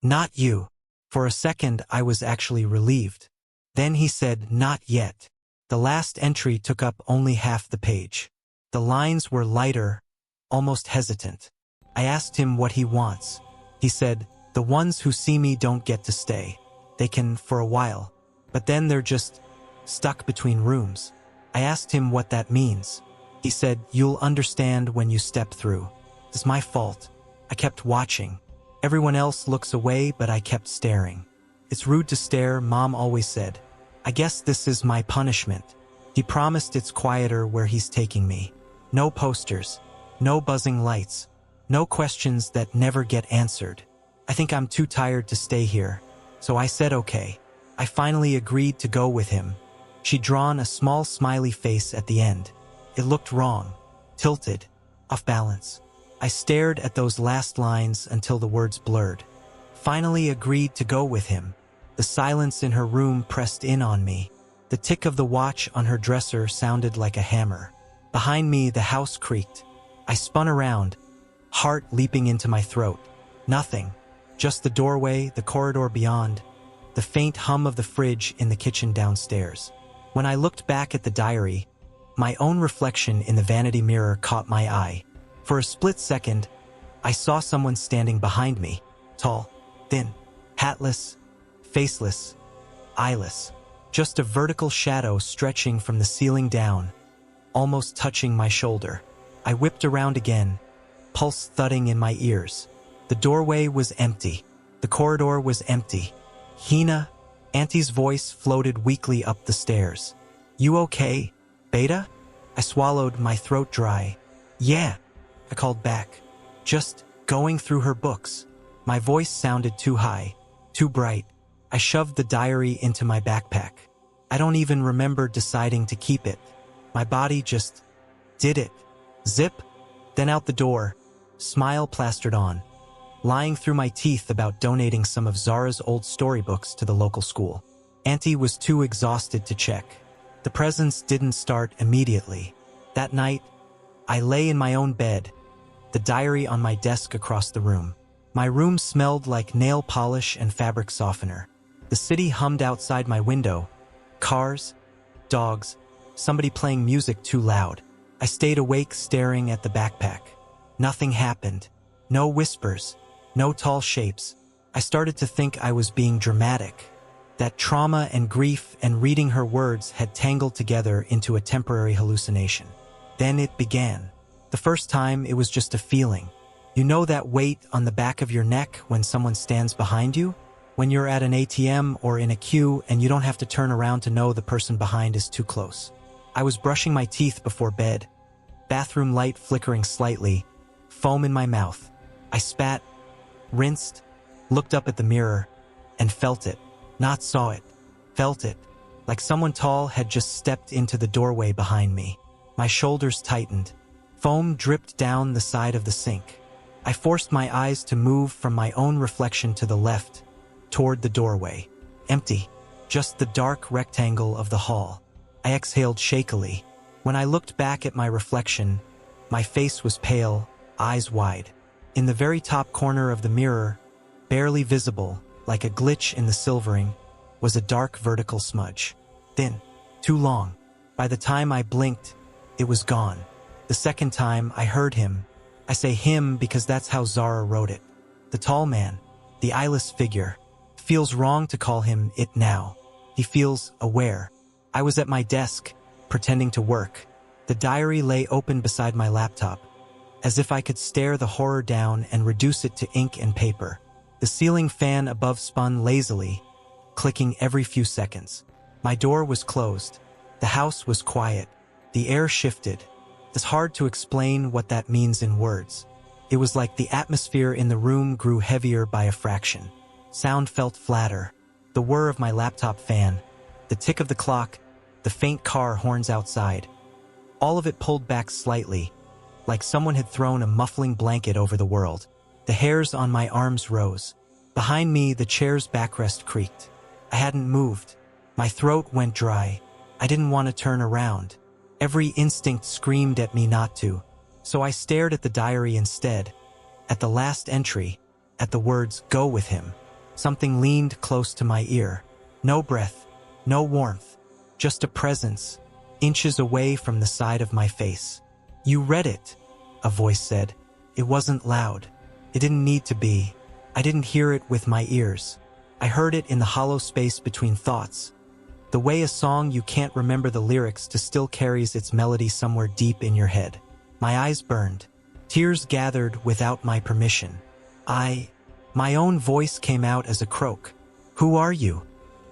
Not you. For a second I was actually relieved. Then he said, not yet. The last entry took up only half the page. The lines were lighter, almost hesitant. I asked him what he wants. He said, the ones who see me don't get to stay. They can for a while, but then they're just stuck between rooms. I asked him what that means. He said, you'll understand when you step through. It's my fault. I kept watching. Everyone else looks away, but I kept staring. It's rude to stare, Mom always said. I guess this is my punishment. He promised it's quieter where he's taking me. No posters. No buzzing lights. No questions that never get answered. I think I'm too tired to stay here. So I said okay. I finally agreed to go with him. She'd drawn a small smiley face at the end. It looked wrong. Tilted. Off balance. I stared at those last lines until the words blurred. Finally agreed to go with him. The silence in her room pressed in on me. The tick of the watch on her dresser sounded like a hammer. Behind me, the house creaked. I spun around, heart leaping into my throat. Nothing. Just the doorway, the corridor beyond, the faint hum of the fridge in the kitchen downstairs. When I looked back at the diary, my own reflection in the vanity mirror caught my eye. For a split second, I saw someone standing behind me. Tall, thin, hatless, faceless, eyeless. Just a vertical shadow stretching from the ceiling down, almost touching my shoulder. I whipped around again, pulse thudding in my ears. The doorway was empty. The corridor was empty. Hina, Auntie's voice floated weakly up the stairs. You okay, Beta? I swallowed, my throat dry. Yeah, I called back. Just going through her books. My voice sounded too high, too bright. I shoved the diary into my backpack. I don't even remember deciding to keep it. My body just did it. Zip, then out the door, smile plastered on. Lying through my teeth about donating some of Zara's old storybooks to the local school. Auntie was too exhausted to check. The presents didn't start immediately. That night, I lay in my own bed, the diary on my desk across the room. My room smelled like nail polish and fabric softener. The city hummed outside my window. Cars, dogs, somebody playing music too loud. I stayed awake staring at the backpack. Nothing happened. No whispers. No tall shapes. I started to think I was being dramatic. That trauma and grief and reading her words had tangled together into a temporary hallucination. Then it began. The first time it was just a feeling. You know that weight on the back of your neck when someone stands behind you? When you're at an ATM or in a queue and you don't have to turn around to know the person behind is too close. I was brushing my teeth before bed. Bathroom light flickering slightly. Foam in my mouth. I spat, rinsed, looked up at the mirror, and felt it. Not saw it. Felt it. Like someone tall had just stepped into the doorway behind me. My shoulders tightened. Foam dripped down the side of the sink. I forced my eyes to move from my own reflection to the left, toward the doorway. Empty. Just the dark rectangle of the hall. I exhaled shakily. When I looked back at my reflection, my face was pale, eyes wide. In the very top corner of the mirror, barely visible, like a glitch in the silvering, was a dark vertical smudge. Thin. Too long. By the time I blinked, it was gone. The second time I heard him. I say him because that's how Zara wrote it. The tall man, the eyeless figure. Feels wrong to call him it now. He feels aware. I was at my desk, pretending to work. The diary lay open beside my laptop, as if I could stare the horror down and reduce it to ink and paper. The ceiling fan above spun lazily, clicking every few seconds. My door was closed. The house was quiet. The air shifted. It's hard to explain what that means in words. It was like the atmosphere in the room grew heavier by a fraction. Sound felt flatter. The whir of my laptop fan, the tick of the clock, the faint car horns outside. All of it pulled back slightly, like someone had thrown a muffling blanket over the world. The hairs on my arms rose. Behind me, the chair's backrest creaked. I hadn't moved. My throat went dry. I didn't want to turn around. Every instinct screamed at me not to. So I stared at the diary instead. At the last entry. At the words, "Go with him." Something leaned close to my ear. No breath. No warmth. Just a presence, inches away from the side of my face. "You read it," a voice said. It wasn't loud. It didn't need to be. I didn't hear it with my ears. I heard it in the hollow space between thoughts. The way a song you can't remember the lyrics to still carries its melody somewhere deep in your head. My eyes burned. Tears gathered without my permission. My own voice came out as a croak. "Who are you?"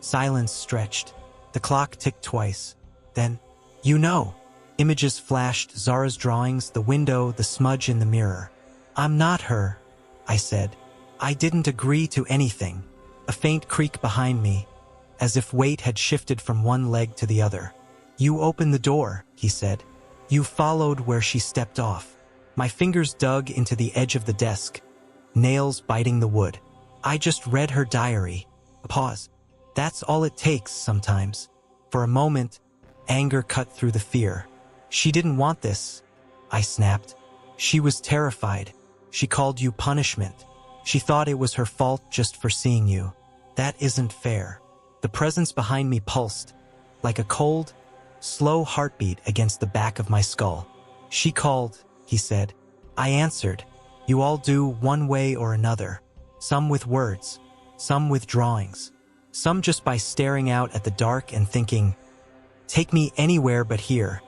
Silence stretched. The clock ticked twice. Then, "You know." Images flashed, Zara's drawings, the window, the smudge in the mirror. "I'm not her," I said. I didn't agree to anything. A faint creak behind me, as if weight had shifted from one leg to the other. "You opened the door," he said. "You followed where she stepped off." My fingers dug into the edge of the desk, nails biting the wood. "I just read her diary." A pause. That's all it takes sometimes. For a moment, anger cut through the fear. "She didn't want this," I snapped. "She was terrified. She called you punishment. She thought it was her fault just for seeing you. That isn't fair." The presence behind me pulsed, like a cold, slow heartbeat against the back of my skull. "She called," he said. I answered. "You all do one way or another. Some with words, some with drawings, some just by staring out at the dark and thinking, 'Take me anywhere but here.'"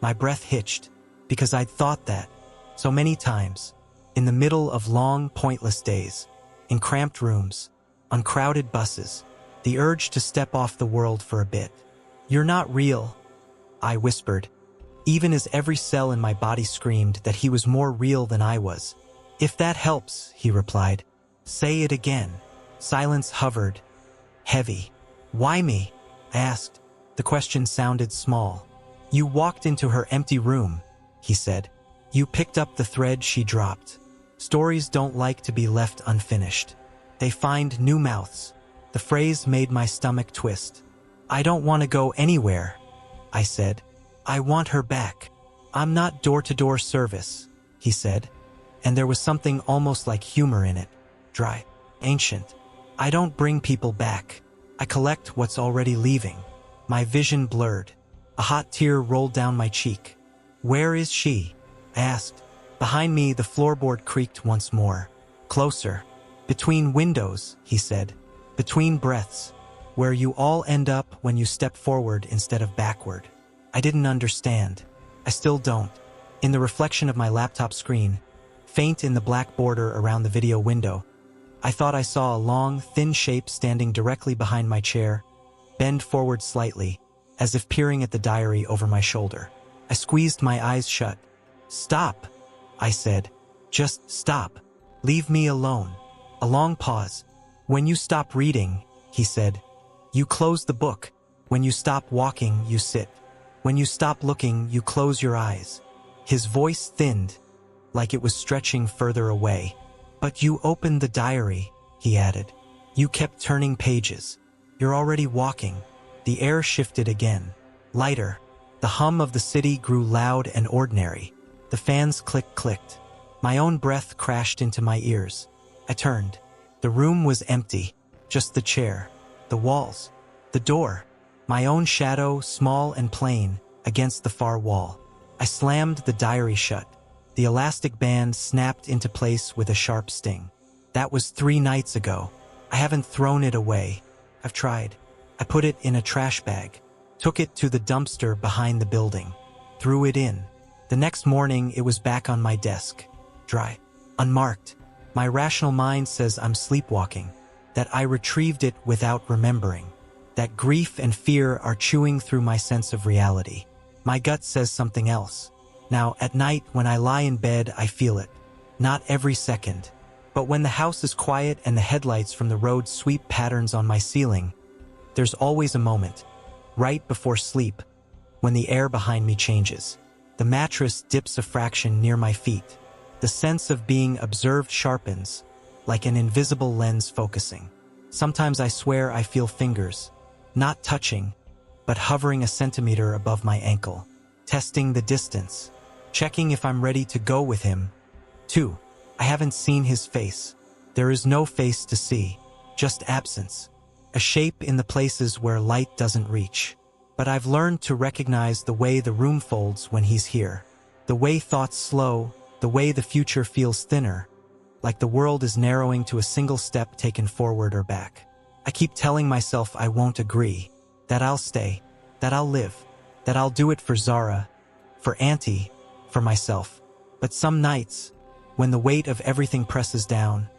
My breath hitched, because I'd thought that so many times, in the middle of long, pointless days, in cramped rooms, on crowded buses, the urge to step off the world for a bit. "You're not real," I whispered, even as every cell in my body screamed that he was more real than I was. "If that helps," he replied. "Say it again." Silence hovered, heavy. "Why me?" I asked. The question sounded small. "You walked into her empty room," he said. "You picked up the thread she dropped. Stories don't like to be left unfinished. They find new mouths." The phrase made my stomach twist. "I don't want to go anywhere," I said. "I want her back." "I'm not door-to-door service," he said, and there was something almost like humor in it. Dry, ancient. "I don't bring people back. I collect what's already leaving." My vision blurred. A hot tear rolled down my cheek. "Where is she?" I asked. Behind me, the floorboard creaked once more. Closer. "Between windows," he said. "Between breaths. Where you all end up when you step forward instead of backward." I didn't understand. I still don't. In the reflection of my laptop screen, faint in the black border around the video window, I thought I saw a long, thin shape standing directly behind my chair, bend forward slightly, as if peering at the diary over my shoulder. I squeezed my eyes shut. "Stop," I said. "Just stop. Leave me alone." A long pause. "When you stop reading," he said, "you close the book. When you stop walking, you sit. When you stop looking, you close your eyes." His voice thinned, like it was stretching further away. "But you opened the diary," he added. "You kept turning pages. You're already walking." The air shifted again, lighter. The hum of the city grew loud and ordinary. The fans clicked. My own breath crashed into my ears. I turned. The room was empty, just the chair, the walls, the door, my own shadow, small and plain, against the far wall. I slammed the diary shut. The elastic band snapped into place with a sharp sting. That was 3 nights ago. I haven't thrown it away. I've tried. I put it in a trash bag, took it to the dumpster behind the building, threw it in. The next morning, it was back on my desk, dry, unmarked. My rational mind says I'm sleepwalking, that I retrieved it without remembering, that grief and fear are chewing through my sense of reality. My gut says something else. Now, at night, when I lie in bed, I feel it. Not every second. But when the house is quiet and the headlights from the road sweep patterns on my ceiling, there's always a moment, right before sleep, when the air behind me changes. The mattress dips a fraction near my feet. The sense of being observed sharpens, like an invisible lens focusing. Sometimes I swear I feel fingers, not touching, but hovering a centimeter above my ankle, testing the distance, checking if I'm ready to go with him. 2. I haven't seen his face. There is no face to see, just absence. A shape in the places where light doesn't reach. But I've learned to recognize the way the room folds when he's here. The way thoughts slow, the way the future feels thinner, like the world is narrowing to a single step taken forward or back. I keep telling myself I won't agree, that I'll stay, that I'll live, that I'll do it for Zara, for Auntie, for myself. But some nights, when the weight of everything presses down,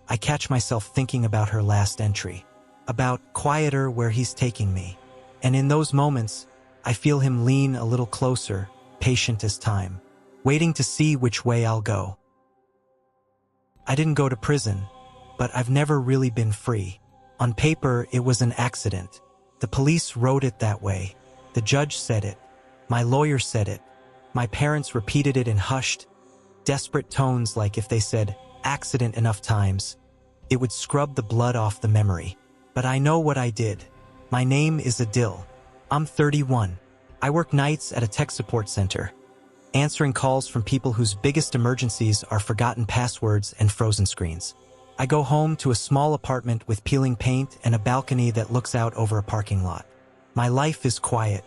I catch myself thinking about her last entry, about quieter where he's taking me. And in those moments, I feel him lean a little closer, patient as time, waiting to see which way I'll go. I didn't go to prison, but I've never really been free. On paper, it was an accident. The police wrote it that way. The judge said it. My lawyer said it. My parents repeated it in hushed, desperate tones, like if they said accident enough times, it would scrub the blood off the memory. But I know what I did. My name is Adil. I'm 31. I work nights at a tech support center, answering calls from people whose biggest emergencies are forgotten passwords and frozen screens. I go home to a small apartment with peeling paint and a balcony that looks out over a parking lot. My life is quiet,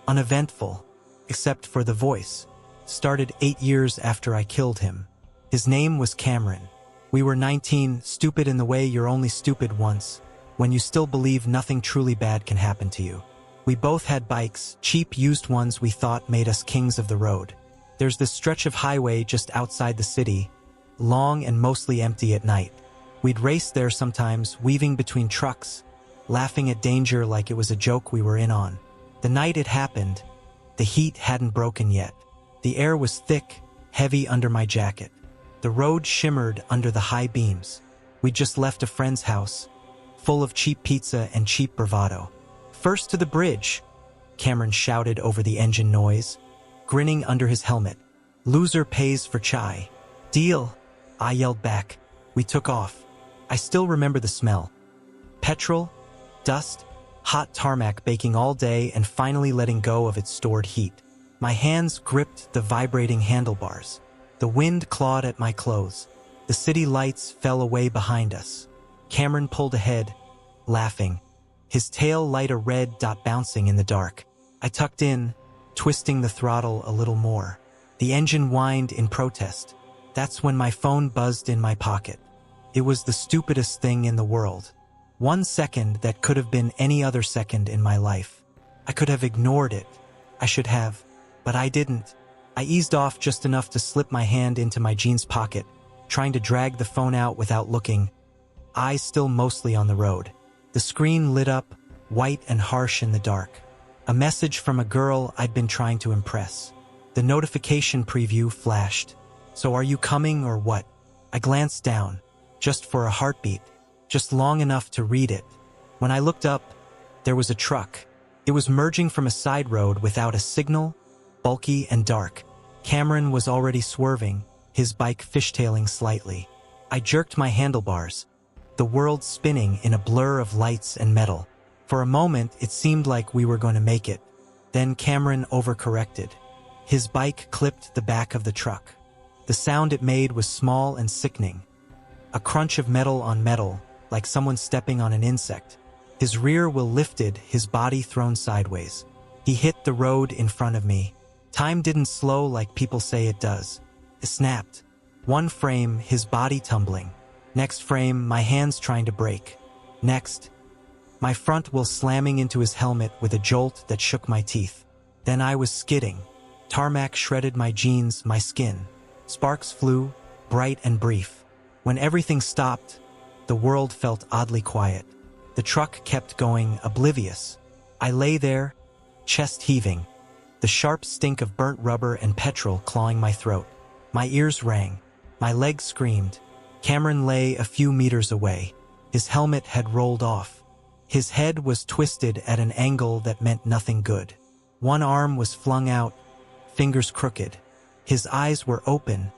uneventful, except for the voice. Started 8 years after I killed him. His name was Cameron. We were 19, stupid in the way you're only stupid once, when you still believe nothing truly bad can happen to you. We both had bikes, cheap used ones we thought made us kings of the road. There's this stretch of highway just outside the city, long and mostly empty at night. We'd race there sometimes, weaving between trucks, laughing at danger like it was a joke we were in on. The night it happened, the heat hadn't broken yet. The air was thick, heavy under my jacket. The road shimmered under the high beams. We'd just left a friend's house, full of cheap pizza and cheap bravado. "First to the bridge," Cameron shouted over the engine noise, grinning under his helmet. "Loser pays for chai." "Deal," I yelled back. We took off. I still remember the smell. Petrol, dust, hot tarmac baking all day and finally letting go of its stored heat. My hands gripped the vibrating handlebars. The wind clawed at my clothes. The city lights fell away behind us. Cameron pulled ahead, laughing, his tail light a red dot bouncing in the dark. I tucked in, twisting the throttle a little more. The engine whined in protest. That's when my phone buzzed in my pocket. It was the stupidest thing in the world. 1 second that could have been any other second in my life. I could have ignored it. I should have, but I didn't. I eased off just enough to slip my hand into my jeans pocket, trying to drag the phone out without looking, eyes still mostly on the road. The screen lit up, white and harsh in the dark. A message from a girl I'd been trying to impress. The notification preview flashed. "So are you coming or what?" I glanced down, just for a heartbeat, just long enough to read it. When I looked up, there was a truck. It was merging from a side road without a signal, bulky and dark. Cameron was already swerving, his bike fishtailing slightly. I jerked my handlebars, the world spinning in a blur of lights and metal. For a moment, it seemed like we were going to make it. Then Cameron overcorrected. His bike clipped the back of the truck. The sound it made was small and sickening. A crunch of metal on metal, like someone stepping on an insect. His rear wheel lifted, his body thrown sideways. He hit the road in front of me. Time didn't slow like people say it does. It snapped. One frame, his body tumbling. Next frame, my hands trying to brake. Next, my front wheel slamming into his helmet with a jolt that shook my teeth. Then I was skidding. Tarmac shredded my jeans, my skin. Sparks flew, bright and brief. When everything stopped, the world felt oddly quiet. The truck kept going, oblivious. I lay there, chest heaving, the sharp stink of burnt rubber and petrol clawing my throat. My ears rang. My legs screamed. Cameron lay a few meters away. His helmet had rolled off. His head was twisted at an angle that meant nothing good. One arm was flung out, fingers crooked. His eyes were open,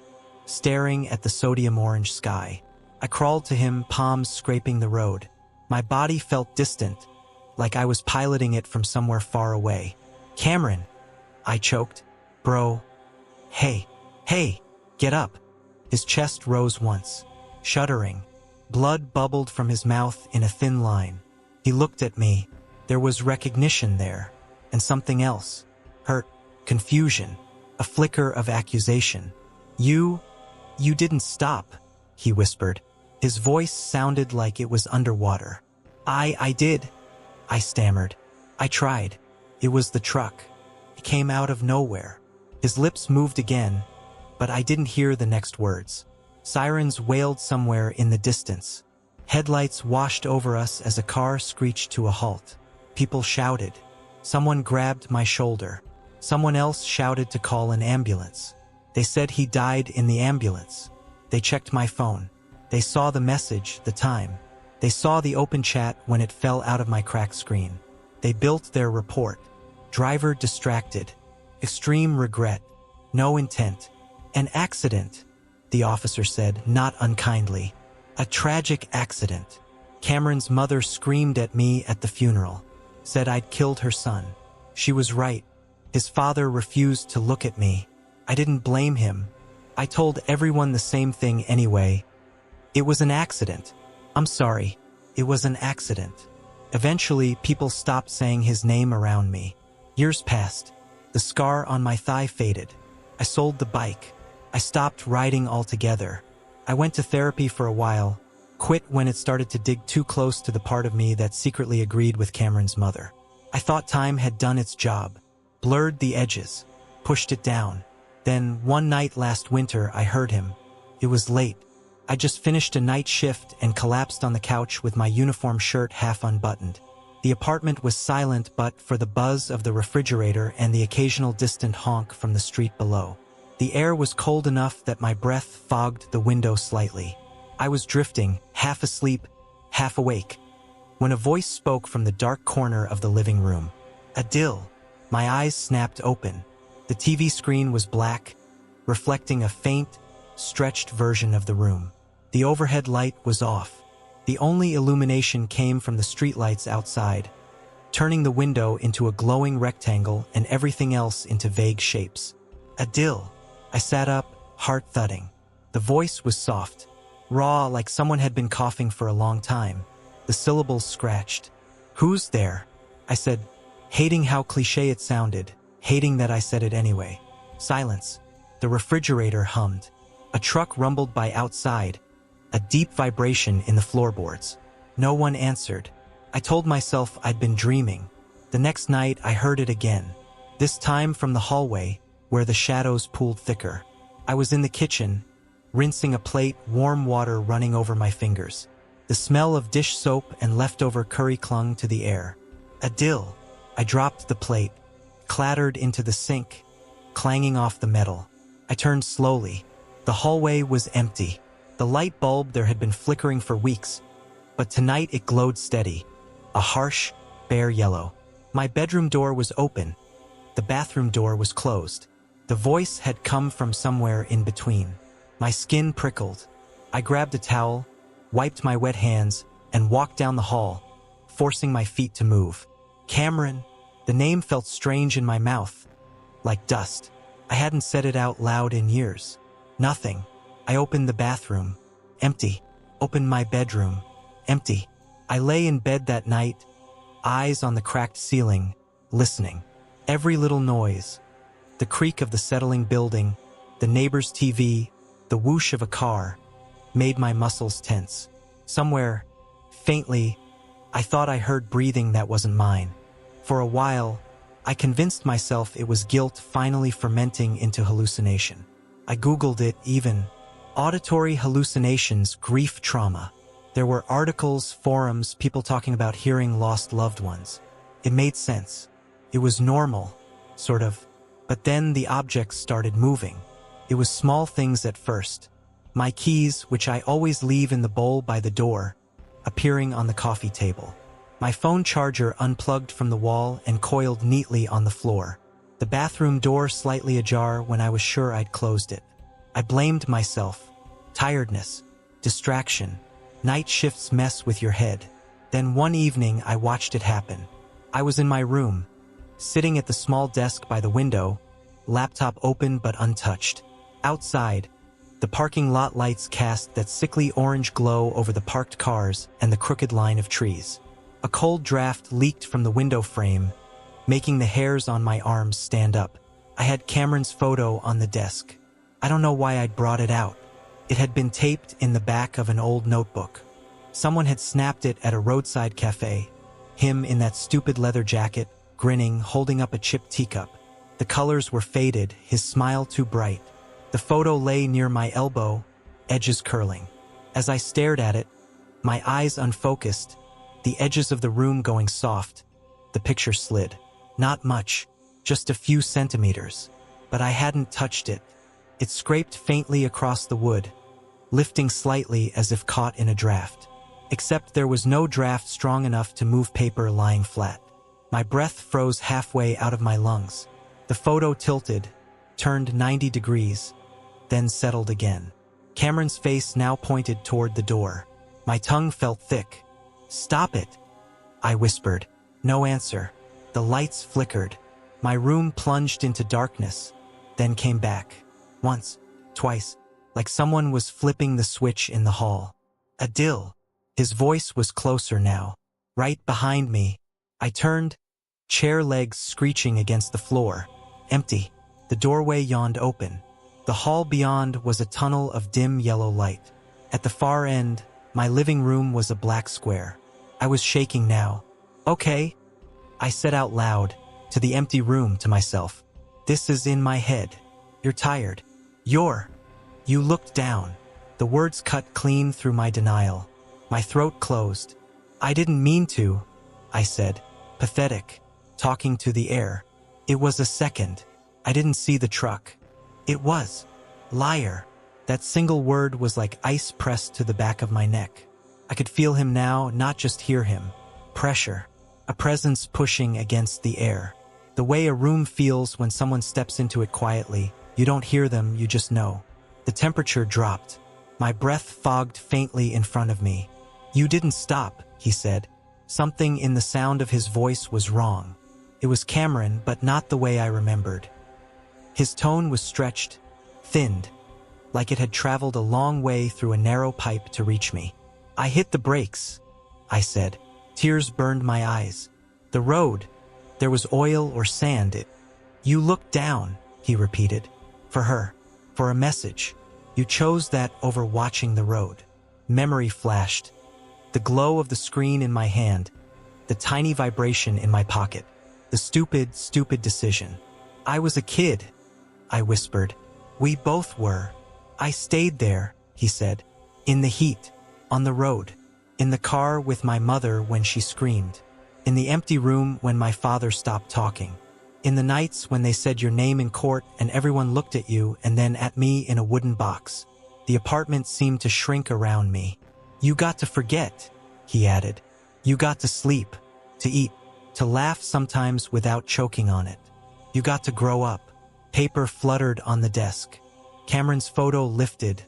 staring at the sodium orange sky. I crawled to him, palms scraping the road. My body felt distant, like I was piloting it from somewhere far away. Cameron, I choked. Bro. Hey, get up. His chest rose once, shuddering. Blood bubbled from his mouth in a thin line. He looked at me. There was recognition there, and something else. Hurt, confusion, a flicker of accusation. You didn't stop, he whispered. His voice sounded like it was underwater. I did, I stammered. I tried. It was the truck. It came out of nowhere. His lips moved again, but I didn't hear the next words. Sirens wailed somewhere in the distance. Headlights washed over us as a car screeched to a halt. People shouted. Someone grabbed my shoulder. Someone else shouted to call an ambulance. They said he died in the ambulance. They checked my phone. They saw the message, the time. They saw the open chat when it fell out of my cracked screen. They built their report. Driver distracted. Extreme regret. No intent. An accident, the officer said, not unkindly. A tragic accident. Cameron's mother screamed at me at the funeral. Said I'd killed her son. She was right. His father refused to look at me. I didn't blame him. I told everyone the same thing anyway. It was an accident. I'm sorry. It was an accident. Eventually, people stopped saying his name around me. Years passed. The scar on my thigh faded. I sold the bike. I stopped riding altogether. I went to therapy for a while, quit when it started to dig too close to the part of me that secretly agreed with Cameron's mother. I thought time had done its job, blurred the edges, pushed it down. Then, one night last winter, I heard him. It was late. I just finished a night shift and collapsed on the couch with my uniform shirt half unbuttoned. The apartment was silent but for the buzz of the refrigerator and the occasional distant honk from the street below. The air was cold enough that my breath fogged the window slightly. I was drifting, half asleep, half awake, when a voice spoke from the dark corner of the living room. Adil. My eyes snapped open. The TV screen was black, reflecting a faint, stretched version of the room. The overhead light was off. The only illumination came from the streetlights outside, turning the window into a glowing rectangle and everything else into vague shapes. Adil. I sat up, heart thudding. The voice was soft, raw, like someone had been coughing for a long time. The syllables scratched. Who's there? I said, hating how cliché it sounded, hating that I said it anyway. Silence. The refrigerator hummed. A truck rumbled by outside, a deep vibration in the floorboards. No one answered. I told myself I'd been dreaming. The next night I heard it again, this time from the hallway, where the shadows pooled thicker. I was in the kitchen, rinsing a plate, warm water running over my fingers. The smell of dish soap and leftover curry clung to the air. Adil. I dropped the plate, clattered into the sink, clanging off the metal. I turned slowly. The hallway was empty. The light bulb there had been flickering for weeks, but tonight it glowed steady, a harsh, bare yellow. My bedroom door was open. The bathroom door was closed. The voice had come from somewhere in between. My skin prickled. I grabbed a towel, wiped my wet hands, and walked down the hall, forcing my feet to move. Cameron. The name felt strange in my mouth, like dust. I hadn't said it out loud in years. Nothing. I opened the bathroom. Empty. Opened my bedroom. Empty. I lay in bed that night, eyes on the cracked ceiling, listening. Every little noise. The creak of the settling building, the neighbor's TV, the whoosh of a car, made my muscles tense. Somewhere, faintly, I thought I heard breathing that wasn't mine. For a while, I convinced myself it was guilt finally fermenting into hallucination. I Googled it even. Auditory hallucinations, grief trauma. There were articles, forums, people talking about hearing lost loved ones. It made sense. It was normal, sort of. But then the objects started moving. It was small things at first. My keys, which I always leave in the bowl by the door, appearing on the coffee table. My phone charger unplugged from the wall and coiled neatly on the floor. The bathroom door slightly ajar when I was sure I'd closed it. I blamed myself. Tiredness. Distraction. Night shifts mess with your head. Then one evening I watched it happen. I was in my room, sitting at the small desk by the window, laptop open but untouched. Outside, the parking lot lights cast that sickly orange glow over the parked cars and the crooked line of trees. A cold draft leaked from the window frame, making the hairs on my arms stand up. I had Cameron's photo on the desk. I don't know why I'd brought it out. It had been taped in the back of an old notebook. Someone had snapped it at a roadside cafe. Him in that stupid leather jacket, grinning, holding up a chipped teacup. The colors were faded, his smile too bright. The photo lay near my elbow, edges curling. As I stared at it, my eyes unfocused, the edges of the room going soft, the picture slid. Not much, just a few centimeters. But I hadn't touched it. It scraped faintly across the wood, lifting slightly as if caught in a draft. Except there was no draft strong enough to move paper lying flat. My breath froze halfway out of my lungs. The photo tilted, turned 90 degrees, then settled again. Cameron's face now pointed toward the door. My tongue felt thick. "Stop it," I whispered. No answer. The lights flickered. My room plunged into darkness, then came back. Once, twice, like someone was flipping the switch in the hall. Adil. His voice was closer now, right behind me. I turned, chair legs screeching against the floor. Empty. The doorway yawned open. The hall beyond was a tunnel of dim yellow light. At the far end, my living room was a black square. I was shaking now. "Okay," I said out loud, to the empty room, to myself. "This is in my head. You're tired. You looked down." The words cut clean through my denial. My throat closed. "I didn't mean to," I said, pathetic, talking to the air. "It was a second. I didn't see the truck." It was. Liar. That single word was like ice pressed to the back of my neck. I could feel him now, not just hear him. Pressure. A presence pushing against the air. The way a room feels when someone steps into it quietly. You don't hear them, you just know. The temperature dropped. My breath fogged faintly in front of me. "You didn't stop," he said. Something in the sound of his voice was wrong. It was Cameron, but not the way I remembered. His tone was stretched, thinned, like it had traveled a long way through a narrow pipe to reach me. "I hit the brakes," I said. Tears burned my eyes. "The road. There was oil or sand. You looked down," he repeated. "For her. For a message. You chose that over watching the road." Memory flashed. The glow of the screen in my hand. The tiny vibration in my pocket. The stupid decision. "I was a kid," I whispered. "We both were." "I stayed there," he said. "In the heat. On the road. In the car with my mother when she screamed. In the empty room when my father stopped talking. In the nights when they said your name in court and everyone looked at you and then at me in a wooden box. The apartment seemed to shrink around me. You got to forget," he added. "You got to sleep, to eat, to laugh sometimes without choking on it. You got to grow up." Paper fluttered on the desk. Cameron's photo lifted,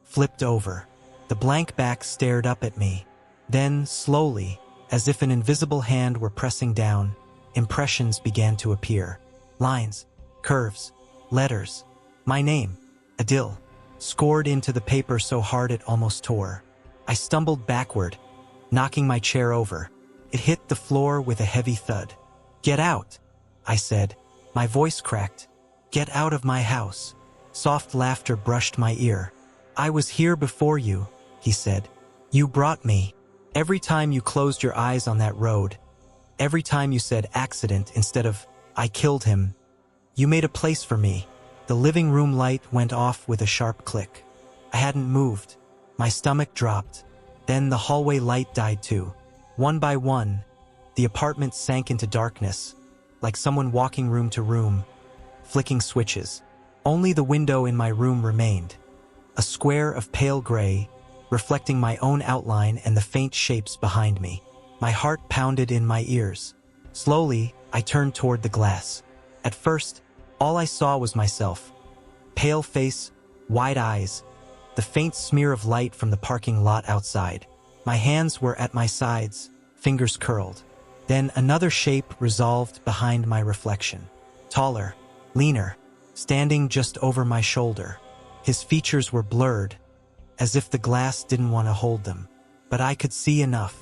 flipped over. The blank back stared up at me. Then, slowly, as if an invisible hand were pressing down, impressions began to appear. Lines, curves, letters. My name, Adil, scored into the paper so hard it almost tore. I stumbled backward, knocking my chair over. It hit the floor with a heavy thud. "Get out," I said. My voice cracked. "Get out of my house." Soft laughter brushed my ear. "I was here before you," he said. "You brought me. Every time you closed your eyes on that road, every time you said accident instead of I killed him, you made a place for me." The living room light went off with a sharp click. I hadn't moved. My stomach dropped. Then the hallway light died too. One by one, the apartment sank into darkness, like someone walking room to room, flicking switches. Only the window in my room remained, a square of pale gray, reflecting my own outline and the faint shapes behind me. My heart pounded in my ears. Slowly, I turned toward the glass. At first, all I saw was myself. Pale face, wide eyes, the faint smear of light from the parking lot outside. My hands were at my sides, fingers curled. Then another shape resolved behind my reflection. Taller, leaner, standing just over my shoulder. His features were blurred, as if the glass didn't want to hold them. But I could see enough.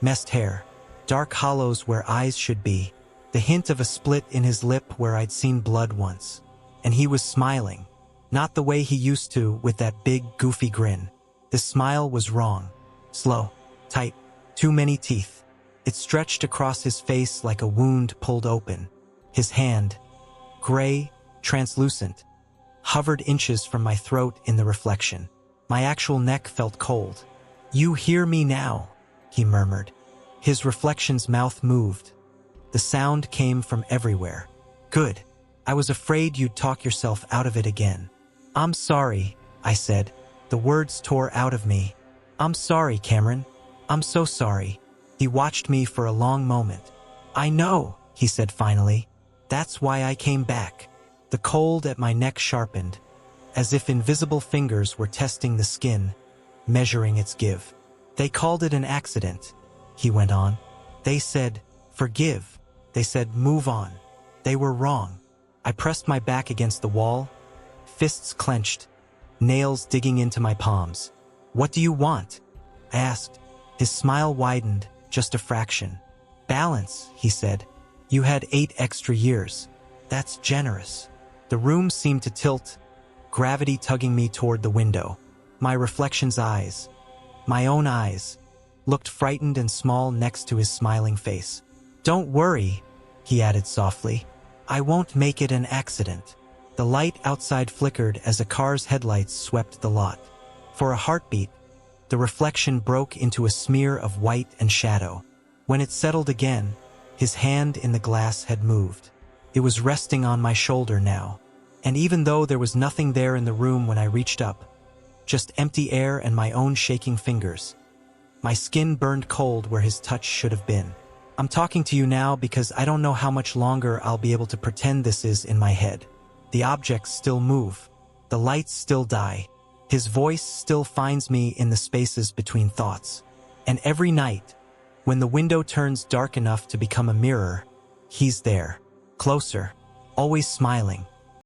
Messed hair, dark hollows where eyes should be, the hint of a split in his lip where I'd seen blood once. And he was smiling. Not the way he used to, with that big, goofy grin. The smile was wrong. Slow, tight, too many teeth. It stretched across his face like a wound pulled open. His hand, gray, translucent, hovered inches from my throat in the reflection. My actual neck felt cold. "You hear me now," he murmured. His reflection's mouth moved. The sound came from everywhere. "Good. I was afraid you'd talk yourself out of it again." "I'm sorry," I said. The words tore out of me. "I'm sorry, Cameron. I'm so sorry." He watched me for a long moment. "I know," he said finally. "That's why I came back." The cold at my neck sharpened, as if invisible fingers were testing the skin, measuring its give. "They called it an accident," he went on. "They said, forgive. They said, move on. They were wrong." I pressed my back against the wall, fists clenched, nails digging into my palms. "What do you want?" I asked. His smile widened, just a fraction. "Balance," he said. "You had 8 extra years. That's generous." The room seemed to tilt, gravity tugging me toward the window. My reflection's eyes, my own eyes, looked frightened and small next to his smiling face. "Don't worry," he added softly. "I won't make it an accident." The light outside flickered as a car's headlights swept the lot. For a heartbeat, the reflection broke into a smear of white and shadow. When it settled again, his hand in the glass had moved. It was resting on my shoulder now. And even though there was nothing there in the room when I reached up, just empty air and my own shaking fingers, my skin burned cold where his touch should have been. I'm talking to you now because I don't know how much longer I'll be able to pretend this is in my head. The objects still move. The lights still die. His voice still finds me in the spaces between thoughts. And every night, when the window turns dark enough to become a mirror, he's there. Closer. Always smiling.